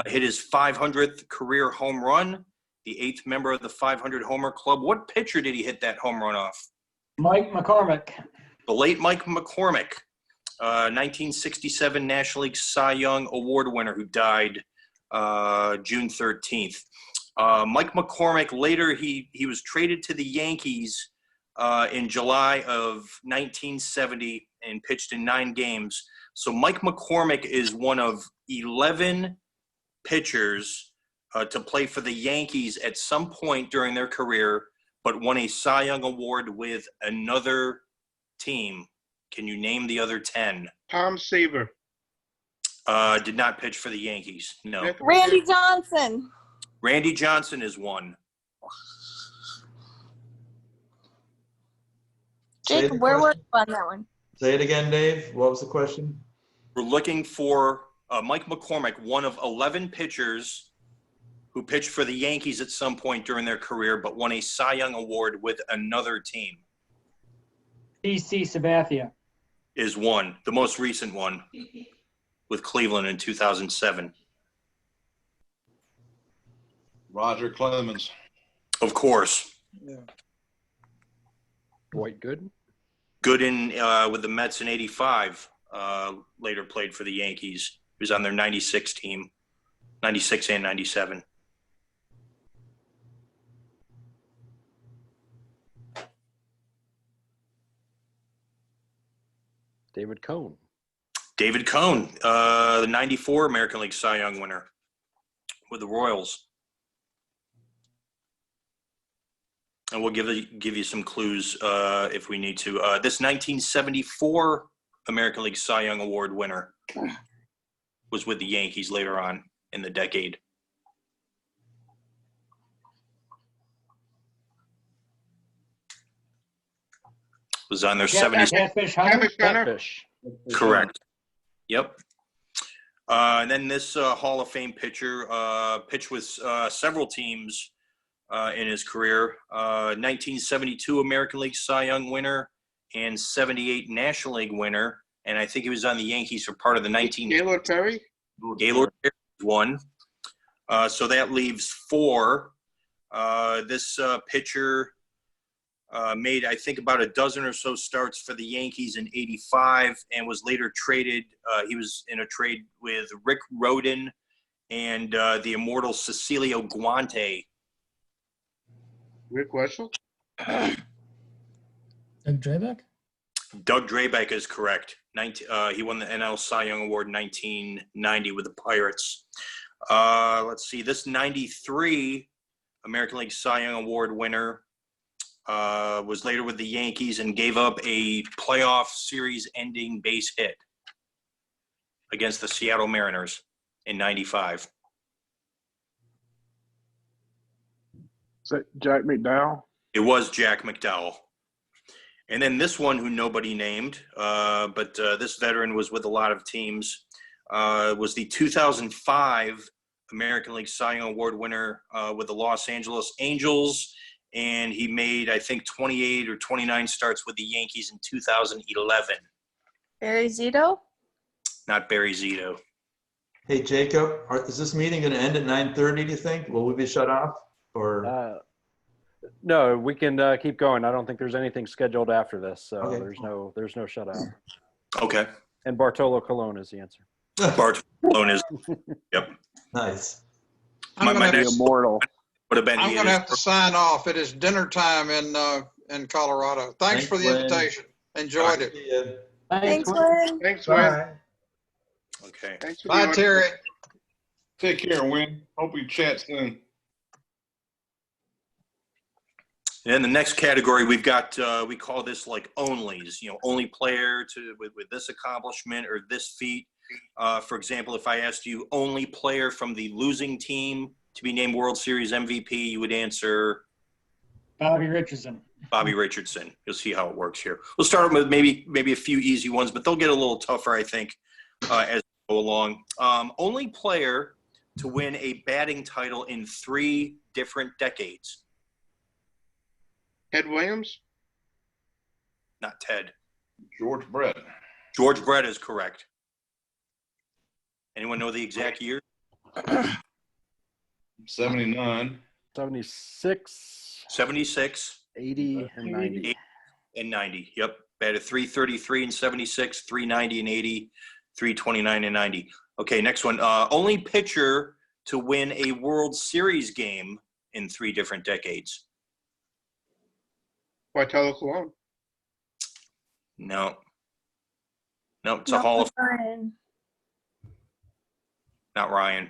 hit his 500th career home run, the 8th member of the 500 Homer Club. What pitcher did he hit that home run off? Mike McCormick. The late Mike McCormick, 1967 National League Cy Young Award winner who died June 13th. Mike McCormick, later he was traded to the Yankees in July of 1970 and pitched in 9 games. So Mike McCormick is one of 11 pitchers to play for the Yankees at some point during their career, but won a Cy Young Award with another team. Can you name the other 10? Tom Seaver. Did not pitch for the Yankees. No. Randy Johnson. Randy Johnson is one. Jacob, where were you on that one? Say it again, Dave. What was the question? We're looking for Mike McCormick, one of 11 pitchers who pitched for the Yankees at some point during their career, but won a Cy Young Award with another team. C.C. Sabathia. Is one, the most recent one, with Cleveland in 2007. Roger Clemens. Of course. Yeah. Dwight Gooden. Gooden with the Mets in '85. Later played for the Yankees. He was on their '96 team, '96 and '97. David Cone. David Cone, the 94 American League Cy Young winner with the Royals. And we'll give you some clues if we need to. This 1974 American League Cy Young Award winner was with the Yankees later on in the decade. Was on their 70s. Catfish. Correct. Yep. And then this Hall of Fame pitcher pitched with several teams in his career. 1972 American League Cy Young winner and 78 National League winner. And I think he was on the Yankees for part of the 19. Gaylord Perry? Gaylord Perry won. So that leaves 4. This pitcher made, I think, about a dozen or so starts for the Yankees in '85 and was later traded. He was in a trade with Rick Rhoden and the immortal Cecilio Guante. Rick Russell? Doug Drabeck? Doug Drabeck is correct. He won the NL Cy Young Award in 1990 with the Pirates. Let's see. This 93 American League Cy Young Award winner was later with the Yankees and gave up a playoff series-ending base hit against the Seattle Mariners in '95. Is that Jack McDowell? It was Jack McDowell. And then this one who nobody named, but this veteran was with a lot of teams, was the 2005 American League Cy Young Award winner with the Los Angeles Angels. And he made, I think, 28 or 29 starts with the Yankees in 2011. Barry Zito? Not Barry Zito. Hey, Jacob, is this meeting going to end at 9:30, do you think? Will we be shut off? Or No, we can keep going. I don't think there's anything scheduled after this, so Okay. there's no shutout. Okay. And Bartolo Colon is the answer. Bartolo Colon is. Yep. Nice. My next immortal. would have been. I'm going to have to sign off. It is dinner time in Colorado. Thanks for the Wynn. invitation. Enjoyed it. Thanks, Wynn. Thanks, Wynn. Okay. Thanks for Bye, the Terry. Take care, Wynn. Hope we chat soon. And the next category we've got, we call this like onlys, only player with this accomplishment or this feat. For example, if I asked you only player from the losing team to be named World Series MVP, you would answer Bobby Richardson. Bobby Richardson. You'll see how it works here. We'll start with maybe a few easy ones, but they'll get a little tougher, I think, as we go along. Only player to win a batting title in 3 different decades. Ted Williams? Not Ted. George Brett. George Brett is correct. Anyone know the exact year? 79. 76. 76. 80 and 90. 80 and 90. Yep. Batted 333 and 76, 390 and 80, 329 and 90. Okay, next one. Only pitcher to win a World Series game in 3 different decades. Bartolo Colon? No. No, it's a Hall of Ryan. Not Ryan.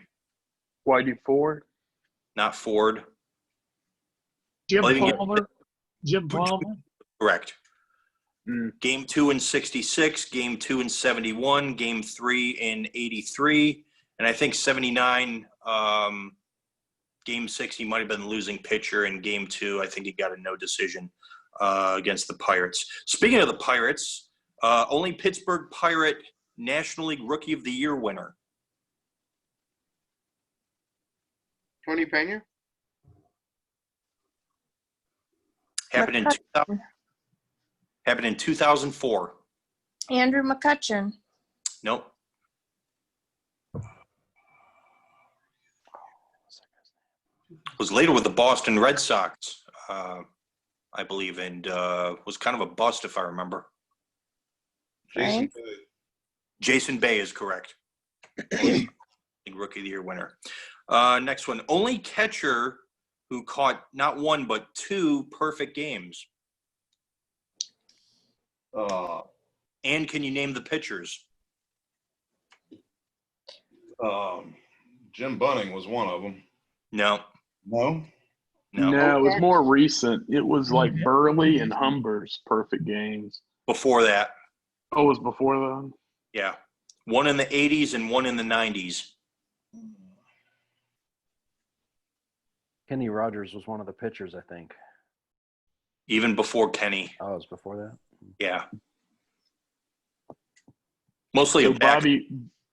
Whitey Ford? Not Ford. Jim Well, even Palmer. Jim Palmer. Correct. Game 2 in 66, Game 2 in 71, Game 3 in 83, and I think 79, Game 6, he might have been losing pitcher. In Game 2, I think he got a no decision against the Pirates. Speaking of the Pirates, only Pittsburgh Pirate National League Rookie of the Year winner. Tony Pena? Happened in 2004. Andrew McCutcheon. Nope. Was later with the Boston Red Sox, I believe, and was kind of a bust, if I remember. Jason Bay. Jason Bay is correct. Rookie of the Year winner. Next one. Only catcher who caught not 1 but 2 perfect games. And can you name the pitchers? Jim Bunning was one of them. No. No? No, it was more recent. It was like Burley and Humber's perfect games. Before that. Oh, it was before that? Yeah. One in the 80s and one in the 90s. Kenny Rogers was one of the pitchers, I think. Even before Kenny. Oh, it was before that? Yeah. Mostly So a back.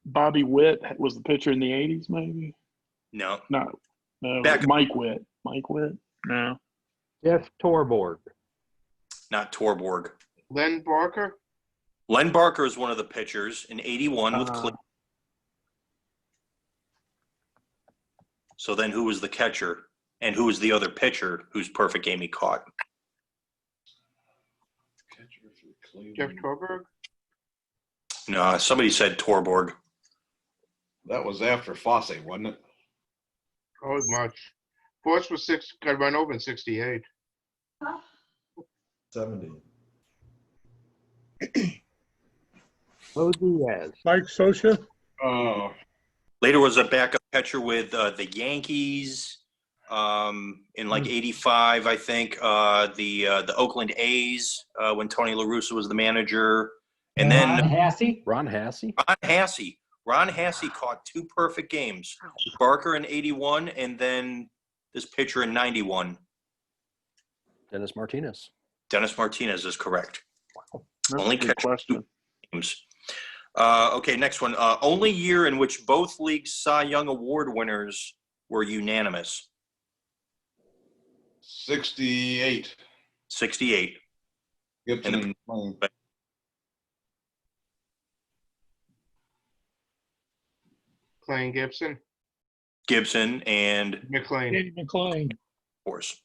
Bobby Witt was the pitcher in the 80s, maybe? No. No. Back- Mike Witt. Mike Witt? No. Jeff Torborg. Not Torborg. Len Barker? Len Barker is one of the pitchers in 81 with Cleveland. So then who was the catcher? And who was the other pitcher whose perfect game he caught? Jeff Torberg? No, somebody said Torborg. That was after Fosse, wasn't it? Oh, much. Force was got run over in 68. 70. Bo Diaz. Mike Scioscia. Oh. Later was a backup catcher with the Yankees in like 85, I think. The Oakland A's when Tony La Russa was the manager. And then Ron Hassey. Ron Hassey? Ron Hassey caught 2 perfect games. Barker in 81 and then this pitcher in 91. Dennis Martinez. Dennis Martinez is correct. That's Only a good catcher question. 2 games. Okay, next one. Only year in which both leagues Cy Young Award winners were unanimous. 68. 68. Gibson and McLean. Clayton Gibson. Gibson and McLean. Danny McLean. of course.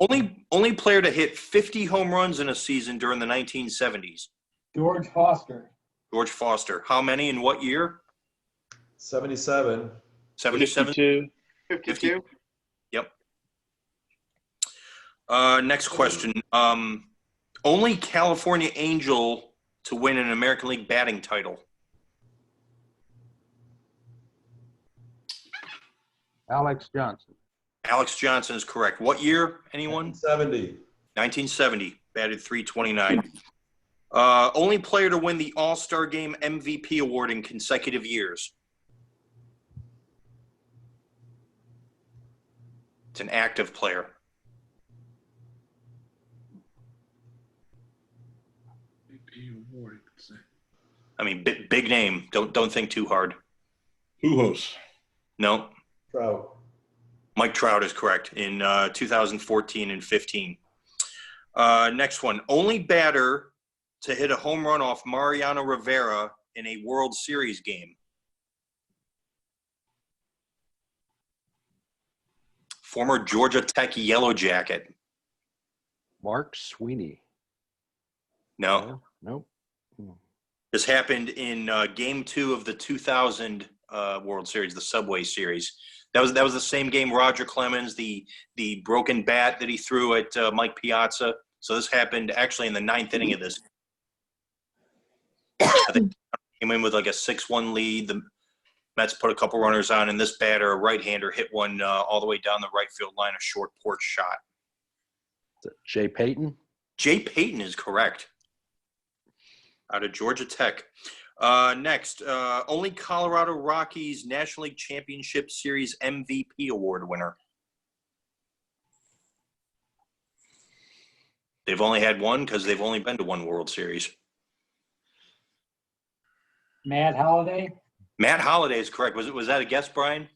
Only player to hit 50 home runs in a season during the 1970s. George Foster. George Foster. How many in what year? 77. 77. 52. Yep. Next question. Only California Angel to win an American League batting title. Alex Johnson. Alex Johnson is correct. What year? Anyone? 1970. 1970. Batted .329. Only player to win the All-Star Game MVP award in consecutive years. It's an active player. I mean, big name. Don't think too hard. Pujols. No. Trout. Mike Trout is correct in 2014 and 15. Next one. Only batter to hit a home run off Mariano Rivera in a World Series game. Former Georgia Tech Yellow Jacket. Mark Sweeney. No. Nope. This happened in Game 2 of the 2000 World Series, the Subway Series. That was the same game. Roger Clemens, the broken bat that he threw at Mike Piazza. So this happened actually in the 9th inning of this. I think came in with like a 6-1 lead. The Mets put a couple runners on, and this batter, a right-hander, hit one all the way down the right field line, a short porch shot. Is it Jay Payton? Jay Payton is correct. Out of Georgia Tech. Next, only Colorado Rockies National League Championship Series MVP award winner. They've only had one because they've only been to one World Series. Matt Holliday. Matt Holliday is correct. Was that a guess, Brian?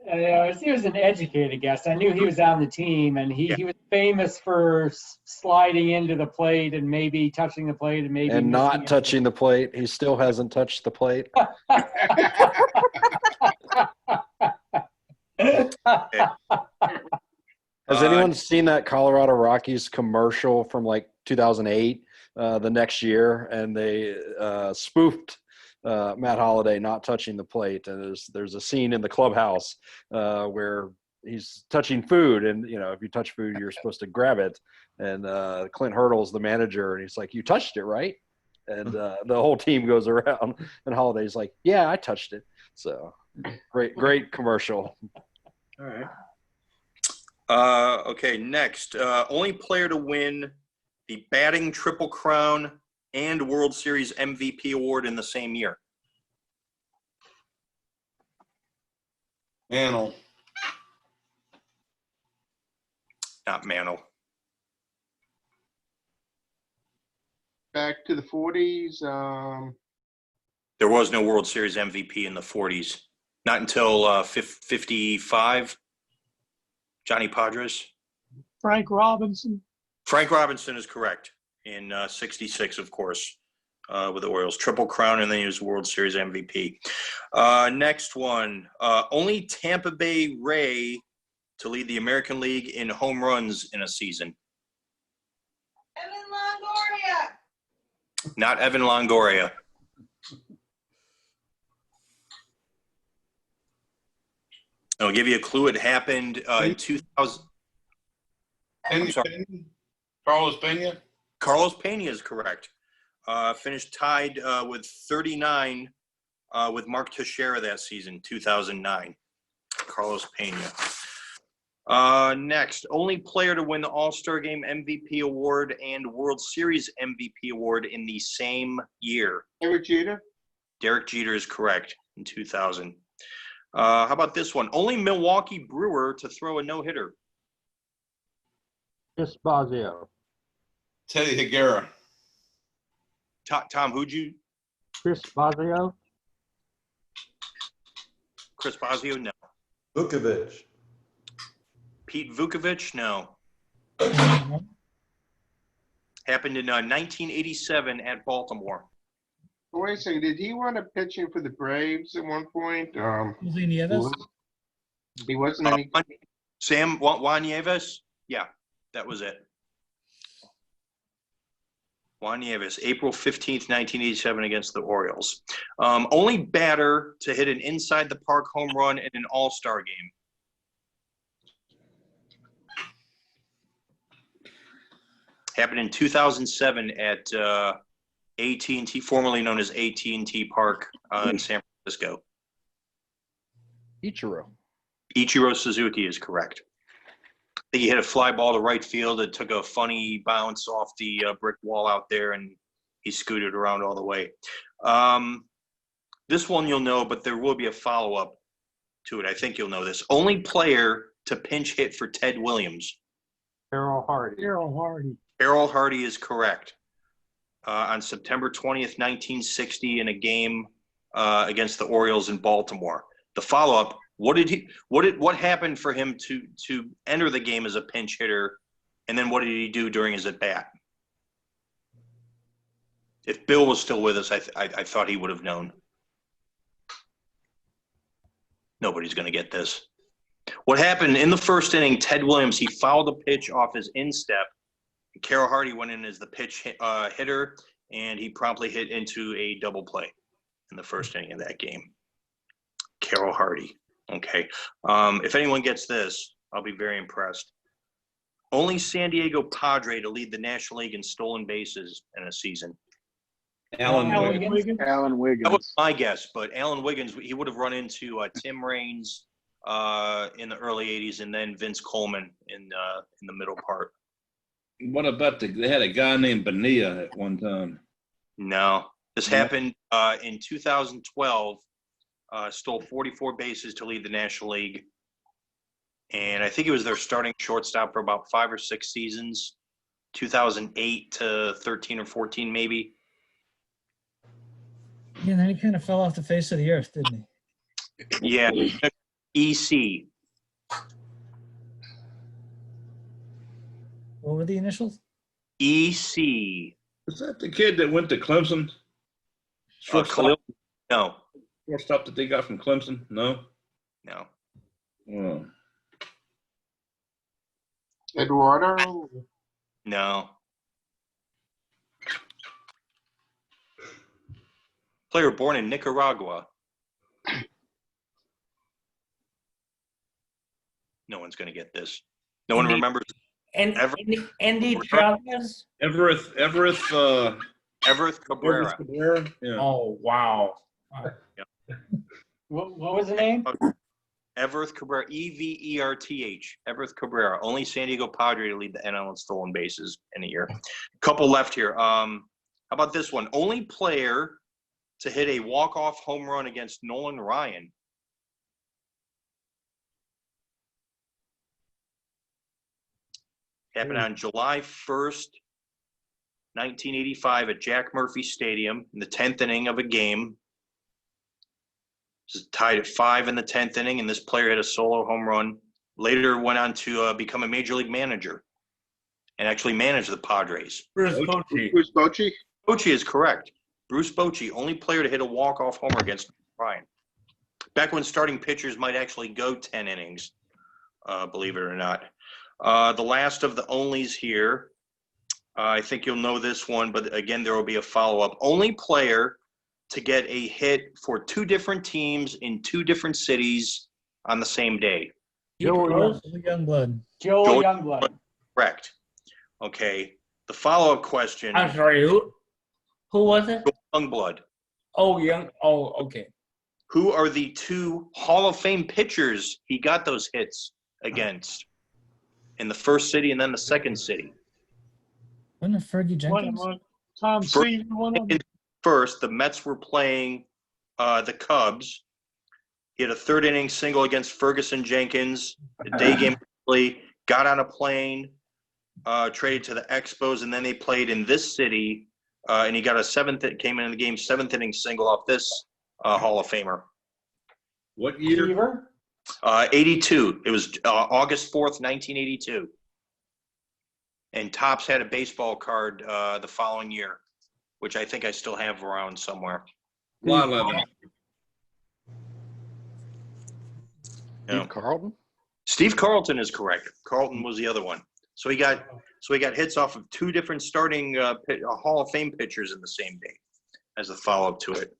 He was an educated guess. I knew he was on the team, and he was famous for sliding into the plate and maybe touching the plate and maybe not touching the plate. He still hasn't touched the plate. Has anyone seen that Colorado Rockies commercial from like 2008, the next year, and they spoofed Matt Holliday not touching the plate, and there's a scene in the clubhouse where he's touching food, and if you touch food, you're supposed to grab it. And Clint Hurdle's the manager, and he's like, "You touched it, right?" And the whole team goes around, and Holiday's like, yeah, I touched it. So great commercial. All right. Okay, next. Only player to win the batting Triple Crown and World Series MVP award in the same year. Mantle. Not Mantle. Back to the 40s. There was no World Series MVP in the 40s. Not until 55. Johnny Padres. Frank Robinson. Frank Robinson is correct. In 66, of course, with the Orioles. Triple Crown, and then he was World Series MVP. Next one. Only Tampa Bay Ray to lead the American League in home runs in a season. Evan Longoria. Not Evan Longoria. I'll give you a clue. It happened in 2000. I'm sorry. Carlos Pena? Carlos Pena is correct. Finished tied with 39 with Mark Teixeira that season, 2009. Carlos Pena. Next, only player to win the All-Star Game MVP award and World Series MVP award in the same year. Derek Jeter? Derek Jeter is correct in 2000. How about this one? Only Milwaukee Brewer to throw a no-hitter. Chris Bosio. Teddy Higuera. Tom, who'd you? Chris Bosio. Chris Bosio? No. Vukovic. Pete Vukovic? No. Happened in 1987 at Baltimore. Wait a second. Did he wind up pitching for the Braves at one point? He wasn't any. Sam Juan Nieves? Yeah, that was it. Juan Nieves, April 15th, 1987 against the Orioles. Only batter to hit an inside-the-park home run in an All-Star game. Happened in 2007 at AT&T, formerly known as AT&T Park in San Francisco. Ichiro Suzuki is correct. I think he hit a fly ball to right field. It took a funny bounce off the brick wall out there, and he scooted around all the way. This one you'll know, but there will be a follow-up to it. I think you'll know this. Only player to pinch hit for Ted Williams. Errol Hardy. Errol Hardy is correct. On September 20th, 1960, in a game against the Orioles in Baltimore. The follow-up: what happened for him to enter the game as a pinch hitter, and then what did he do during his at bat? If Bill was still with us, I thought he would have known. Nobody's going to get this. What happened in the first inning? Ted Williams, he fouled a pitch off his instep. Carroll Hardy went in as the pitch hitter, and he promptly hit into a double play in the first inning of that game. Carroll Hardy. Okay. If anyone gets this, I'll be very impressed. Only San Diego Padre to lead the National League in stolen bases in a season. Alan Wiggins. Alan Wiggins. That was my guess, but Alan Wiggins, he would have run into Tim Raines in the early 80s, and then Vince Coleman in the middle part. What about they had a guy named Bonilla at one time? No. This happened in 2012. Stole 44 bases to lead the National League. And I think it was their starting shortstop for about 5 or 6 seasons, 2008 to 13 or 14 maybe. Yeah, then he kind of fell off the face of the earth, didn't he? Yeah. EC. What were the initials? EC. Was that the kid that went to Clemson? Khalil? No. Shortstop that they got from Clemson? No? No. Oh. Eduardo? No. Player born in Nicaragua. No one's going to get this. No one remembers. Andy Chavez? Everett Everett Cabrera. Yeah. Oh, wow. What was the name? Everett Cabrera, Everth. Everett Cabrera, only San Diego Padre to lead the NL in stolen bases in a year. Couple left here. How about this one? Only player to hit a walk-off home run against Nolan Ryan. Happened on July 1st, 1985 at Jack Murphy Stadium in the 10th inning of a game. This is tied at 5 in the 10th inning, and this player hit a solo home run. Later went on to become a major league manager and actually managed the Padres. Bruce Bochy. Bruce Bochy? Bochy is correct. Bruce Bochy, only player to hit a walk-off homer against Ryan. Back when starting pitchers might actually go 10 innings, believe it or not. The last of the onlys here, I think you'll know this one, but again, there will be a follow-up. Only player to get a hit for 2 different teams in 2 different cities on the same day. Joel Youngblood. Joel Youngblood. Correct. Okay. The follow-up question. I'm sorry, who was it? Youngblood. Oh, okay. Who are the 2 Hall of Fame pitchers he got those hits against in the first city and then the second city? Wasn't it Fergie Jenkins? Tom Seaver, one of them. First, the Mets were playing the Cubs. He had a 3rd inning single against Ferguson Jenkins. The day game got on a plane, traded to the Expos, and then they played in this city. And he got came in the game 7th inning single off this Hall of Famer. What year? 82. It was August 4th, 1982. And Topps had a baseball card the following year, which I think I still have around somewhere. Steve Carlton? Steve Carlton is correct. Carlton was the other one. So he got hits off of 2 different starting Hall of Fame pitchers in the same day as a follow-up to it.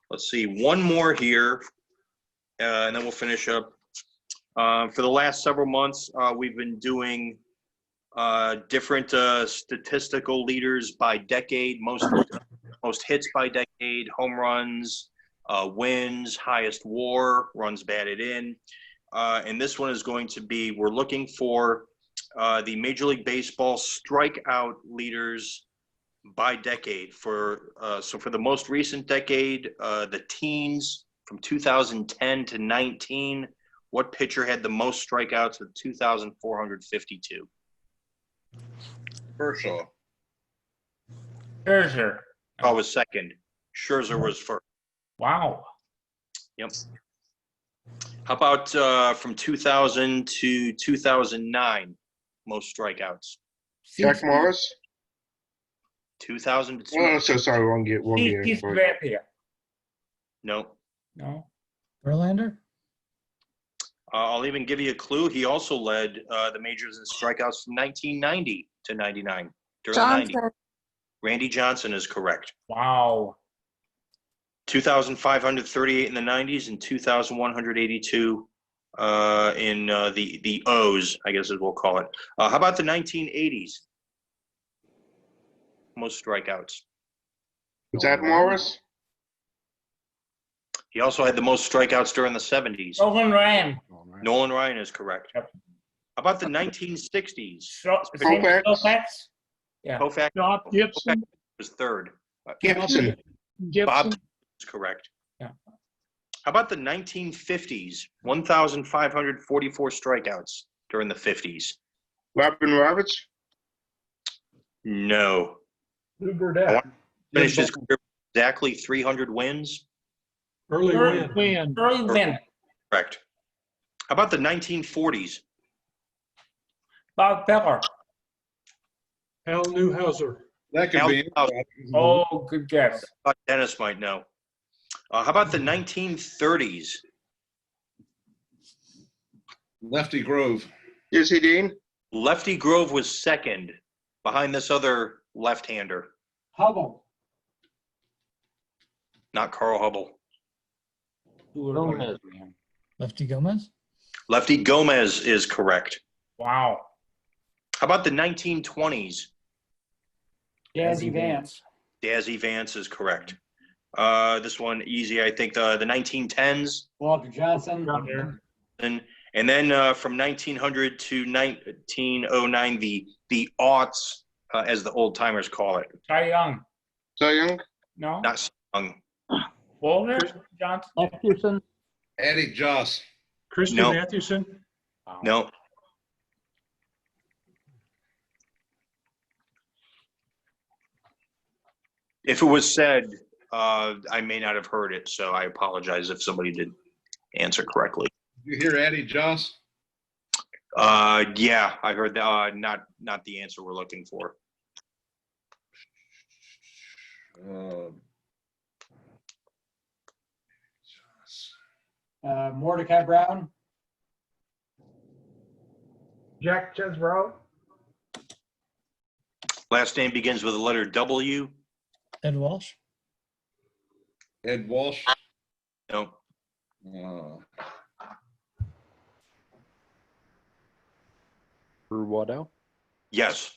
Let's see, one more here, and then we'll finish up. For the last several months, we've been doing different statistical leaders by decade, most hits by decade, home runs, wins, highest WAR, runs batted in. And this one is going to be, we're looking for the Major League Baseball strikeout leaders by decade. So for the most recent decade, the teens from 2010 to 19, what pitcher had the most strikeouts with 2,452? Kershaw. Scherzer. I was second. Scherzer was first. Wow. Yep. How about from 2000 to 2009, most strikeouts? Jack Morris? 2000 to 2000. Oh, so sorry, wrong year. He's Rapier. No. No. Verlander? I'll even give you a clue. He also led the majors in strikeouts from 1990 to 99 during the 90s. Randy Johnson is correct. Wow. 2,538 in the 90s and 2,182 in the O's, I guess as we'll call it. How about the 1980s? Most strikeouts. Was that Morris? He also had the most strikeouts during the 70s. Nolan Ryan. Nolan Ryan is correct. Yep. How about the 1960s? Koufax? Yeah. Koufax. Bob Gibson. Was third. Gibson. Bob is correct. Yeah. How about the 1950s? 1,544 strikeouts during the 50s. Robin Roberts? No. Lou Burdett. Finished his career with exactly 300 wins. Early win. Correct. How about the 1940s? Bob Feller. Al Newhouser. That could be. Oh, good guess. Dennis might know. How about the 1930s? Lefty Grove. Dizzy Dean? Lefty Grove was second behind this other left-hander. Hubble. Not Carl Hubble. Gomez. Lefty Gomez? Lefty Gomez is correct. Wow. How about the 1920s? Jazzy Vance. Dazzy Vance is correct. This one easy. I think the 1910s. Walter Johnson. And then from 1900 to 1909, the aughts, as the old timers call it. Cy Young. Cy Young? No. Not Cy Young. Walter Johnson. Mathewson. Eddie Joss. Christian No. Mathewson. No. If it was said, I may not have heard it, so I apologize if somebody did answer correctly. You hear Eddie Joss? Yeah, I heard that. Not the answer we're looking for. Mordecai Brown. Jack Chesbrough. Last name begins with the letter W. Ed Walsh. Ed Walsh? No. Rube Waddell? Yes.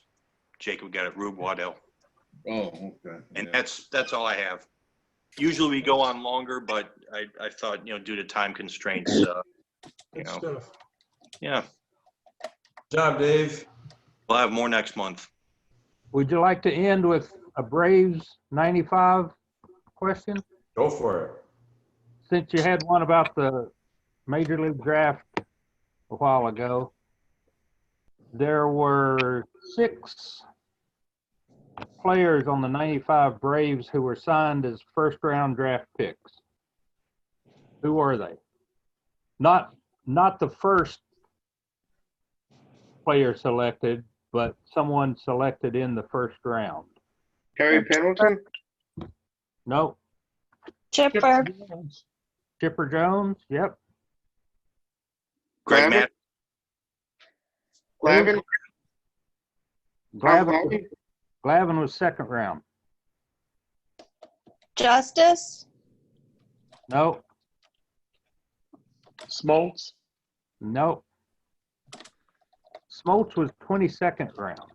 Jacob got it. Rube Waddell. Oh, okay. And that's all I have. Usually we go on longer, but I thought, due to time constraints, Good stuff. yeah. Good job, Dave. We'll have more next month. Would you like to end with a Braves 95 question? Go for it. Since you had one about the Major League Draft a while ago, there were 6 players on the 95 Braves who were signed as first-round draft picks. Who are they? Not the first player selected, but someone selected in the first round. Harry Pendleton? No. Chipper. Chipper Jones, yep. Greg Matt. Glavin? Glavin was second round. Justice. No. Smoltz? No. Smoltz was 22nd round.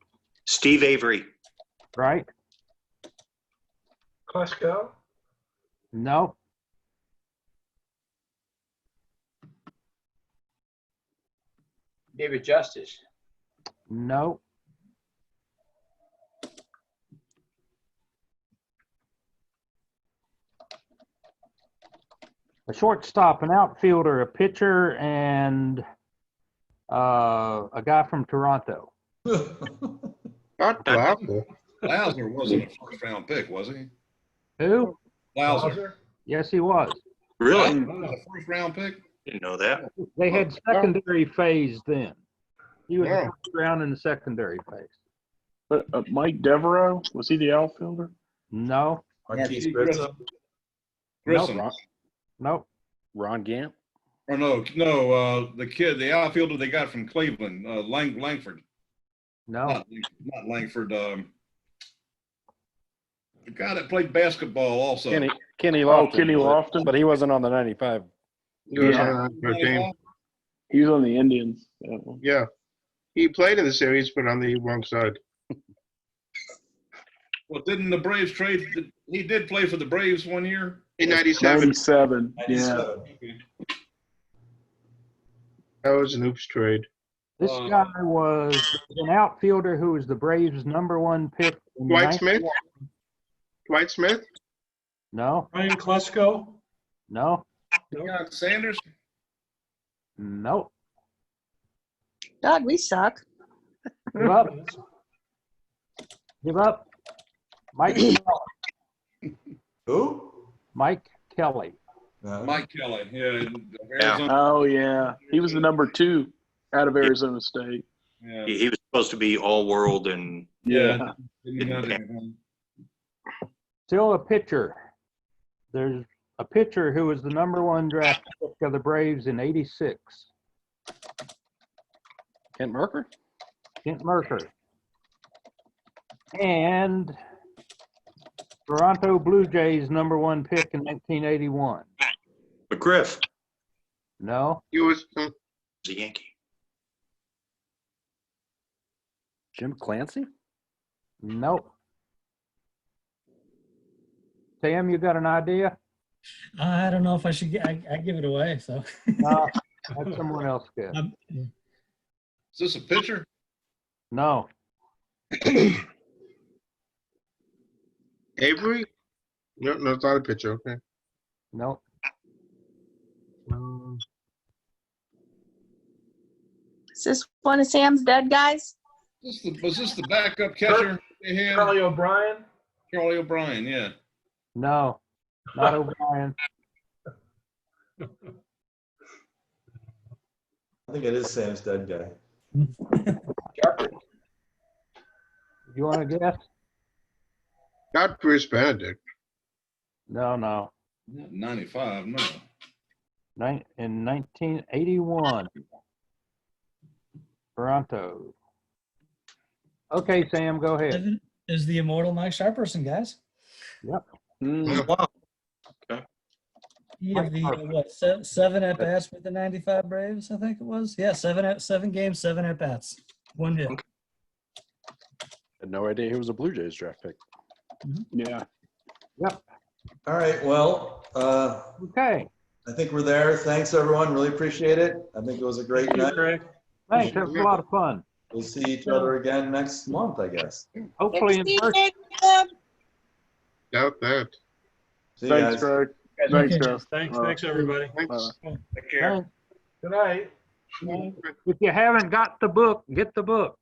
Steve Avery. Right? Klesko. No. David Justice. No. A shortstop, an outfielder, a pitcher, and a guy from Toronto. Not Glavin. Lauser wasn't a first-round pick, was he? Who? Lauser. Yes, he was. Really? He was a first-round pick? Didn't know that. They had secondary phase then. He was Yeah. the first round in the secondary phase. But Mike Devereaux, was he the outfielder? No. Marquise Grissom. Grissom. Nope. Nope. Ron Gant? Or no, the outfielder they got from Cleveland, Langford. No. Not Langford. The guy that played basketball also. Kenny Lofton. Kenny Lofton. But he wasn't on the 95. He was on the team. He was on the Indians. Yeah. He played in the series, but on the wrong side. Well, didn't the Braves trade? He did play for the Braves one year? In 97. 97. 97. Yeah. That was an oops trade. This guy was an outfielder who was the Braves' #1 pick. In Dwight Smith? 91. Dwight Smith? No. Ryan Klesko. No. Deion Sanders? No. God, we suck. Give up. Give up. Mike Kelly. Who? Mike Kelly. Mike Kelly. Yeah. Oh, yeah. He was the #2 out of Arizona State. Yeah. He was supposed to be all world and Yeah. Still a pitcher. There's a pitcher who was the #1 draft pick of the Braves in '86. Kent Merker? Kent Merker. And Toronto Blue Jays #1 pick in 1981. McGriff. No. He was a Yankee. Jim Clancy? Nope. Sam, you got an idea? I don't know if I should. I give it away. So. No, let someone else get. Is this a picture? No. Avery? No, it's not a picture. Okay. No. Is this one of Sam's dead guys? Was this the backup catcher they had? Charlie O'Brien? Charlie O'Brien, yeah. No, not O'Brien. I think it is Sam's dead guy. You want to guess? Not Chris Benedict. No. Not 95, no. In 1981. Toronto. Okay, Sam, go ahead. Is the immortal Mike Sharperson, guys? Yep. Wow. Okay. He had the what, seven at bats with the '95 Braves, I think it was. Yeah, 7 games, 7 at bats, 1 hit. Had no idea he was a Blue Jays draft pick. Yeah. Yep. All right. Well, okay. I think we're there. Thanks, everyone. Really appreciate it. I think it was a great night. Thanks. That was a lot of fun. We'll see each other again next month, I guess. Hopefully in person. Doubt that. See you Thanks, guys. Greg. Thanks, guys. Thanks, everybody. Thanks. Take care. Good night. If you haven't got the book, get the book.